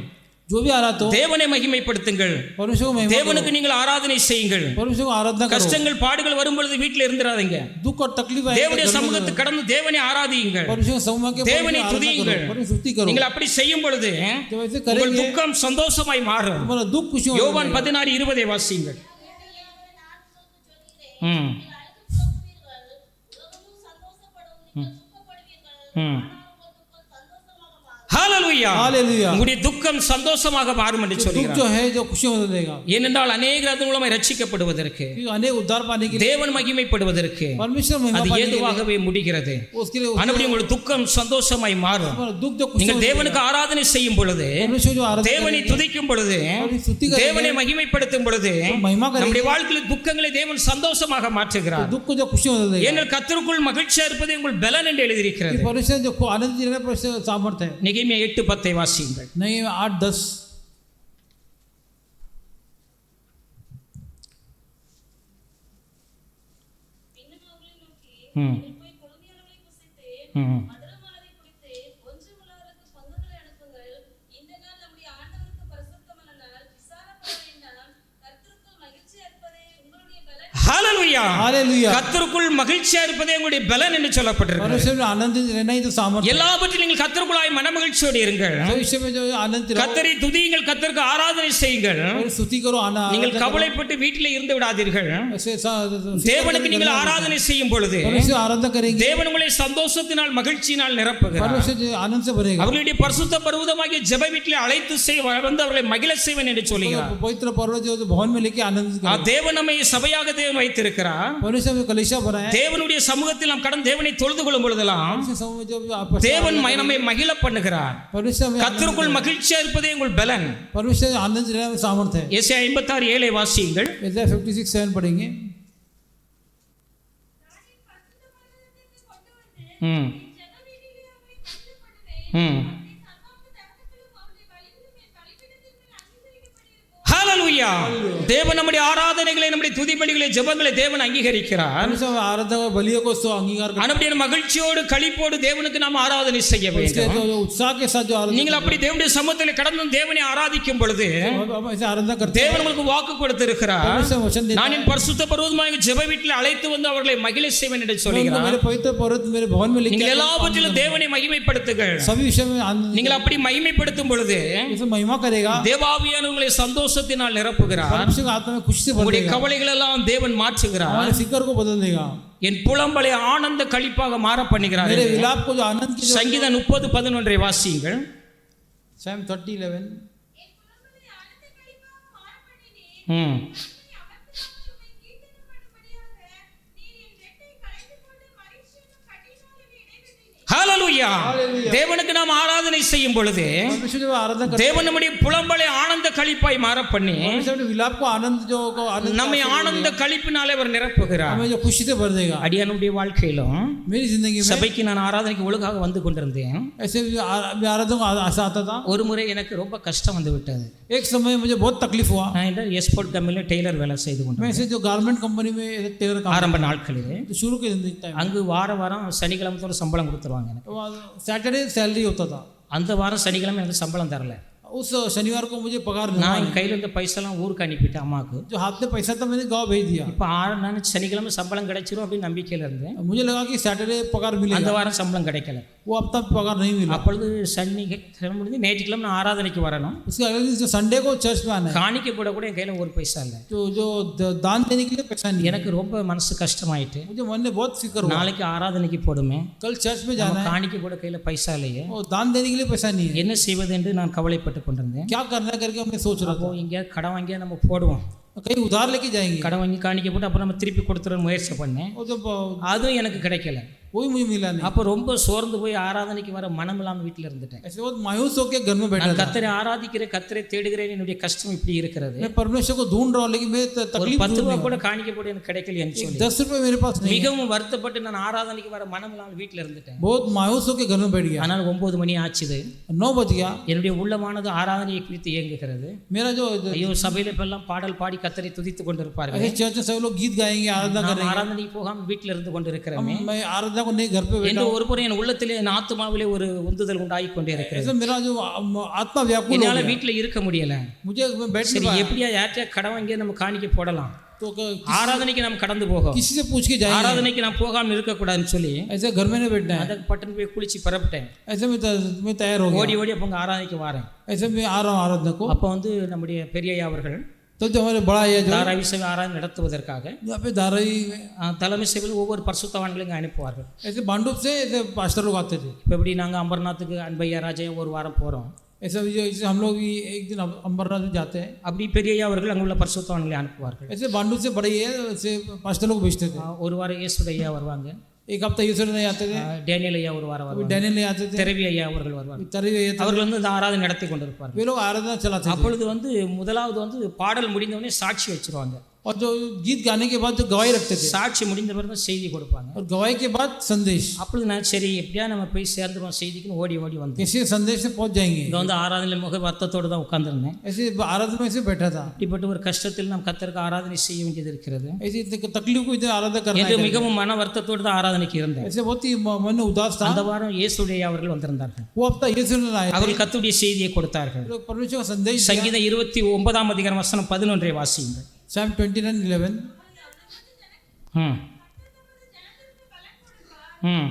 जो भी हालात हो, தேவனை மகிமைப்படுத்துங்கள். परमेश्वर को महिमा करो. தேவனுக்கு நீங்கள் ஆராதனை செய்யுங்கள். परमेश्वर को आराधना करो. கஷ்டங்கள் பாடுகள் வரும் பொழுது வீட்டில் இருந்துராதீங்க. दुख और तकलीफ आए தேவனுடைய சமூகத்துக்கு கடந்து தேவனை ஆராதியுங்கள். परमेश्वर समूह के தேவனை आराधना துதியுங்கள். करो. परमेश्वर स्तुति करो. நீங்கள் அப்படி செய்யும் பொழுது जब ऐसे உங்கள் करेंगे துக்கம் சந்தோஷமாய் மாறும். तुम्हारा दुख खुशी में யோவான் 16:20 வாசியுங்கள். ம் ம் ஹalleluya. ஹalleluya हालेलुया உங்களுடைய துக்கம் சந்தோஷமாக மாறும் என்று दुख சொல்கிறார் जो है जो खुशी बदल देगा ஏனென்றால் अनेகர் அதன் மூலமாக ரட்சிக்கப்படுவதற்கு क्योंकि अनेक उद्धार पाने के लिए தேவன் மகிமைப்படுவதற்கு परमेश्वर महिमा அது पाने के लिए ஏதுவாகவே முடிகிறது उसके लिए ஆனபடி உங்கள் துக்கம் சந்தோஷமாய் மாறும் दुख जो खुशी நீங்கள் தேவனுக்கு ஆராதனை செய்யும் பொழுது परमेश्वर जो आराधना தேவனை துதிக்கும் பொழுது स्तुति தேவனை மகிமைப்படுத்தும் பொழுது महिमा करेंगे நம்முடைய வாழ்க்கையில் துக்கங்களை தேவன் சந்தோஷமாக மாற்றுகிறார் दुख को जो खुशी बदल देगा ஏனென்றால் கர்த்தருக்குள் மகிழ்ச்சியா இருப்பது உங்கள் பலன் என்று எழுதியிருக்கிறது परमेश्वर जो आनंद देने परमेश्वर सामर्थ्य है நெகேமியா 8:10 வாசியுங்கள் नहीं 8:10 ம் ம் ஹalleluya हालेलुया கர்த்தருக்குள் மகிழ்ச்சியா இருப்பதே உங்களுடைய பலன் என்று சொல்லப்பட்டிருக்கிறது परमेश्वर में आनंद रहना ही तो सामर्थ्य எல்லாவற்றிலும் நீங்கள் கர்த்தருக்குள்ளாய் மனமகிழ்ச்சியோடு இருங்கள் है विषय में जो आनंद रहो கர்த்தரை துதியுங்கள் கர்த்தருக்கு ஆராதனை செய்யுங்கள் और स्तुति करो आना நீங்கள் கவலைப்பட்டு வீட்டிலே இருந்து விடாதீர்கள் ऐसे தேவனுக்கு நீங்கள் ஆராதனை செய்யும் பொழுது परमेश्वर आराधना करेंगे தேவன் உங்களை சந்தோஷத்தினால் மகிழ்ச்சியினால் நிரப்புகிறார் परमेश्वर जो आनंद से भरेगा அவர்களுடைய பரிசுத்த பர்வதமாகிய ஜெப வீட்டிலே அழைத்து வந்து அவர்களை மகிழ செய்வன் என்று சொல்கிறார் पवित्र पर्वत जो भवन में लेके आनंद தேவன் நம்மை சபையாக தேவன் வைத்திருக்கிறார் परमेश्वर में कलीसिया भरा है தேவனுடைய சமூகத்தில் நாம் கடந்து தேவனை தொழுது கொள்ளும் பொழுதெல்லாம் समूह जो தேவன் நம்மை மகிழ பண்ணுகிறார் परमेश्वर में கர்த்தருக்குள் மகிழ்ச்சியா இருப்பதே உங்கள் பலன் परमेश्वर आनंद रहना में सामर्थ्य है ஏசாயா 56:7 வாசியுங்கள் ऐसा 56:7 पढ़ेंगे ம் ம் ஹalleluya தேவன் நம்முடைய ஆராதனைகளை நம்முடைய துதிபலிகளை ஜெபங்களை தேவன் அங்கீகரிக்கிறார் परमेश्वर आराधना बलियों को सो अंगीकार करता நம்முடைய மகிழ்ச்சியோடு களிப்போடு தேவனுக்கு நாம் ஆராதனை செய்ய है इसके வேண்டும் जो उत्साह के साथ जो आराधना நீங்கள் அப்படி தேவனுடைய சமூகத்தில் கடந்து தேவனை ஆராதிக்கும் பொழுது हम ऐसे आराधना करते हैं தேவன் உங்களுக்கு வாக்கு கொடுத்திருக்கிறார் परमेश्वर वचन देता நான் என் பரிசுத்த பர்வதமாக ஜெப வீட்டில் அழைத்து வந்து அவர்களை மகிழ செய்வேன் என்று है उनको சொல்கிறார் मेरे पवित्र पर्वत मेरे भवन में लेके நீங்கள் எல்லாவற்றிலும் தேவனை மகிமைப்படுத்துங்கள் सभी विषय में आनंद நீங்கள் அப்படி மகிமைப்படுத்தும் பொழுது इसे महिमा करेगा தேவாவியான உங்களை சந்தோஷத்தினால் நிரப்புகிறார் परमेश्वर का आत्मा में खुशी से भर உங்களுடைய देगा கவலைகள் எல்லாம் தேவன் மாற்றுகிறார் हमारे फिकर को बदल देगा என் புலம்பலை ஆனந்த களிப்பாக மாற பண்ணுகிறார் मेरे विलाप को जो आनंद की சங்கீதம் 30:11 வாசியுங்கள் Psalm 30:11 ம் ஹalleluya தேவனுக்கு நாம் ஆராதனை செய்யும் பொழுது परमेश्वर जो आराधना करते தேவன் நம்முடைய புலம்பலை ஆனந்த களிப்பாய் மாற பண்ணி हैं परमेश्वर विलाप को आनंद जो को आनंद நம்மை ஆனந்த களிப்பினாலே அவர் நிரப்புகிறார் हमें जो खुशी से भर देगा அடியானுடைய வாழ்க்கையிலும் मेरी जिंदगी में சபைக்கு நான் ஆராதனைக்கு ஒழுங்காக வந்து கொண்டிருந்தேன் ऐसे आराधना को आशा आता था ஒரு முறை எனக்கு ரொம்ப கஷ்டம் வந்து விட்டது एक समय मुझे बहुत तकलीफ हुआ நான் இந்த எஸ்போர்ட் கம்பெனியில் டெய்லர் வேலை செய்து मैं கொண்டேன் ऐसे जो गारमेंट कंपनी में टेलर काम ஆரம்ப நாட்களிலே तो शुरू के जिंदगी टाइम அங்கு வாரம் சனிக்கிழமை தோறும் சம்பளம் கொடுத்துருவாங்க எனக்கு सैटरडे सैलरी होता था அந்த வாரம் சனிக்கிழமை எனக்கு சம்பளம் தரல उस शनिवार को मुझे पगार नहीं நான் என் கையில் இருந்த பைசாலாம் ஊருக்கு அனுப்பிட்டேன் அம்மாவுக்கு जो हाथ में पैसा था मैंने गाँव भेज दिया இப்போ நான் சனிக்கிழமை சம்பளம் கிடைச்சிரும் அப்படின்னு நம்பிக்கையில் இருந்தேன் मुझे लगा कि सैटरडे पगार அந்த मिलेगा வாரம் சம்பளம் கிடைக்கல वो अब तक पगार नहीं मिला அப்பொழுது சனிக்கிழமை முடிஞ்சு ஞாயிற்றுக்கிழமை நான் ஆராதனைக்கு வரணும் उसके अगले दिन जो संडे को चर्च में आना है காணிக்க போட கூட என் கையில் ஒரு பைசா இல்லை जो दान देने के लिए पैसा नहीं है எனக்கு ரொம்ப மனசு கஷ்டமாயிட்டு मुझे मन में बहुत फिक्र हुआ நாளைக்கு ஆராதனைக்கு போடுமே कल चर्च में जाना है காணிக்க போட கையில் பைசா இல்லையே और दान देने के लिए पैसा नहीं है என்ன செய்வது என்று நான் கவலைப்பட்டு கொண்டிருந்தேன் क्या करना है करके मैं सोच रहा அப்போ எங்கேயாவது கடன் வாங்கியா நம்ம போடுவோம் था कहीं उधार लेके जाएंगे கடன் வாங்கி காணிக்க போட்டு அப்புறம் நம்ம திருப்பி கொடுத்துற முயற்சி பண்ணேன் और जब அதுவும் எனக்கு கிடைக்கல कोई मुझे मिला नहीं அப்போ ரொம்ப சோர்ந்து போய் ஆராதனைக்கு வர மனம் இல்லாமல் வீட்டில் இருந்துட்டேன் ऐसे बहुत मायूस होकर घर में बैठा நான் था கத்தரை ஆராதிக்கிறேன் கத்தரை தேடுகிறேன் என்னுடைய கஷ்டம் இப்படி இருக்கிறது मैं परमेश्वर को ढूंढ रहा हूँ लेकिन मेरे ஒரு तकलीफ 10 ரூபா கூட காணிக்க போட்டு எனக்கு கிடைக்கலைன்னு சொல்லி 10 रुपये मेरे पास नहीं மிகவும் வருத்தப்பட்டு நான் ஆராதனைக்கு வர மனம் இல்லாமல் வீட்டில் இருந்துட்டேன் बहुत मायूस होकर घर में बैठ गया ஆனால் 9 மணி ஆச்சுது 9 बज गया என்னுடைய உள்ளமானது ஆராதனையை குறித்து இயங்குகிறது मेरा जो ஐயோ சபையில இப்பெல்லாம் பாடல் பாடி கத்தரை துதித்து கொண்டிருப்பார்கள் ऐसे चर्च में सभी लोग गीत गाएंगे आराधना நாம் करेंगे ஆராதனைக்கு போகாமல் வீட்டில் இருந்து கொண்டிருக்கிறோமே मैं आराधना को नहीं घर पे बैठा என்று ஒரு புறம் என் உள்ளத்திலே என் ஆத்மாவிலே ஒரு உந்துதல் உண்டாகி கொண்டே இருக்கிறது ऐसे मेरा जो आत्मा व्याकुल हो என்னால गया வீட்டில் இருக்க முடியல मुझे मैं बैठ नहीं சரி पाया எப்படியா யார்கிட்ட கடன் வாங்கி நம்ம காணிக்க போடலாம் तो ஆராதனைக்கு நாம் கடந்து போகும் किसी से पूछ के जाएंगे ஆராதனைக்கு நான் போகாமல் இருக்கக்கூடாதுன்னு சொல்லி ऐसे घर में नहीं बैठना है அதை பட்டன் போய் குளிச்சு பரப்பிட்டேன் ऐसे मैं तैयार हो गया ஓடி ஓடி அப்போ உங்க ஆராதனைக்கு வரேன் ऐसे मैं आ रहा हूँ आराधना को அப்போ வந்து நம்முடைய பெரியய்யா அவர்கள் तो जो हमारे बड़ा है जो தாராவி சபை ஆராதனை நடத்துவதற்காக यहाँ पे धारावी में தலைமை சபையில் ஒவ்வொரு பரிசுத்தவான்களையும் இங்கே அனுப்புவார்கள். ऐसे बांडुप से ऐसे पास्टर लोग आते थे. இப்போ எப்படி நாங்கள் அம்பர்நாத்துக்கு அன்பையா ராஜையும் ஒரு வாரம் போகிறோம், ऐसा जैसे हम लोग भी एक दिन अम्बरनाथ में जाते हैं, அப்படி பெரியய்யா அவர்கள் அங்கே உள்ள பரிசுத்தவான்களை அனுப்புவார்கள். ऐसे बांडुप से बड़े है ऐसे पास्टर लोग भेजते थे. ஒரு வாரம் இயேசுடைய ஐயா வருவாங்க, एक हफ्ता ईश्वर नहीं आते थे, டேனியல் ஐயா ஒரு வாரம் வருவாங்க, डैनियल नहीं आते थे, திரவி ஐயா அவர்கள் வருவார்கள். तरवी அவர்கள் வந்து இந்த ஆராதனை நடத்தி கொண்டிருப்பார்கள். वे लोग आराधना चलाते थे. அப்பொழுது வந்து முதலாவது வந்து பாடல் முடிந்தவொடனே சாட்சி வச்சிருவாங்க. और जो गीत गाने के बाद जो गवाही रखते थे, சாட்சி முடிந்த பிறகு தான் செய்தி கொடுப்பாங்க. और गवाही के बाद संदेश. அப்பொழுது நான் சரி எப்படியா நம்ம போய் சேர்ந்துருவோம் செய்திக்குன்னு ஓடி ஓடி வந்து किसी संदेश से पहुंच जाएंगे. இங்கே வந்து ஆராதனையில் முக வருத்தத்தோடு தான் உட்கார்ந்துருந்தேன். ऐसे आराधना में से बैठा था. இப்படிப்பட்ட ஒரு கஷ்டத்தில் நாம் கர்த்தருக்கு ஆராதனை செய்ய வேண்டியது இருக்கிறது ऐसी तकलीफ को इधर आराधना करना என்று है. மிகவும் மன வருத்தத்தோடு தான் ஆராதனைக்கு இருந்தேன். ऐसे बहुत ही मन उदास था. அந்த வாரம் இயேசுடைய அவர்கள் வந்திருந்தார்கள். वो हफ्ता यीशु ने आए, அவர்கள் கர்த்தருடைய செய்தியை கொடுத்தார்கள். लोग परमेश्वर का संदेश. சங்கீதம் 29 அதிகாரம் வசனம் 11 வாசியுங்கள். Psalm 29:11. ம் ம்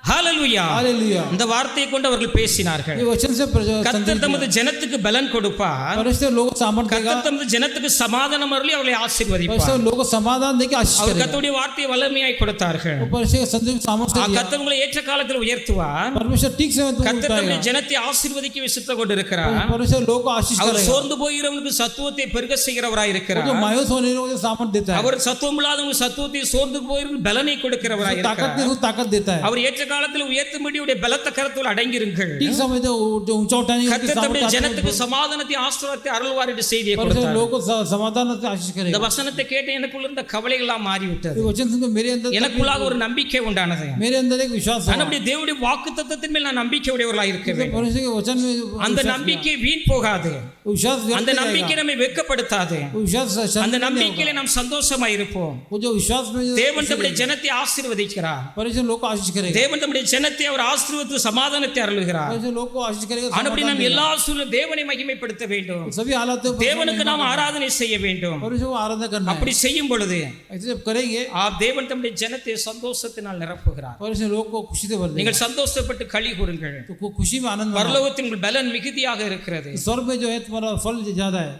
ஹalleluya. हालेलुया. இந்த வார்த்தையை கொண்டு அவர்கள் பேசினார்கள். ये वचन से கர்த்தர் தமது ஜனத்துக்கு பலன் கொடுப்பார், परमेश्वर लोगों को सामर्थ देगा, கர்த்தர் தமது ஜனத்துக்கு சமாதானம் அருளி அவர்களை ஆசீர்வதிப்பார். परमेश्वर लोगों को समाधान देके आशीष அவர் करेगा. கர்த்தருடைய வார்த்தையை வல்லமையாய் கொடுத்தார்கள். वो परमेश्वर का संदेश को सामर्थ दिया. கர்த்தர் உங்களை ஏற்ற காலத்தில் உயர்த்துவார். परमेश्वर ठीक समय तुमको கர்த்தர் தம்முடைய उठाएगा. ஜனத்தை ஆசீர்வதிக்க விசுத்த கொண்டிருக்கிறார். परमेश्वर लोगों को आशीष அவர் करेगा. சோர்ந்து போகிறவனுக்கு சத்துவத்தை பெருக செய்கிறவராய் वो இருக்கிறார். जो मायूस होने वालों को सामर्थ देता है, அவர் சத்துவம் இல்லாதவங்களுக்கு சத்துவத்தை, சோர்ந்து போகிறவங்களுக்கு பலனை கொடுக்கிறவராய் ताकत இருக்கிறார். नहीं उसको ताकत देता है. அவர் ஏற்ற காலத்தில் உயர்த்தும்படி உடைய பலத்த கரத்தில் அடங்கிருங்கள். ठीक समय जो ऊंचा उठाने की கர்த்தர் தம்முடைய सामर्थ ஜனத்துக்கு சமாதானத்தை ஆசீர்வாதத்தை அருள்வார் என்று செய்தியை परमेश्वर கொடுத்தார். लोगों को समाधान से आशीष இந்த करेगा. வசனத்தை கேட்டு எனக்குள்ள இருந்த கவலைகள் எல்லாம் மாறிவிட்டது. ये वचन सुनकर मेरे अंदर எனக்குள்ளாக ஒரு நம்பிக்கை உண்டானது. मेरे अंदर एक विश्वास हुआ. நம்முடைய தேவனுடைய வாக்குத்தத்தத்தின் மேல் நான் நம்பிக்கை உடையவர்களாக இருக்க வேண்டும். परमेश्वर के वचन में அந்த நம்பிக்கை வீண் போகாது. विश्वास அந்த நம்பிக்கை நம்மை வெட்கப்படுத்தாது. विश्वास அந்த நம்பிக்கையில நாம் சந்தோஷமா இருப்போம். वो जो विश्वास में தேவன் தம்முடைய ஜனத்தை ஆசீர்வதிக்கிறார். परमेश्वर लोग को आशीष करेगा. தேவன் தம்முடைய ஜனத்தை அவர் ஆசீர்வதித்து சமாதானத்தை அருளுகிறார். परमेश्वर लोग को आशीष करेगा. அப்படி நாம் எல்லா சூழ்நிலையும் தேவனை மகிமைப்படுத்த வேண்டும். सभी हालात में தேவனுக்கு நாம் ஆராதனை செய்ய வேண்டும். परमेश्वर को आराधना करना है. அப்படி செய்யும் பொழுது ऐसे जब करेंगे தேவன் தம்முடைய ஜனத்தை சந்தோஷத்தினால் நிரப்புகிறார். परमेश्वर लोग को खुशी से भर देगा. நீங்கள் சந்தோஷப்பட்டு களி கூறுங்கள். तो खुशी में आनंद मनाओ. பரலோகத்தின் உங்கள் பலன் மிகுதியாக இருக்கிறது. स्वर्ग में जो है तुम्हारा फल ज्यादा है.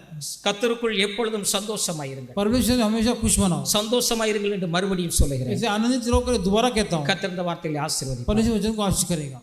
கர்த்தருக்குள் எப்பொழுதும் சந்தோஷமாயிருங்கள். परमेश्वर हमेशा खुश मनाओ. சந்தோஷமாயிருங்கள் என்று மறுபடியும் சொல்லுகிறேன். ऐसे आनंदित रहो कर दोबारा कहता हूँ. கர்த்தர் இந்த வார்த்தைகளை ஆசீர்வதிப்பார். परमेश्वर वचन को आशीष करेगा.